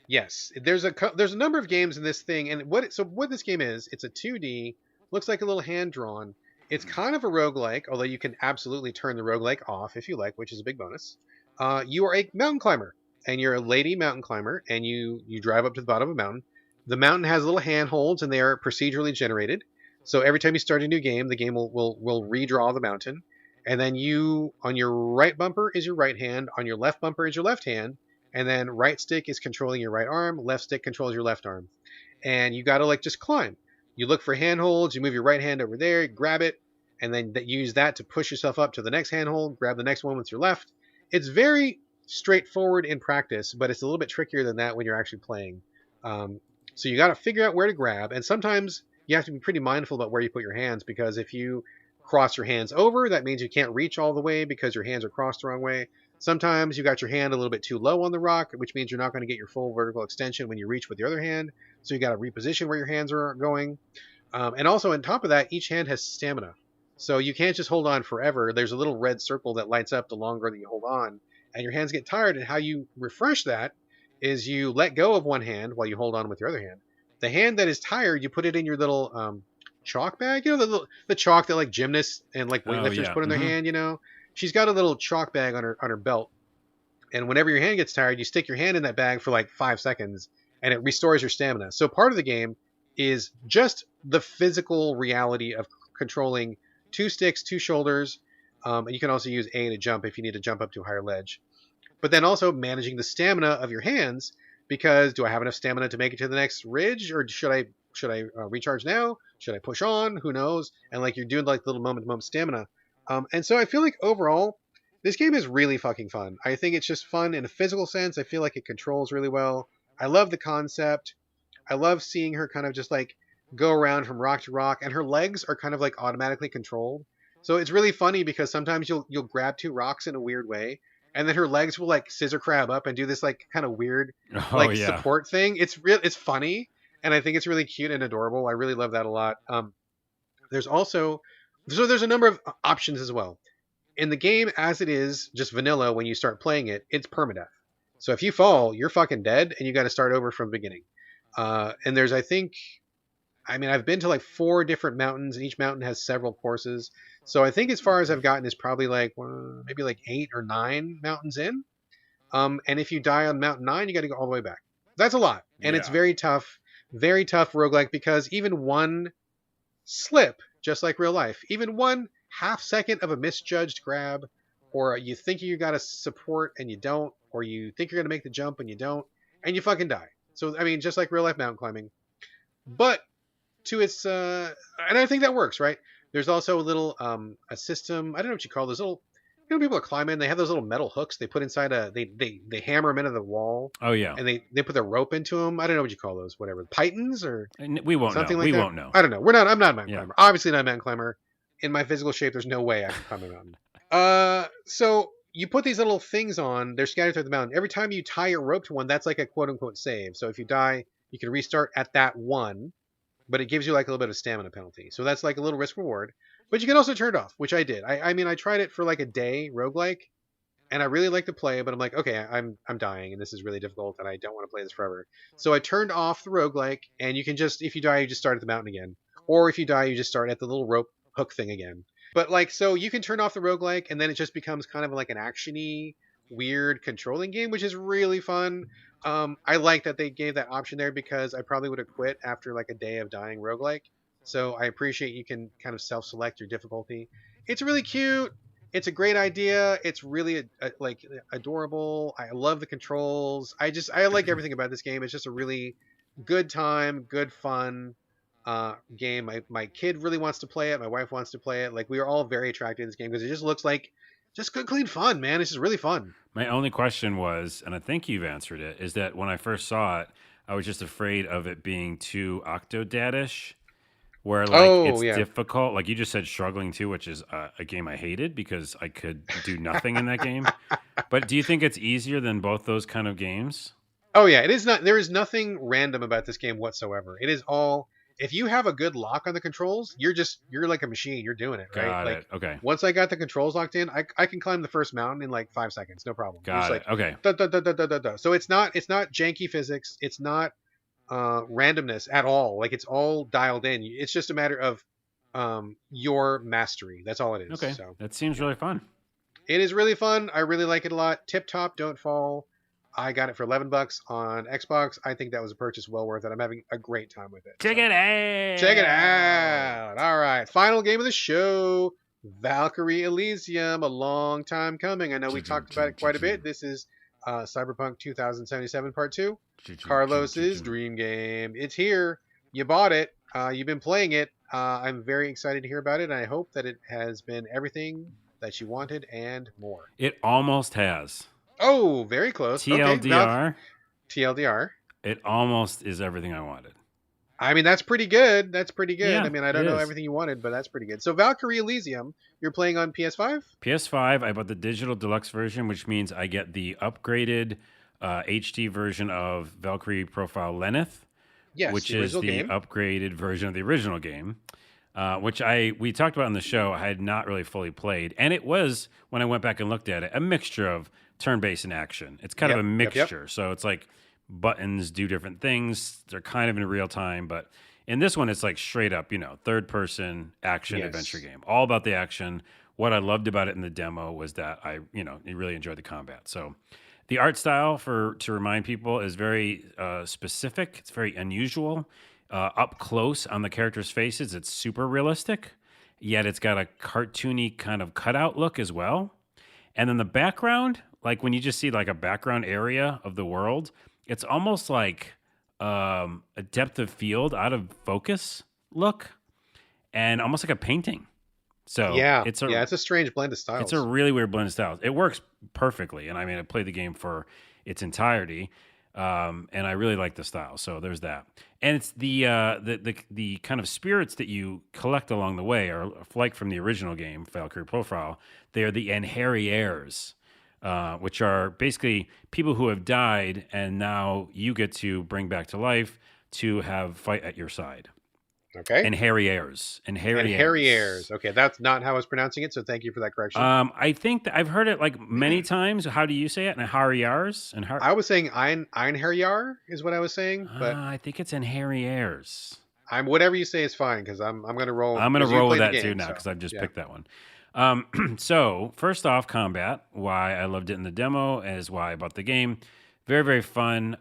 S1: Yes, there's a number of games in this thing, and what this game is, it's a 2D, looks like a little hand drawn. It's kind of a roguelike, although you can absolutely turn the roguelike off if you like, which is a big bonus. You are a mountain climber, and you're a lady mountain climber, and you drive up to the bottom of a mountain. The mountain has little handholds, and they are procedurally generated. So every time you start a new game, the game will redraw the mountain, and then you on your right bumper is your right hand, on your left bumper is your left hand, and then right stick is controlling your right arm, left stick controls your left arm, and you got to like just climb. You look for handholds, you move your right hand over there, grab it, and then use that to push yourself up to the next handhold, grab the next one with your left. It's very straightforward in practice, but it's a little bit trickier than that when you're actually playing. So you got to figure out where to grab, and sometimes you have to be pretty mindful about where you put your hands, because if you cross your hands over, that means you can't reach all the way because your hands are crossed the wrong way. Sometimes you got your hand a little bit too low on the rock, which means you're not going to get your full vertical extension when you reach with the other hand. So you got to reposition where your hands are going. And also on top of that, each hand has stamina. So you can't just hold on forever. There's a little red circle that lights up the longer that you hold on, and your hands get tired. And how you refresh that is you let go of one hand while you hold on with your other hand. The hand that is tired, you put it in your little chalk bag. You know, the chalk that like gymnasts and like weightlifters put in their hand, you know? She's got a little chalk bag on her belt. And whenever your hand gets tired, you stick your hand in that bag for like 5 seconds and it restores your stamina. So part of the game is just the physical reality of controlling 2 sticks, 2 shoulders. And you can also use A to jump if you need to jump up to a higher ledge. But then also managing the stamina of your hands, because do I have enough stamina to make it to the next ridge, or should I recharge now? Should I push on? Who knows? And like you're doing like little moment-to-moment stamina. And so I feel like overall, this game is really fucking fun. I think it's just fun in a physical sense. I feel like it controls really well. I love the concept. I love seeing her kind of just like go around from rock to rock, and her legs are kind of like automatically controlled. So it's really funny because sometimes you'll grab 2 rocks in a weird way, and then her legs will like scissor crab up and do this like kind of weird support thing. It's funny, and I think it's really cute and adorable. I really love that a lot. There's a number of options as well. In the game as it is, just vanilla, when you start playing it, it's permadeath. So if you fall, you're fucking dead, and you got to start over from the beginning. And there's, I've been to like 4 different mountains, and each mountain has several courses. So I think as far as I've gotten is probably like maybe like 8 or 9 mountains in. And if you die on mountain 9, you got to go all the way back. That's a lot, and it's very tough roguelike, because even one slip, just like real life, even 1/2 second of a misjudged grab, or you think you got to support and you don't, or you think you're gonna make the jump and you don't, and you fucking die. So I mean, just like real life mountain climbing, but to its and I think that works, right? There's also a little a system, I don't know what you call those little, people are climbing, they have those little metal hooks they put inside they hammer them into the wall.
S2: Oh yeah.
S1: And they put their rope into them. I don't know what you call those, whatever, pythons or
S2: we won't
S1: something
S2: know.
S1: like that.
S2: Won't know.
S1: I don't know. I'm not a mountain climber. Obviously not a mountain climber. In my physical shape, there's no way I can climb a mountain. So you put these little things on, they're scattered through the mountain. Every time you tie your rope to one, that's like a quote unquote save. So if you die, you can restart at that one, but it gives you like a little bit of stamina penalty. So that's like a little risk reward. But you can also turn it off, which I did. I tried it for like a day, roguelike, and I really like to play, but I'm like, okay, I'm dying, and this is really difficult, and I don't want to play this forever. So I turned off the roguelike, and you can just, if you die, you just start at the mountain again. Or if you die, you just start at the little rope hook thing again. But like, so you can turn off the roguelike, and then it just becomes kind of like an action-y, weird controlling game, which is really fun. I like that they gave that option there, because I probably would have quit after like a day of dying roguelike. So I appreciate you can kind of self-select your difficulty. It's really cute. It's a great idea. It's really like adorable. I love the controls. I like everything about this game. It's just a really good time, good fun game. My kid really wants to play it. My wife wants to play it. Like, we are all very attracted to this game because it just looks like just good, clean fun, man. It's just really fun.
S2: My only question was, and I think you've answered it, is that when I first saw it, I was just afraid of it being too Octodad-ish, where like it's difficult. Like you just said, struggling too, which is a game I hated because I could do nothing in that game. But do you think it's easier than both those kind of games?
S1: Oh yeah, it is not. There is nothing random about this game whatsoever. It is all. If you have a good lock on the controls, you're like a machine. You're doing it, right?
S2: Got it. Okay.
S1: Once I got the controls locked in, I can climb the first mountain in like 5 seconds, no problem.
S2: Got it. Okay.
S1: So it's not janky physics. It's not randomness at all. Like, it's all dialed in. It's just a matter of your mastery. That's all it is.
S2: Okay.
S1: So
S2: that seems really fun.
S1: It is really fun. I really like it a lot. TipTop, don't fall. I got it for $11 on Xbox. I think that was a purchase well worth it. I'm having a great time with it.
S2: Check it out.
S1: Check it out. All right. Final game of the show. Valkyrie Elysium. A long time coming. I know we talked about it quite a bit. This is Cyberpunk 2077 Part 2, Carlos's dream game. It's here. You bought it. You've been playing it. I'm very excited to hear about it, and I hope that it has been everything that you wanted and more.
S2: It almost has.
S1: Oh, very close.
S2: TLDR.
S1: Okay, TLDR.
S2: It almost is everything I wanted.
S1: I mean, that's pretty good. That's pretty good.
S2: Yeah,
S1: I mean, I don't know everything you wanted, but that's pretty good. So Valkyrie Elysium, you're playing on PS5?
S2: PS5, I bought the digital deluxe version, which means I get the upgraded HD version of Valkyrie Profile Lenneth,
S1: Yes,
S2: which
S1: the
S2: is
S1: original
S2: the
S1: game.
S2: upgraded version of the original game, which we talked about on the show. I had not really fully played, and it was, when I went back and looked at it, a mixture of turn-based and action. It's kind of a mixture, so it's like buttons do different things. They're kind of in real time, but in this one, it's like straight up, third-person action adventure game, all about the action. What I loved about it in the demo was that I really enjoyed the combat. So the art style, to remind people, is very specific. It's very unusual. Up close on the characters' faces, it's super realistic, yet it's got a cartoony kind of cutout look as well. And then the background, like when you just see like a background area of the world, it's almost like a depth of field out of focus look, and almost like a painting. So
S1: it's a strange blend of styles.
S2: It's a really weird blend of styles. It works perfectly, and I mean, I played the game for its entirety, and I really like the style. So there's that, and it's the kind of spirits that you collect along the way are like from the original game, Valkyrie Profile. They are the Enharriers, which are basically people who have died, and now you get to bring back to life to have fight at your side.
S1: Okay.
S2: Enharriers.
S1: Okay, that's not how I was pronouncing it, so thank you for that correction.
S2: I think that I've heard it like many times. How do you say it? Enharriers?
S1: I was saying Einherjar is what I was saying, but
S2: I think it's Enharriers.
S1: Whatever you say is fine, because I'm going to roll.
S2: I'm going to roll with that too now, because I've just picked that one. So first off, combat. Why I loved it in the demo is why I bought the game. Very, very fun.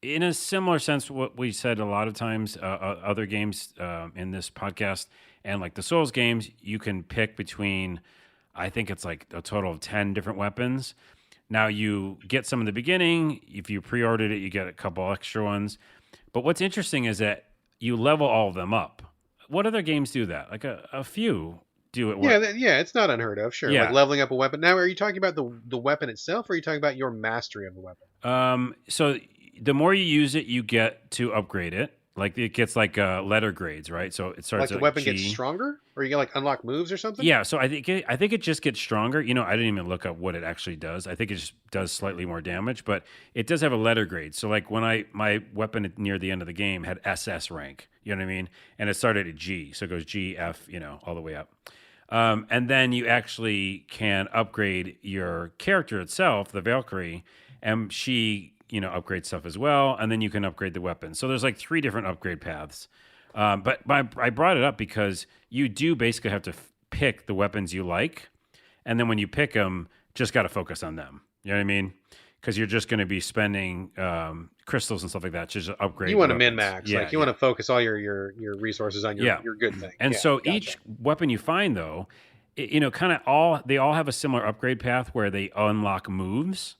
S2: In a similar sense, what we said a lot of times, other games in this podcast, and like the Souls games, you can pick between, I think it's like a total of 10 different weapons. Now you get some in the beginning. If you pre-ordered it, you get a couple extra ones. But what's interesting is that you level all of them up. What other games do that? Like a few do it.
S1: Yeah, it's not unheard of. Sure, like leveling up a weapon. Now, are you talking about the weapon itself, or are you talking about your mastery of the weapon?
S2: So the more you use it, you get to upgrade it. Like it gets like letter grades, right? So it starts
S1: like the weapon gets stronger, or you get like unlock moves or something.
S2: Yeah, so I think it just gets stronger. I didn't even look up what it actually does. I think it just does slightly more damage, but it does have a letter grade. So like when my weapon near the end of the game had SS rank, you know what I mean, and it started at G, so it goes G, F, all the way up. And then you actually can upgrade your character itself, the Valkyrie, and she upgrade stuff as well, and then you can upgrade the weapon. So there's like 3 different upgrade paths. But I brought it up because you do basically have to pick the weapons you like, and then when you pick them, just got to focus on them. You know what I mean? Because you're just going to be spending crystals and stuff like that to just upgrade.
S1: You want to min-max. You want to focus all your resources on your good thing.
S2: And so each weapon you find, though, they all have a similar upgrade path where they unlock moves,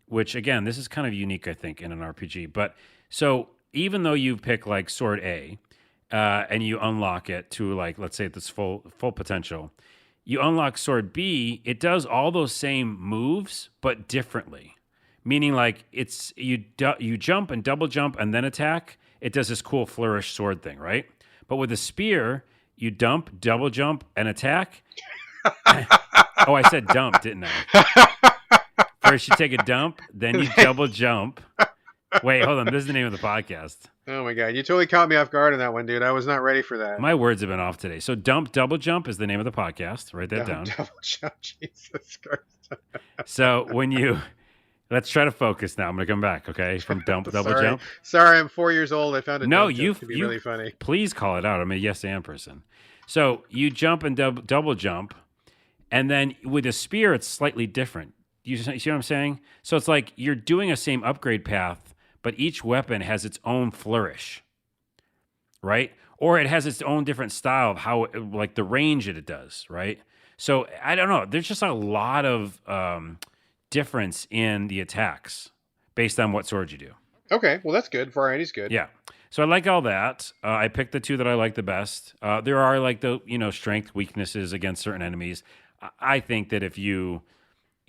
S2: which, again, this is kind of unique, I think, in an RPG. But so even though you pick like sword A and you unlock it to like, let's say this full potential, you unlock sword B, it does all those same moves, but differently. Meaning like it's you jump and double jump and then attack. It does this cool flourish sword thing, right? But with a spear, you dump, double jump, and attack. Oh, I said dump, didn't I? First, you take a dump, then you double jump. Wait, hold on. This is the name of the podcast.
S1: Oh, my God. You totally caught me off guard on that one, dude. I was not ready for that.
S2: My words have been off today. So dump, double jump is the name of the podcast. Write that down.
S1: Double jump, Jesus Christ.
S2: So when you... Let's try to focus now. I'm going to come back, okay? From dump, double jump.
S1: Sorry, I'm 4 years old. I found it to be really funny.
S2: Please call it out. I'm a yes and person. So you jump and double jump, and then with a spear, it's slightly different. You see what I'm saying? So it's like you're doing a same upgrade path, but each weapon has its own flourish, right? Or it has its own different style of how, like the range that it does, right? So I don't know. There's just a lot of difference in the attacks based on what sword you do.
S1: Okay, well that's good. Variety's good.
S2: Yeah. So I like all that. I picked the two that I like the best. There are like the strength weaknesses against certain enemies. I think that if you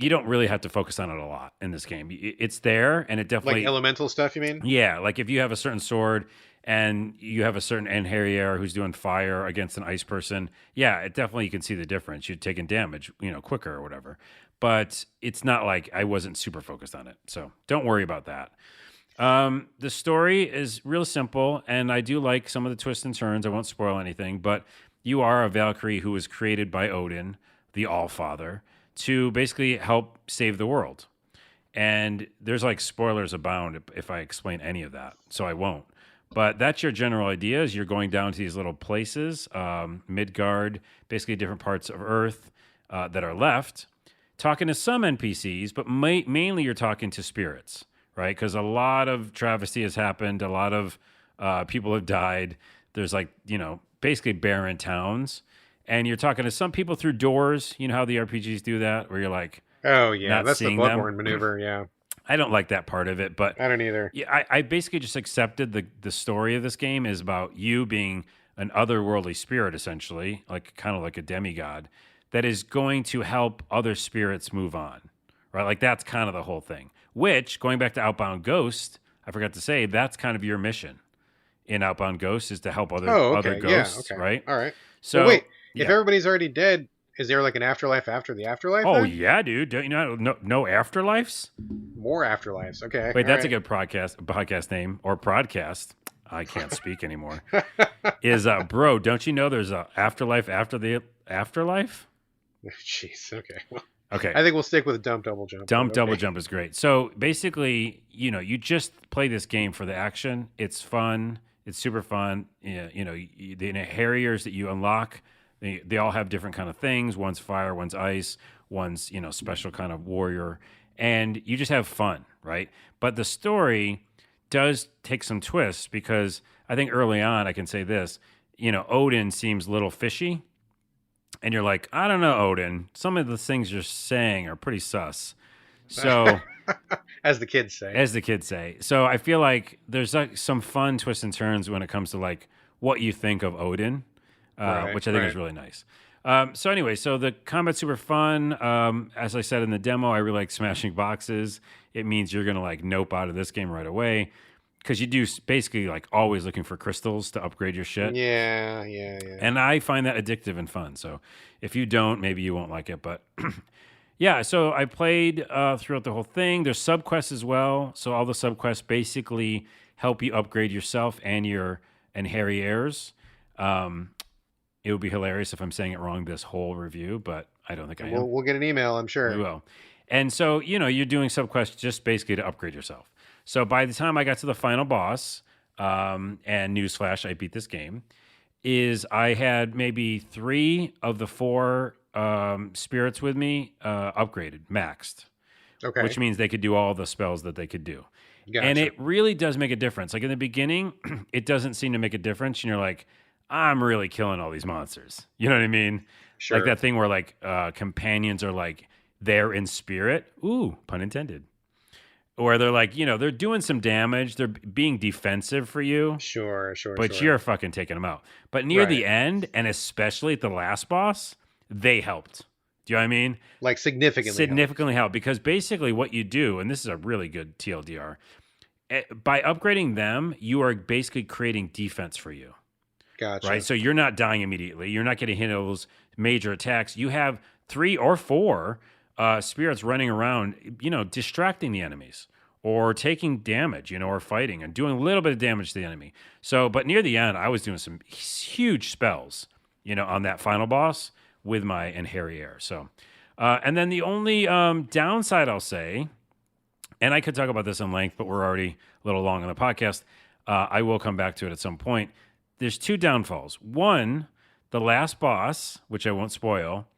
S2: don't really have to focus on it a lot in this game. It's there, and it definitely
S1: Like elemental stuff, you mean?
S2: yeah. Like if you have a certain sword and you have a certain Enharrier who's doing fire against an ice person, yeah, it definitely you can see the difference. You're taking damage, quicker or whatever. But it's not like I wasn't super focused on it, so don't worry about that. The story is real simple, and I do like some of the twists and turns. I won't spoil anything, but you are a Valkyrie who was created by Odin, the Allfather, to basically help save the world. And there's like spoilers abound if I explain any of that, so I won't. But that's your general idea: is you're going down to these little places, Midgard, basically different parts of Earth that are left, talking to some NPCs, but mainly you're talking to spirits, right? Because a lot of travesty has happened, a lot of people have died. There's like basically barren towns, and you're talking to some people through doors. You know how the RPGs do that, where you're like,
S1: oh yeah, that's the Bloodborne
S2: them.
S1: maneuver. Yeah,
S2: I don't like that part of it, but
S1: I don't either.
S2: Yeah, I basically just accepted the story of this game is about you being an otherworldly spirit, essentially, like kind of like a demigod, that is going to help other spirits move on, right? Like that's kind of the whole thing. Which, going back to Outbound Ghost, I forgot to say that's kind of your mission in Outbound Ghost is to help other ghosts, right?
S1: All right.
S2: So
S1: well, wait, if everybody's already dead, is there like an afterlife after the afterlife?
S2: Oh
S1: then?
S2: yeah, dude. Don't you know no afterlives?
S1: More afterlives. Okay.
S2: Wait, that's a good podcast name or podcast. I can't speak anymore. Is bro? Don't you know there's a afterlife after the afterlife?
S1: Jeez. Okay. Well,
S2: okay.
S1: I think we'll stick with Dump Double Jump.
S2: Double Jump is great. So basically, you just play this game for the action. It's fun. It's super fun. The Harriers that you unlock, they all have different kind of things. One's fire, one's ice, one's special kind of warrior, and you just have fun, right? But the story does take some twists because I think early on I can say this. Odin seems a little fishy. And you're like, I don't know, Odin. Some of the things you're saying are pretty sus. So,
S1: as the kids say.
S2: So I feel like there's like some fun twists and turns when it comes to like what you think of Odin, which I think is really nice. So anyway, so the combat's super fun. As I said in the demo, I really like smashing boxes. It means you're gonna like nope out of this game right away. Because you do basically like always looking for crystals to upgrade your shit.
S1: Yeah.
S2: And I find that addictive and fun. So if you don't, maybe you won't like it. But yeah, so I played throughout the whole thing. There's subquests as well. So all the subquests basically help you upgrade yourself and your Enharriers. It would be hilarious if I'm saying it wrong this whole review, but I don't think I am.
S1: We'll get an email, I'm sure.
S2: We will. And so, you're doing subquests just basically to upgrade yourself. So by the time I got to the final boss, and newsflash, I beat this game, is I had maybe 3 of the 4 spirits with me upgraded, maxed.
S1: Okay.
S2: Which means they could do all the spells that they could do.
S1: Gotcha.
S2: And it really does make a difference. Like in the beginning, it doesn't seem to make a difference. And you're like, I'm really killing all these monsters. You know what I mean?
S1: Sure.
S2: Like that thing where like companions are like there in spirit. Ooh, pun intended. Or they're like, they're doing some damage. They're being defensive for you.
S1: Sure.
S2: But you're fucking taking them out. But near the end, and especially at the last boss, they helped. Do you know what I mean?
S1: Like significantly
S2: helped. Because basically what you do, and this is a really good TLDR, by upgrading them, you are basically creating defense for you.
S1: Gotcha.
S2: Right? So you're not dying immediately. You're not getting hit with those major attacks. You have 3 or 4 spirits running around, distracting the enemies or taking damage, or fighting and doing a little bit of damage to the enemy. So, but near the end, I was doing some huge spells, on that final boss with my Enharrier. So, and then the only downside I'll say, and I could talk about this in length, but we're already a little long on the podcast. I will come back to it at some point. There's 2 downfalls. One, the last boss, which I won't spoil,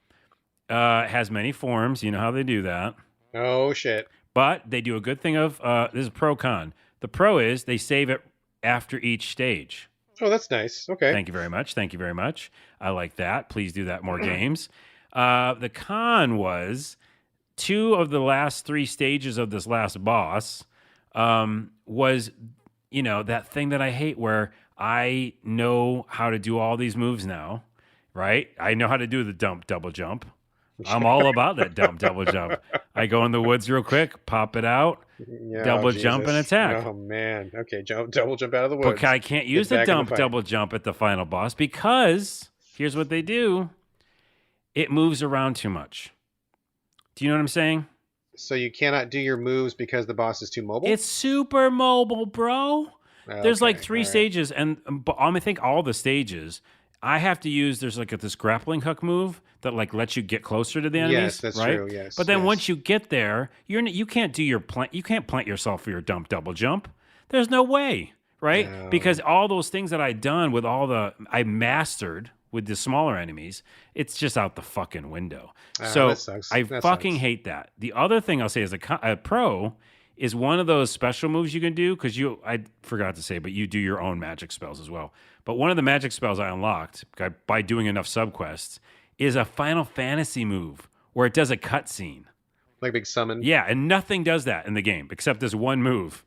S2: has many forms. You know how they do that.
S1: Oh, shit.
S2: But they do a good thing of, this is pro-con. The pro is they save it after each stage.
S1: Oh, that's nice. Okay.
S2: Thank you very much. I like that. Please do that more games. The con was 2 of the last 3 stages of this last boss was, that thing that I hate where I know how to do all these moves now, right? I know how to do the double jump. I'm all about that double jump. I go in the woods real quick, pop it out,
S1: Yeah,
S2: double jump and attack.
S1: Oh man. Okay, double jump out of the woods.
S2: But I can't use the double jump at the final boss because here's what they do. It moves around too much. Do you know what I'm saying?
S1: So you cannot do your moves because the boss is too mobile?
S2: It's super mobile, bro. There's like 3 stages, and I think all the stages, I have to use, there's like this grappling hook move that like lets you get closer to the enemies.
S1: Yes, that's
S2: right?
S1: true, yes.
S2: But then once you get there, you can't do you can't plant yourself for your double jump. There's no way, right?
S1: No.
S2: Because all those things that I've done with I mastered with the smaller enemies, it's just out the fucking window. So
S1: that sucks.
S2: I
S1: That
S2: fucking
S1: sucks.
S2: hate that. The other thing I'll say is a pro is one of those special moves you can do because I forgot to say, but you do your own magic spells as well. But one of the magic spells I unlocked by doing enough subquests is a Final Fantasy move where it does a cutscene.
S1: Like big summon?
S2: Yeah, and nothing does that in the game except this one move.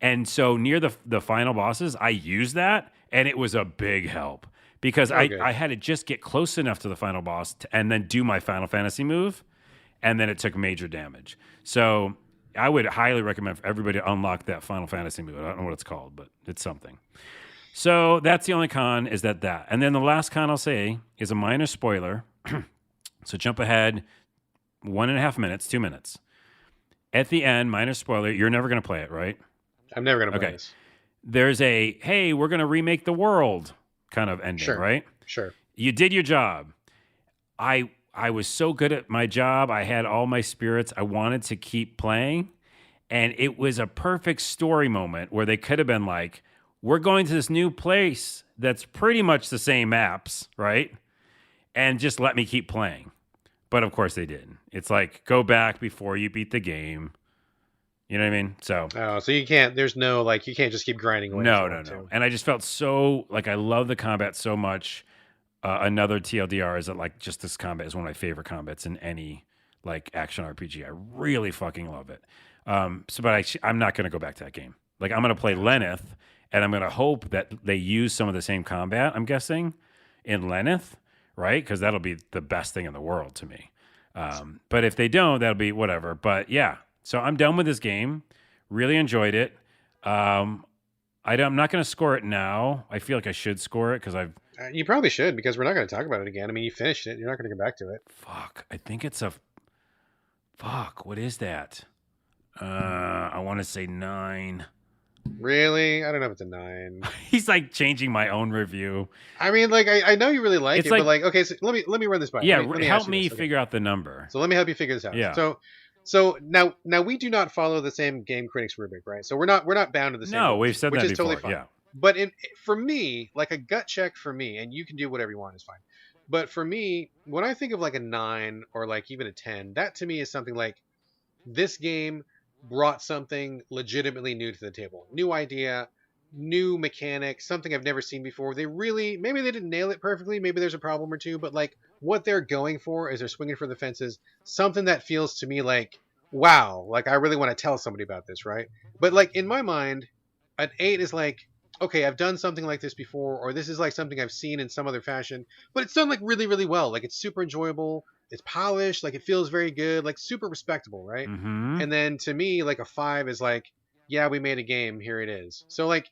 S2: And so near the final bosses, I used that, and it was a big help. Because I had to just get close enough to the final boss and then do my Final Fantasy move, and then it took major damage. So I would highly recommend for everybody to unlock that Final Fantasy move. I don't know what it's called, but it's something. So that's the only con is that. And then the last con I'll say is a minor spoiler. So jump ahead 1.5 minutes, 2 minutes. At the end, minor spoiler, you're never going to play it, right?
S1: I'm never going to play this.
S2: There's hey, we're going to remake the world kind of ending, right?
S1: Sure.
S2: You did your job. I was so good at my job. I had all my spirits. I wanted to keep playing. And it was a perfect story moment where they could have been like, we're going to this new place that's pretty much the same maps, right? And just let me keep playing. But of course they didn't. It's like, go back before you beat the game. You know what I mean? So
S1: you can't, there's no, like, you can't just keep grinding away.
S2: No. And I just felt so, like, I love the combat so much. Another TLDR is that, like, just this combat is one of my favorite combats in any, like, action RPG. I really fucking love it. But I'm not going to go back to that game. Like, I'm going to play Lenneth, and I'm going to hope that they use some of the same combat, I'm guessing, in Lenneth, right? Because that'll be the best thing in the world to me. But if they don't, that'll be whatever. But, yeah. So I'm done with this game. Really enjoyed it. I'm not going to score it now. I feel like I should score it because I've...
S1: You probably should because we're not going to talk about it again. I mean, you finished it. You're not going to go back to it.
S2: Fuck. I think it's a... Fuck. What is that? I want to say 9.
S1: Really? I don't know if it's a 9.
S2: He's like changing my own review.
S1: I mean, like, I know you really like it, but like, okay, so let me run this by.
S2: Yeah,
S1: let me
S2: help me figure out the number.
S1: So let me help you figure this out.
S2: Yeah.
S1: So now we do not follow the same game critics rubric, right? So we're not bound to the same.
S2: No, we've said
S1: which
S2: that
S1: is
S2: before.
S1: Totally fine.
S2: Yeah.
S1: But for me, like a gut check for me, and you can do whatever you want is fine. But for me, when I think of like a 9 or like even a 10, that to me is something like this game brought something legitimately new to the table. New idea, new mechanic, something I've never seen before. Maybe they didn't nail it perfectly. Maybe there's a problem or two, but like what they're going for is they're swinging for the fences. Something that feels to me like, wow, like I really want to tell somebody about this, right? But like in my mind, an 8 is like, okay, I've done something like this before, or this is like something I've seen in some other fashion, but it's done like really, really well. Like it's super enjoyable. It's polished. Like it feels very good, like super respectable, right?
S2: Mm-hmm.
S1: And then to me, like a 5 is like, yeah, we made a game. Here it is. So like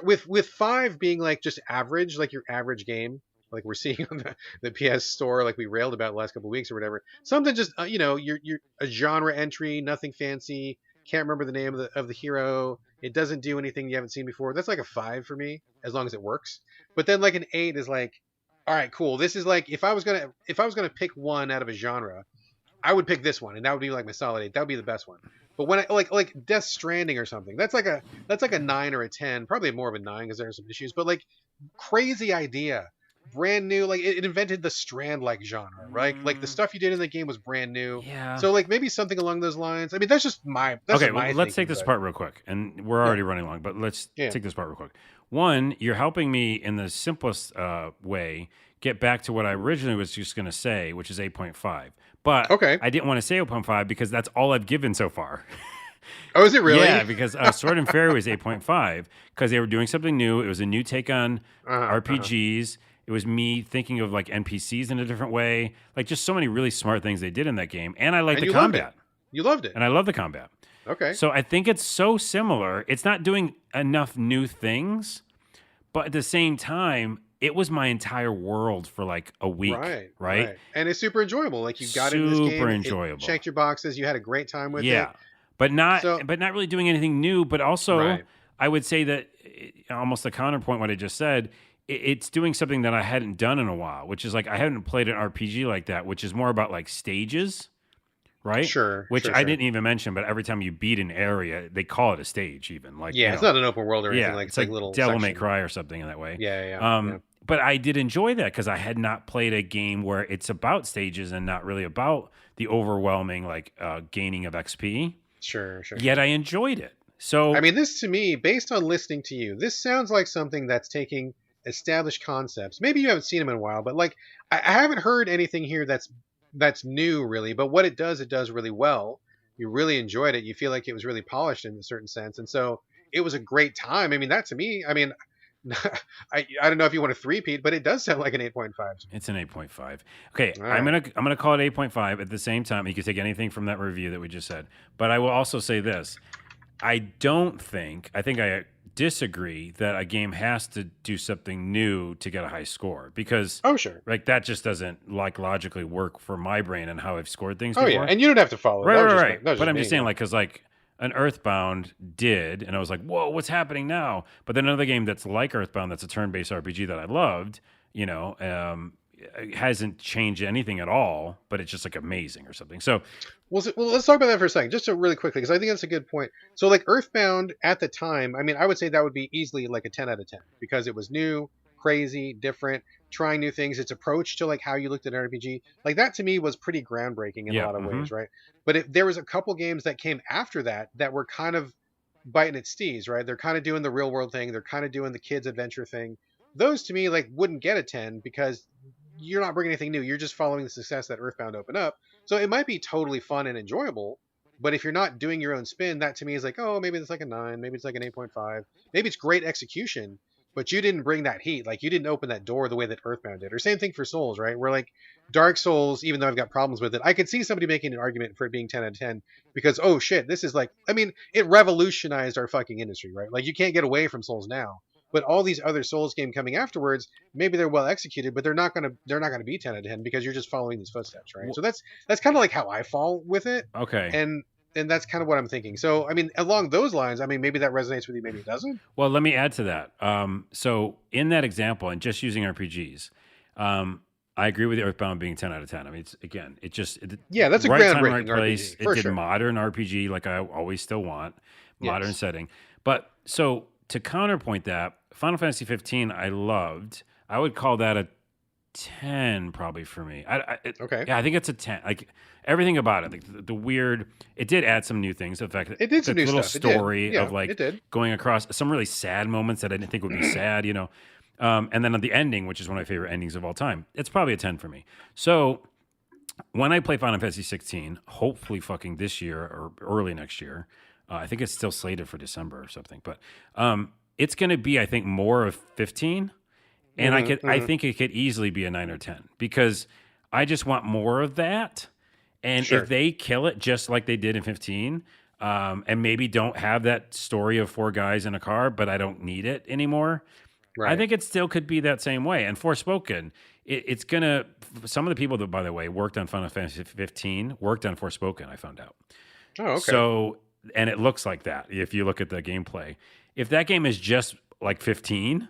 S1: with 5 being like just average, like your average game, like we're seeing on the PS Store, like we railed about the last couple of weeks or whatever. Something just you're a genre entry, nothing fancy. Can't remember the name of the hero. It doesn't do anything you haven't seen before. That's like a 5 for me, as long as it works. But then like an 8 is like, all right, cool. This is like if I was gonna pick one out of a genre, I would pick this one, and that would be like my solid 8. That would be the best one. But when I like Death Stranding or something, that's like a 9 or a 10, probably more of a 9 because there are some issues. But like crazy idea. Brand new, like it invented the Strand-like genre, right? Like the stuff you did in the game was brand new.
S2: Yeah.
S1: So like maybe something along those lines. I mean, that's just my.
S2: Okay, well, let's take this part real quick, and we're already running long, but let's take this part real quick. One, you're helping me in the simplest way get back to what I originally was just going to say, which is 8.5. But
S1: Okay.
S2: I didn't want to say 8.5 because that's all I've given so far.
S1: Oh, is it
S2: Yeah,
S1: really?
S2: because Sword and Fairy was 8.5 because they were doing something new. It was a new take on
S1: Uh-huh.
S2: RPGs. It was me thinking of like NPCs in a different way, like just so many really smart things they did in that game. And I like
S1: And
S2: the
S1: you loved it.
S2: combat,
S1: You loved it.
S2: and I love the combat.
S1: Okay.
S2: So I think it's so similar. It's not doing enough new things, but at the same time, it was my entire world for like a week,
S1: Right,
S2: right?
S1: right. And it's super enjoyable. Like you got into this
S2: Super
S1: game, it
S2: enjoyable.
S1: checked your boxes, you had a great time with it.
S2: Yeah, but not
S1: So,
S2: but not really doing anything new. But also,
S1: right.
S2: I would say that almost the counterpoint what I just said. It's doing something that I hadn't done in a while, which is like I haven't played an RPG like that, which is more about like stages, right?
S1: Sure,
S2: Which
S1: sure,
S2: I
S1: sure.
S2: didn't even mention, but every time you beat an area, they call it a stage, even like
S1: Yeah, it's not an open world or anything,
S2: yeah,
S1: like
S2: it's
S1: it's like
S2: like
S1: little
S2: Devil May
S1: section.
S2: Cry or something in that way.
S1: Yeah, yeah, yeah.
S2: But I did enjoy that because I had not played a game where it's about stages and not really about the overwhelming like gaining of XP.
S1: Sure, sure.
S2: Yet I enjoyed it.
S1: I
S2: So
S1: mean, this to me, based on listening to you, this sounds like something that's taking established concepts. Maybe you haven't seen them in a while, but like I haven't heard anything here that's new really. But what it does really well. You really enjoyed it. You feel like it was really polished in a certain sense, and so it was a great time. I mean, that to me, I mean, I don't know if you want to three-peat, but it does sound like an 8.5 to me.
S2: it's an 8.5. Okay,
S1: All
S2: I'm
S1: right.
S2: gonna call it 8.5. At the same time, you can take anything from that review that we just said. But I will also say this: I think I disagree that a game has to do something new to get a high score because
S1: Oh, sure.
S2: like that just doesn't like logically work for my brain and how I've scored things
S1: Oh, yeah.
S2: before.
S1: And you don't have to follow it.
S2: Right, right, right.
S1: That was
S2: But
S1: just
S2: I'm just
S1: me.
S2: saying,
S1: Yeah.
S2: like, because like an Earthbound did, and I was like, whoa, what's happening now? But then another game that's like Earthbound, that's a turn-based RPG that I loved, it hasn't changed anything at all, but it's just like amazing or something. So
S1: Well, let's talk about that for a second, just so really quickly, because I think that's a good point. So, like Earthbound at the time, I mean, I would say that would be easily like a 10 out of 10 because it was new, crazy, different, trying new things. Its approach to like how you looked at an RPG, like that to me was pretty groundbreaking in a
S2: yeah,
S1: lot of ways, right? But there was a couple games that came after that that were kind of biting its steez, right? They're kind of doing the real world thing. They're kind of doing the kids adventure thing. Those to me like wouldn't get a 10 because you're not bringing anything new. You're just following the success that Earthbound opened up. So it might be totally fun and enjoyable, but if you're not doing your own spin, that to me is like, oh, maybe it's like a 9, maybe it's like an 8.5. Maybe it's great execution, but you didn't bring that heat. Like you didn't open that door the way that Earthbound did. Or same thing for Souls, right? Where like Dark Souls, even though I've got problems with it, I could see somebody making an argument for it being 10 out of 10 because oh shit, this is like I mean, it revolutionized our fucking industry, right? Like you can't get away from Souls now. But all these other Souls game coming afterwards, maybe they're well executed, but they're not gonna be 10 out of 10 because you're just following these footsteps, right? So that's kind of like how I fall with it,
S2: okay.
S1: and that's kind of what I'm thinking. So I mean, along those lines, I mean, maybe that resonates with you, maybe it doesn't.
S2: Well, let me add to that. So in that example, and just using RPGs, I agree with the Earthbound being 10 out of 10. I mean, it's again,
S1: Yeah, that's a
S2: right time, right
S1: groundbreaking
S2: place.
S1: RPG
S2: It
S1: for
S2: did
S1: sure.
S2: modern RPG like I always still want, modern
S1: Yes.
S2: setting. But so to counterpoint that, Final Fantasy 15, I loved. I would call that a 10 probably for me.
S1: Okay.
S2: Yeah, I think it's a 10. Like everything about it, like the weird, it did add some new things. In fact,
S1: It did
S2: the
S1: some new
S2: little
S1: stuff. It did.
S2: story
S1: Yeah,
S2: of
S1: it
S2: like
S1: did.
S2: going across some really sad moments that I didn't think would be sad, and then on the ending, which is one of my favorite endings of all time, it's probably a 10 for me. So when I play Final Fantasy 16, hopefully fucking this year or early next year, I think it's still slated for December or something, but it's going to be, I think, more of 15. And I think it could easily be a 9 or 10 because I just want more of that. And if
S1: Sure.
S2: they kill it just like they did in 15, and maybe don't have that story of four guys in a car, but I don't need it anymore, I
S1: Right.
S2: think it still could be that same way. And Forspoken, it's going to, some of the people that, by the way, worked on Final Fantasy 15 worked on Forspoken, I found out.
S1: Oh, okay.
S2: So, and it looks like that if you look at the gameplay. If that game is just like 15,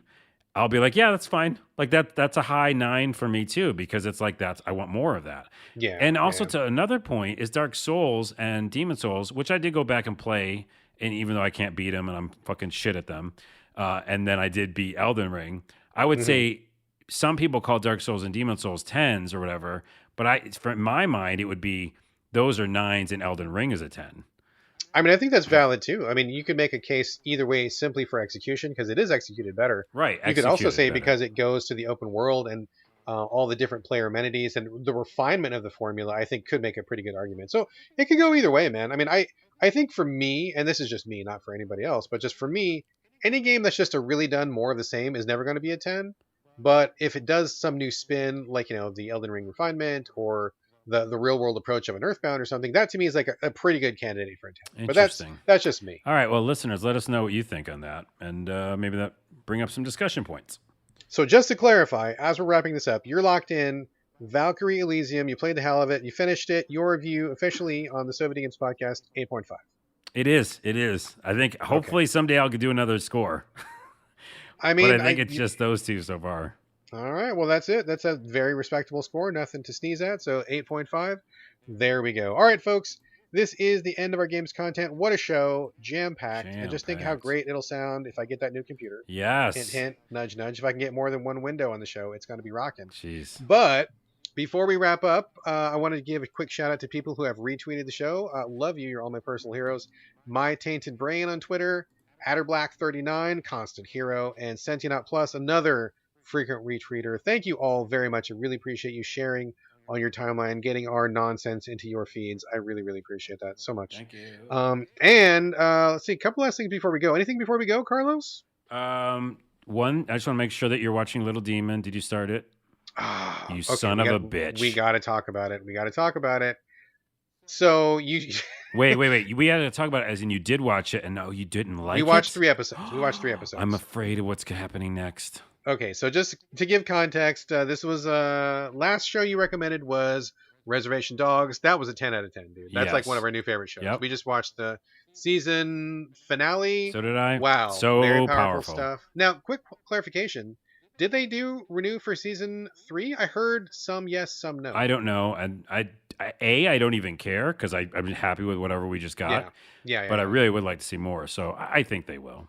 S2: I'll be like, yeah, that's fine. Like that's a high 9 for me too, because it's like I want more of that.
S1: Yeah.
S2: And also
S1: Yeah.
S2: to another point is Dark Souls and Demon Souls, which I did go back and play, and even though I can't beat them and I'm fucking shit at them, and then I did beat Elden Ring, I would
S1: Mhm.
S2: say some people call Dark Souls and Demon Souls 10s or whatever, but from my mind it would be those are 9s and Elden Ring is a 10.
S1: I mean, I think that's valid too. I mean, you could make a case either way simply for execution because it is executed better.
S2: Right,
S1: You could also
S2: executed
S1: say
S2: better.
S1: because it goes to the open world and all the different player amenities and the refinement of the formula, I think could make a pretty good argument. So it could go either way, man. I mean, I think for me, and this is just me, not for anybody else, but just for me, any game that's just a really done more of the same is never going to be a 10. But if it does some new spin, like, the Elden Ring refinement or the real world approach of an Earthbound or something, that to me is like a pretty good candidate for a 10. But that's just me.
S2: All right, well, listeners, let us know what you think on that, and maybe that bring up some discussion points.
S1: So just to clarify, as we're wrapping this up, you're locked in. Valkyrie Elysium, you played the hell of it, you finished it. Your review officially on the Videogames podcast, 8.5.
S2: It is. I think hopefully someday I'll do another score.
S1: I mean,
S2: but I think it's just those two so far.
S1: All right, well, that's it. That's a very respectable score. Nothing to sneeze at. So 8.5. There we go. All right, folks. This is the end of our games content. What a show. Jam-packed. And just think how great it'll sound if I get that new computer.
S2: Yes.
S1: Hint, hint, nudge, nudge. If I can get more than one window on the show, it's going to be rocking.
S2: Jeez.
S1: But before we wrap up, I wanted to give a quick shout out to people who have retweeted the show. Love you. You're all my personal heroes. My Tainted Brain on Twitter, Adderblack39, Constant Hero, and Sentient Plus, another frequent retweeter. Thank you all very much. I really appreciate you sharing on your timeline, getting our nonsense into your feeds. I really, really appreciate that so much.
S2: Thank you.
S1: And let's see, a couple last things before we go. Anything before we go, Carlos?
S2: One, I just want to make sure that you're watching Little Demon. Did you start it? You son of a bitch.
S1: We got to talk about it. So you...
S2: wait. We had to talk about it as in you did watch it, and no, you didn't like it?
S1: We watched 3 episodes.
S2: I'm afraid of what's happening next.
S1: Okay, so just to give context, this was last show you recommended was Reservation Dogs. That was a 10 out of 10, dude. That's like one of our new favorite shows. Yep. We just watched the season finale.
S2: So did I.
S1: Wow.
S2: So
S1: very
S2: powerful
S1: stuff. Now, quick clarification. Did they renew for season 3? I heard some yes, some no.
S2: I don't know. And I don't even care because I'm happy with whatever we just got.
S1: Yeah.
S2: But I really would like to see more. So I think they will.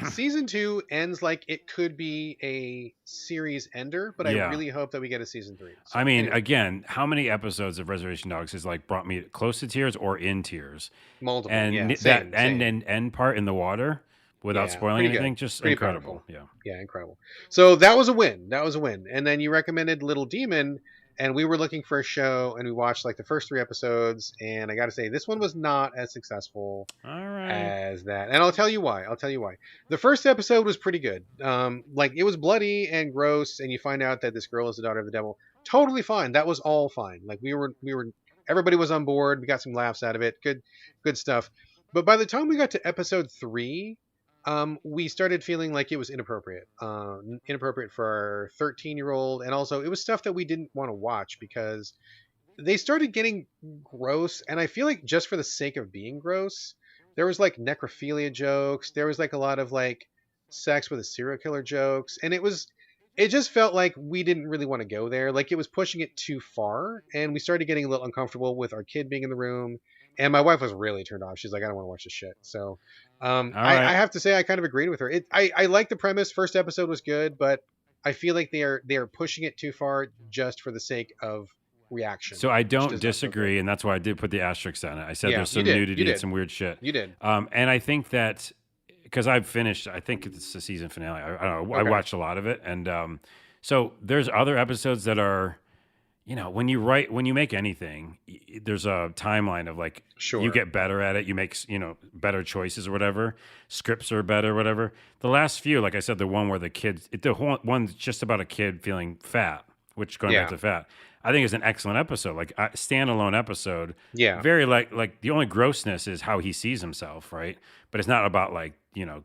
S1: Season 2 ends like it could be a series ender, but I really hope that we get a season 3. So,
S2: I mean, again, how many episodes of Reservation Dogs has like brought me close to tears or in tears?
S1: Multiple.
S2: And
S1: same.
S2: end part in the water without spoiling anything, just
S1: pretty
S2: incredible.
S1: Powerful. Yeah, incredible. So that was a win. And then you recommended Little Demon, and we were looking for a show, and we watched like the first 3 episodes, and I got to say, this one was not as successful as that. And I'll tell you why. The first episode was pretty good. Like, it was bloody and gross, and you find out that this girl is the daughter of the devil. Totally fine. That was all fine. Like, everybody was on board. We got some laughs out of it. Good stuff. But by the time we got to episode 3, we started feeling like it was inappropriate. Inappropriate for our 13-year-old, and also it was stuff that we didn't want to watch because they started getting gross, and I feel like just for the sake of being gross, there was like necrophilia jokes, there was like a lot of like sex with a serial killer jokes, and it just felt like we didn't really want to go there. Like it was pushing it too far, and we started getting a little uncomfortable with our kid being in the room. And my wife was really turned off. She's like, I don't want to watch this shit. So I have to say I kind of agreed with her. I like the premise. First episode was good, but I feel like they are pushing it too far just for the sake of reaction.
S2: So I don't disagree, and that's why I did put the asterisk on it. I said there's some nudity and some weird shit.
S1: You did.
S2: And I think that because I've finished, I think it's the season finale. I don't know. Okay. I watched a lot of it. And so there's other episodes that are... when you make anything, there's a timeline of like, you get better at it. You make, better choices or whatever. Scripts are better, or whatever. The last few, like I said, the one where the whole one's just about a kid feeling fat, which going back to fat, I think is an excellent episode, like a standalone episode.
S1: Yeah.
S2: Very like the only grossness is how he sees himself, right? But it's not about like,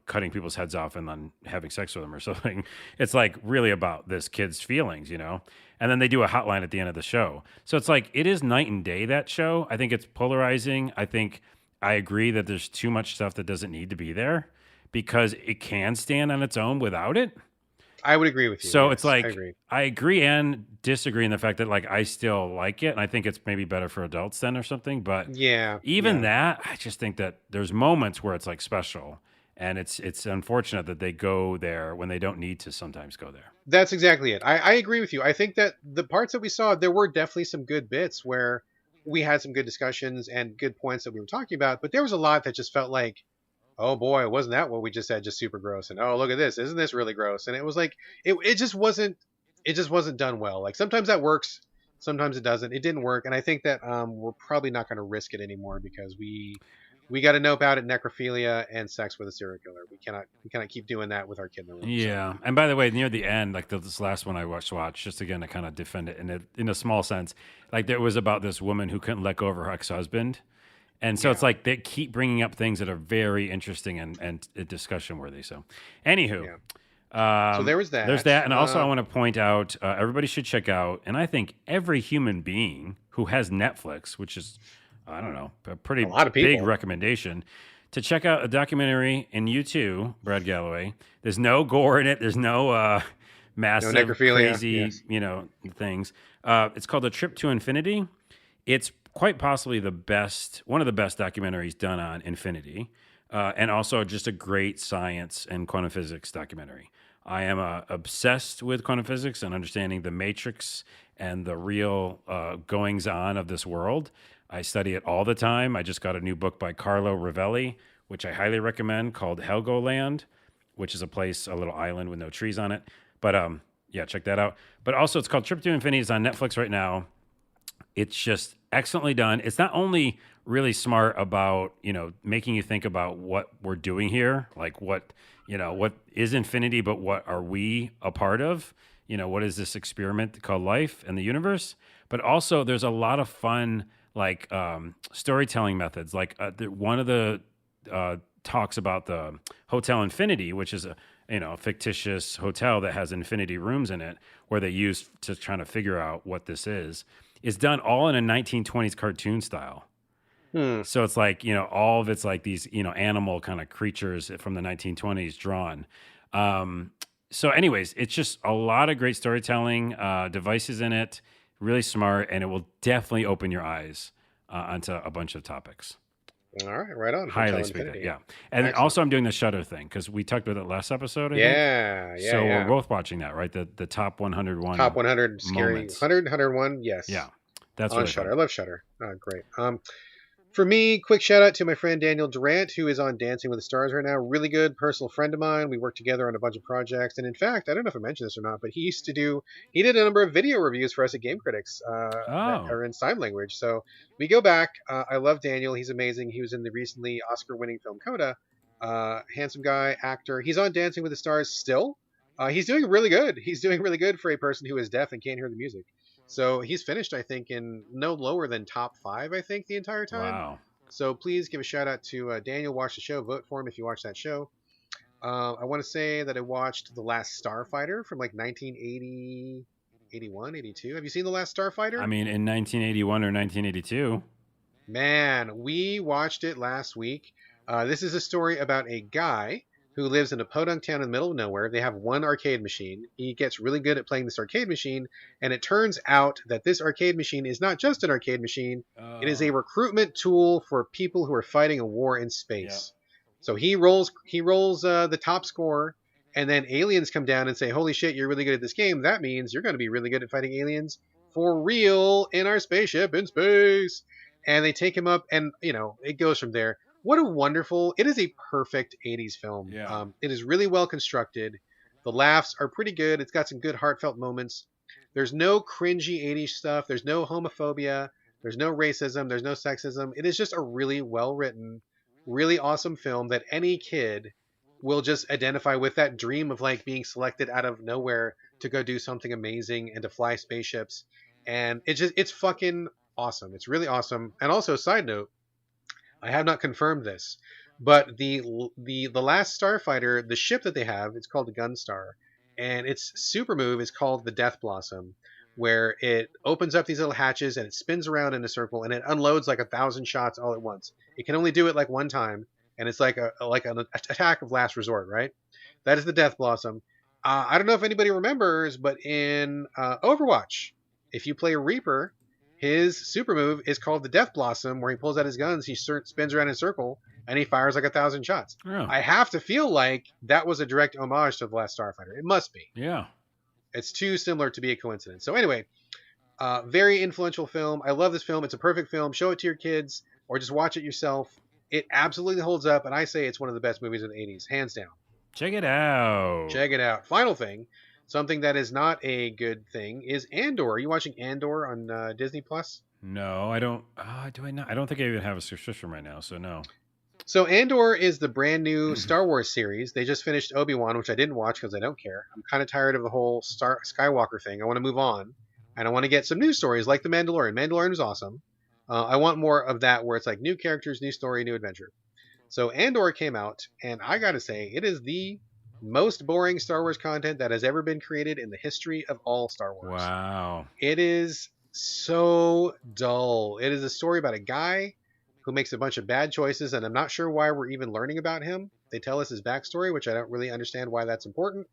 S2: cutting people's heads off and then having sex with them or something. It's like really about this kid's feelings, And then they do a hotline at the end of the show. So it's like, it is night and day, that show. I think it's polarizing. I agree that there's too much stuff that doesn't need to be there because it can stand on its own without it.
S1: I would agree with you.
S2: So it's like, I agree and disagree in the fact that like, I still like it. And I think it's maybe better for adults then or something. But that, I just think that there's moments where it's like special. And it's unfortunate that they go there when they don't need to sometimes go there.
S1: That's exactly it. I agree with you. I think that the parts that we saw, there were definitely some good bits where we had some good discussions and good points that we were talking about. But there was a lot that just felt like, oh boy, wasn't that what we just said? Just super gross. And oh, look at this. Isn't this really gross? And it was like, it just wasn't it just wasn't done well. Like sometimes that works, sometimes it doesn't. It didn't work, and I think that we're probably not going to risk it anymore because we got to know about it necrophilia and sex with a serial killer. We cannot keep doing that with our kid in the room. So
S2: Yeah, and by the way, near the end, like this last one I watched, just again to kind of defend it in a small sense, like there was about this woman who couldn't let go of her ex-husband, and so it's
S1: yeah,
S2: like they keep bringing up things that are very interesting and discussion worthy. So, anywho,
S1: yeah. So there was
S2: there's
S1: that.
S2: that, and also I want to point out everybody should check out, and I think every human being who has Netflix, which is I don't know a pretty
S1: A lot of
S2: big
S1: people.
S2: recommendation to check out a documentary, and you too, Brad Galloway. There's no gore in it. There's no
S1: No
S2: massive,
S1: necrophilia.
S2: crazy,
S1: Yes.
S2: things. It's called A Trip to Infinity. It's quite possibly one of the best documentaries done on infinity, and also just a great science and quantum physics documentary. I am obsessed with quantum physics and understanding the matrix and the real goings on of this world. I study it all the time. I just got a new book by Carlo Rovelli, which I highly recommend, called Helgoland, which is a little island with no trees on it. But yeah, check that out. But also, it's called Trip to Infinity. It's on Netflix right now. It's just excellently done. It's not only really smart about, making you think about what we're doing here, like what is infinity, but what are we a part of? What is this experiment called life and the universe? But also there's a lot of fun, like storytelling methods. Like one of the talks about the Hotel Infinity, which is a fictitious hotel that has infinity rooms in it, where they use to trying to figure out what this is done all in a 1920s cartoon style.
S1: Hmm.
S2: So it's like, all of it's like these, animal kind of creatures from the 1920s drawn. So anyways, it's just a lot of great storytelling, devices in it, really smart, and it will definitely open your eyes onto a bunch of topics.
S1: All right, right on. Hotel
S2: Highly speak that,
S1: Infinity.
S2: yeah. And then
S1: Excellent.
S2: also I'm doing the Shutter thing because we talked about it last episode, I think.
S1: Yeah, yeah,
S2: So we're
S1: yeah.
S2: both watching that, right? The top 101
S1: Top 100 scary
S2: moments.
S1: 100, yes.
S2: Yeah, that's
S1: On
S2: really
S1: Shutter.
S2: fun.
S1: I love Shutter. Great. For me, quick shout out to my friend Daniel Durant, who is on Dancing with the Stars right now. Really good personal friend of mine. We work together on a bunch of projects, and in fact, I don't know if I mentioned this or not, but he did a number of video reviews for us at Game Critics that
S2: Oh,
S1: are in sign language. So we go back. I love Daniel. He's amazing. He was in the recently Oscar-winning film Coda. Handsome guy, actor. He's on Dancing with the Stars still. He's doing really good. He's doing really good for a person who is deaf and can't hear the music. So he's finished, I think, in no lower than top 5, I think, the entire time.
S2: wow.
S1: So please give a shout out to Daniel. Watch the show. Vote for him if you watch that show. I want to say that I watched The Last Starfighter from like 1980, 81, 82. Have you seen The Last Starfighter?
S2: I mean, in 1981 or 1982.
S1: Man, we watched it last week. This is a story about a guy who lives in a podunk town in the middle of nowhere. They have one arcade machine. He gets really good at playing this arcade machine, and it turns out that this arcade machine is not just an arcade machine. It is a recruitment tool for people who are fighting a war in space. So he rolls the top score, and then aliens come down and say, "Holy shit, you're really good at this game. That means you're going to be really good at fighting aliens for real in our spaceship in space." And they take him up, and it goes from there. What a wonderful! It is a perfect '80s film.
S2: Yeah.
S1: It is really well constructed. The laughs are pretty good. It's got some good heartfelt moments. There's no cringy '80s stuff. There's no homophobia. There's no racism. There's no sexism. It is just a really well written, really awesome film that any kid will just identify with, that dream of like being selected out of nowhere to go do something amazing and to fly spaceships. And it's fucking awesome. It's really awesome. And also, side note, I have not confirmed this, but the last Starfighter, the ship that they have, it's called the Gunstar, and its super move is called the Death Blossom, where it opens up these little hatches and it spins around in a circle and it unloads like 1,000 shots all at once. It can only do it like one time, and it's like an attack of last resort, right? That is the Death Blossom. I don't know if anybody remembers, but in Overwatch, if you play Reaper, his super move is called the Death Blossom, where he pulls out his guns, he spins around in a circle, and he fires like 1,000 shots.
S2: Oh,
S1: I have to feel like that was a direct homage to The Last Starfighter. It must be.
S2: yeah.
S1: It's too similar to be a coincidence. So anyway, very influential film. I love this film. It's a perfect film. Show it to your kids or just watch it yourself. It absolutely holds up, and I say it's one of the best movies of the 80s, hands down.
S2: Check it out.
S1: Check it out. Final thing. Something that is not a good thing is Andor. Are you watching Andor on Disney Plus?
S2: No, I don't. Do I not? I don't think I even have a subscription right now. So no.
S1: So Andor is the brand new Star Wars series. They just finished Obi-Wan, which I didn't watch because I don't care. I'm kind of tired of the whole Skywalker thing. I want to move on, and I want to get some new stories like The Mandalorian. Mandalorian was awesome. I want more of that where it's like new characters, new story, new adventure. So Andor came out, and I gotta say, it is the most boring Star Wars content that has ever been created in the history of all Star Wars.
S2: Wow.
S1: It is so dull. It is a story about a guy who makes a bunch of bad choices, and I'm not sure why we're even learning about him. They tell us his backstory, which I don't really understand why that's important.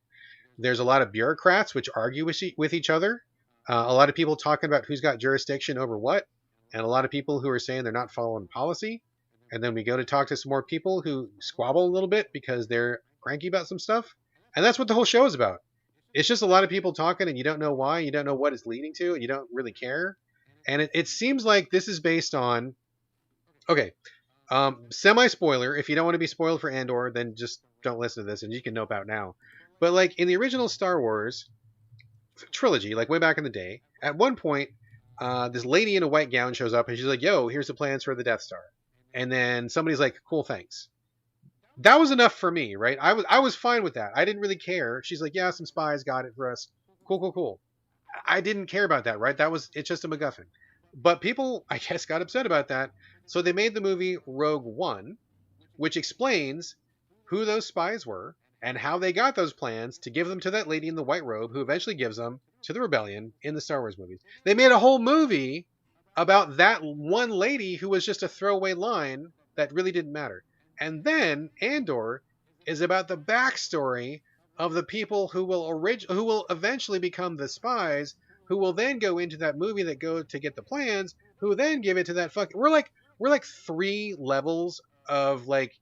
S1: There's a lot of bureaucrats which argue with each other. A lot of people talking about who's got jurisdiction over what, and a lot of people who are saying they're not following policy. And then we go to talk to some more people who squabble a little bit because they're cranky about some stuff. And that's what the whole show is about. It's just a lot of people talking, and you don't know why, you don't know what it's leading to, and you don't really care. And it seems like this is based on, okay, semi spoiler. If you don't want to be spoiled for Andor, then just don't listen to this, and you can nope out now. But like in the original Star Wars trilogy, like way back in the day, at one point, this lady in a white gown shows up, and she's like, "Yo, here's the plans for the Death Star." And then somebody's like, "Cool, thanks." That was enough for me, right? I was fine with that. I didn't really care. She's like, "Yeah, some spies got it for us. Cool, cool, cool." I didn't care about that, right? It's just a MacGuffin. But people, I guess, got upset about that. So they made the movie Rogue One, which explains who those spies were and how they got those plans to give them to that lady in the white robe who eventually gives them to the rebellion in the Star Wars movies. They made a whole movie about that one lady who was just a throwaway line that really didn't matter. And then Andor is about the backstory of the people who will eventually become the spies, who will then go into that movie that go to get the plans, who then give it to that we're like 3 levels of like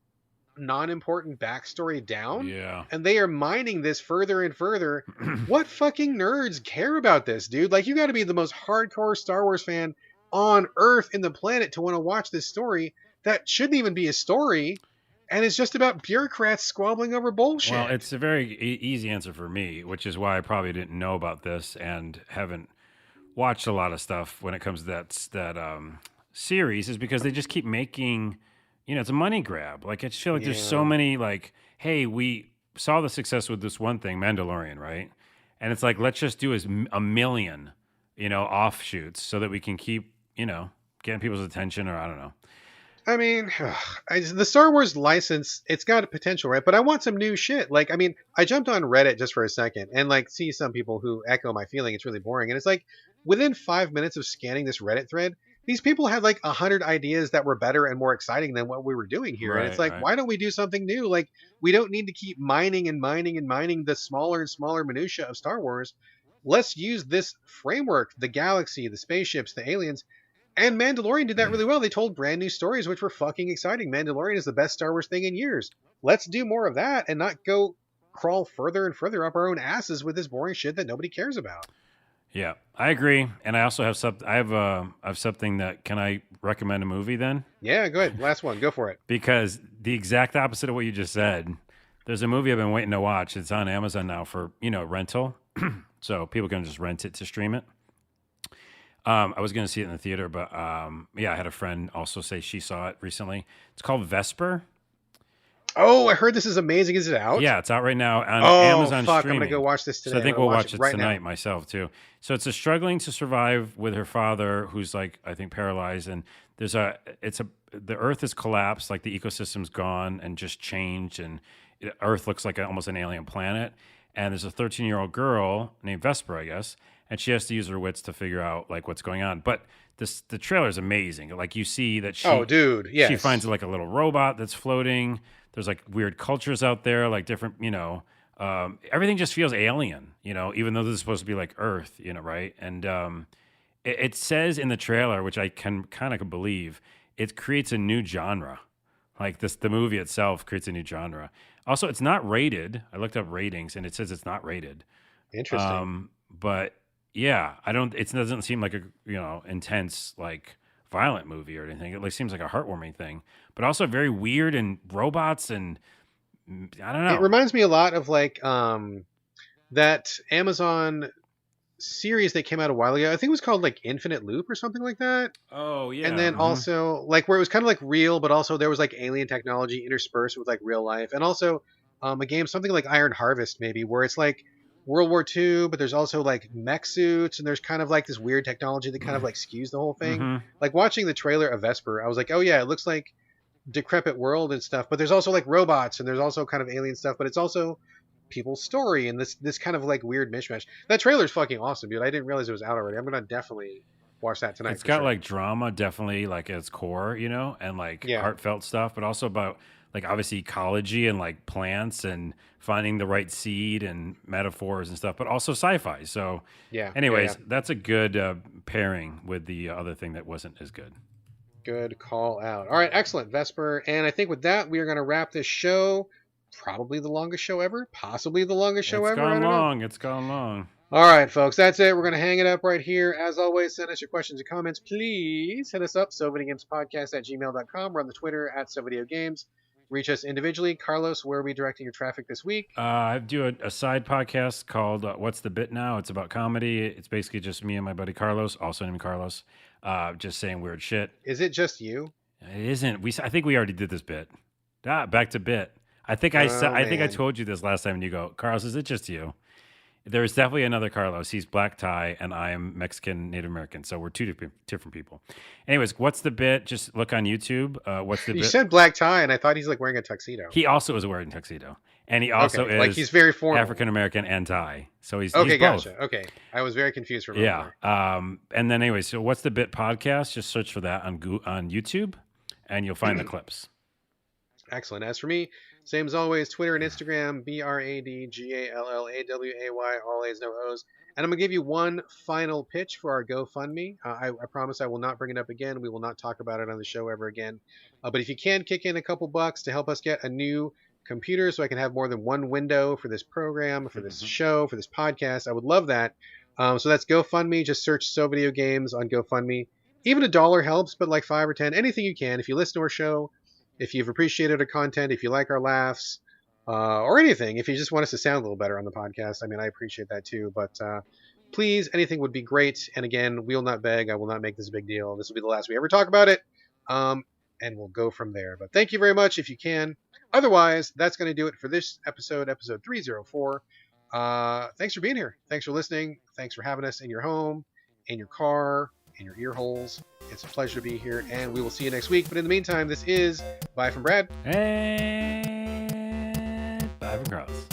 S1: non-important backstory down,
S2: Yeah.
S1: and they are mining this further and further. What fucking nerds care about this, dude? Like, you got to be the most hardcore Star Wars fan on Earth in the planet to want to watch this story that shouldn't even be a story, and it's just about bureaucrats squabbling over bullshit.
S2: Well, it's a very easy answer for me, which is why I probably didn't know about this and haven't watched a lot of stuff when it comes to that series, is because they just keep making, it's a money grab. Like, I just feel like there's so many, like, hey, we saw the success with this one thing, Mandalorian, right? And it's like, let's just do a million, offshoots so that we can keep, getting people's attention, or I don't know.
S1: I mean, the Star Wars license, it's got a potential, right? But I want some new shit. Like, I mean, I jumped on Reddit just for a second and like see some people who echo my feeling. It's really boring. And it's like within 5 minutes of scanning this Reddit thread, these people had like 100 ideas that were better and more exciting than what we were doing here. And it's like, why don't we do something new? Like, we don't need to keep mining and mining and mining the smaller and smaller minutia of Star Wars. Let's use this framework, the galaxy, the spaceships, the aliens. And Mandalorian did that really well. They told brand new stories, which were fucking exciting. Mandalorian is the best Star Wars thing in years. Let's do more of that and not go crawl further and further up our own asses with this boring shit that nobody cares about.
S2: Yeah, I agree. And I also have I have something that, can I recommend a movie then?
S1: Yeah, go ahead. Last one. Go for it.
S2: Because the exact opposite of what you just said. There's a movie I've been waiting to watch. It's on Amazon now for, rental. So people can just rent it to stream it. I was going to see it in the theater, but I had a friend also say she saw it recently. It's called Vesper.
S1: Oh, I heard this is amazing. Is it out?
S2: Yeah, it's out right now on Amazon
S1: fuck,
S2: streaming.
S1: I'm going to go watch this today.
S2: So I think we'll watch it
S1: right
S2: tonight
S1: now.
S2: myself too. So it's a struggling to survive with her father, who's like, I think, paralyzed, and the Earth has collapsed, like the ecosystem's gone and just changed, and Earth looks like almost an alien planet. And there's a 13-year-old girl named Vesper, I guess, and she has to use her wits to figure out like what's going on. But the trailer is amazing. Like, you see that she finds like a little robot that's floating. There's like weird cultures out there, like different, everything just feels alien, even though this is supposed to be like Earth, right? And it says in the trailer, which I can kind of believe, it creates a new genre. Like the movie itself creates a new genre. Also, it's not rated. I looked up ratings, and it says it's not rated.
S1: Interesting.
S2: But yeah, it doesn't seem like a intense, like, violent movie or anything. It like seems like a heartwarming thing, but also very weird, and robots, and I don't know.
S1: It reminds me a lot of like that Amazon series that came out a while ago. I think it was called like Infinite Loop or something like that.
S2: Oh
S1: And
S2: yeah.
S1: then also like where it was kind of like real, but also there was like alien technology interspersed with like real life. And also a game something like Iron Harvest maybe, where it's like World War II, but there's also like mech suits, and there's kind of like this weird technology that kind of like skews the whole thing.
S2: Mm-hmm.
S1: Like watching the trailer of Vesper, I was like, oh yeah, it looks like decrepit world and stuff, but there's also like robots and there's also kind of alien stuff, but it's also people's story and this kind of like weird mishmash. That trailer's fucking awesome, dude. I didn't realize it was out already. I'm gonna definitely watch that tonight
S2: It's
S1: for
S2: got
S1: sure.
S2: like drama definitely like at its core, you know, and like
S1: Yeah,
S2: heartfelt stuff, but also about like obviously ecology and like plants and finding the right seed and metaphors and stuff, but also sci-fi. So,
S1: yeah, yeah, yeah.
S2: anyways, that's a good pairing with the other thing that wasn't as good.
S1: Good call out. All right, excellent, Vesper. And I think with that, we are gonna wrap this show. Probably the longest show ever, possibly the longest show
S2: It's
S1: ever. I
S2: gone
S1: don't know.
S2: long. It's gone long.
S1: All right, folks, that's it. We're going to hang it up right here. As always, send us your questions and comments. Please hit us up, SoVideoGamesPodcast@gmail.com. We're on the Twitter @SoVideoGames. Reach us individually. Carlos, where are we directing your traffic this week?
S2: I do a side podcast called What's the Bit Now? It's about comedy. It's basically just me and my buddy Carlos, also named Carlos, just saying weird shit.
S1: Is it just you?
S2: It isn't. I think we already did this bit. Back to bit. I think
S1: Oh,
S2: I think I
S1: man.
S2: told you this last time, and you go, Carlos, is it just you? There's definitely another Carlos. He's black tie, and I am Mexican Native American. So we're two different people. Anyways, what's the bit? Just look on YouTube. What's the
S1: You
S2: bit?
S1: said black tie, and I thought he's like wearing a tuxedo.
S2: He also is wearing a tuxedo, and he also
S1: Okay, like
S2: is
S1: he's very formal.
S2: African American and Thai. So he's
S1: Okay,
S2: both.
S1: gotcha. Okay, I was very confused for a moment
S2: Yeah. And then anyway, so what's the bit podcast? Just search for that on YouTube, and you'll find the clips.
S1: Excellent. As for me, same as always, Twitter and Instagram, BradGallaway, all A's, no O's. And I'm going to give you one final pitch for our GoFundMe. I promise I will not bring it up again. We will not talk about it on the show ever again. But if you can kick in a couple bucks to help us get a new computer so I can have more than one window for this program, for this show, for this podcast, I would love that. So that's GoFundMe. Just search So Video Games on GoFundMe. Even $1 helps, but like 5 or 10, anything you can. If you listen to our show, if you've appreciated our content, if you like our laughs, or anything, if you just want us to sound a little better on the podcast, I mean, I appreciate that too. But please, anything would be great. And again, we'll not beg. I will not make this a big deal. This will be the last we ever talk about it. And we'll go from there. But thank you very much if you can. Otherwise, that's going to do it for this episode 304. Thanks for being here. Thanks for listening. Thanks for having us in your home, in your car, in your ear holes. It's a pleasure to be here, and we will see you next week. But in the meantime, this is Bye from Brad.
S2: And bye from Carlos.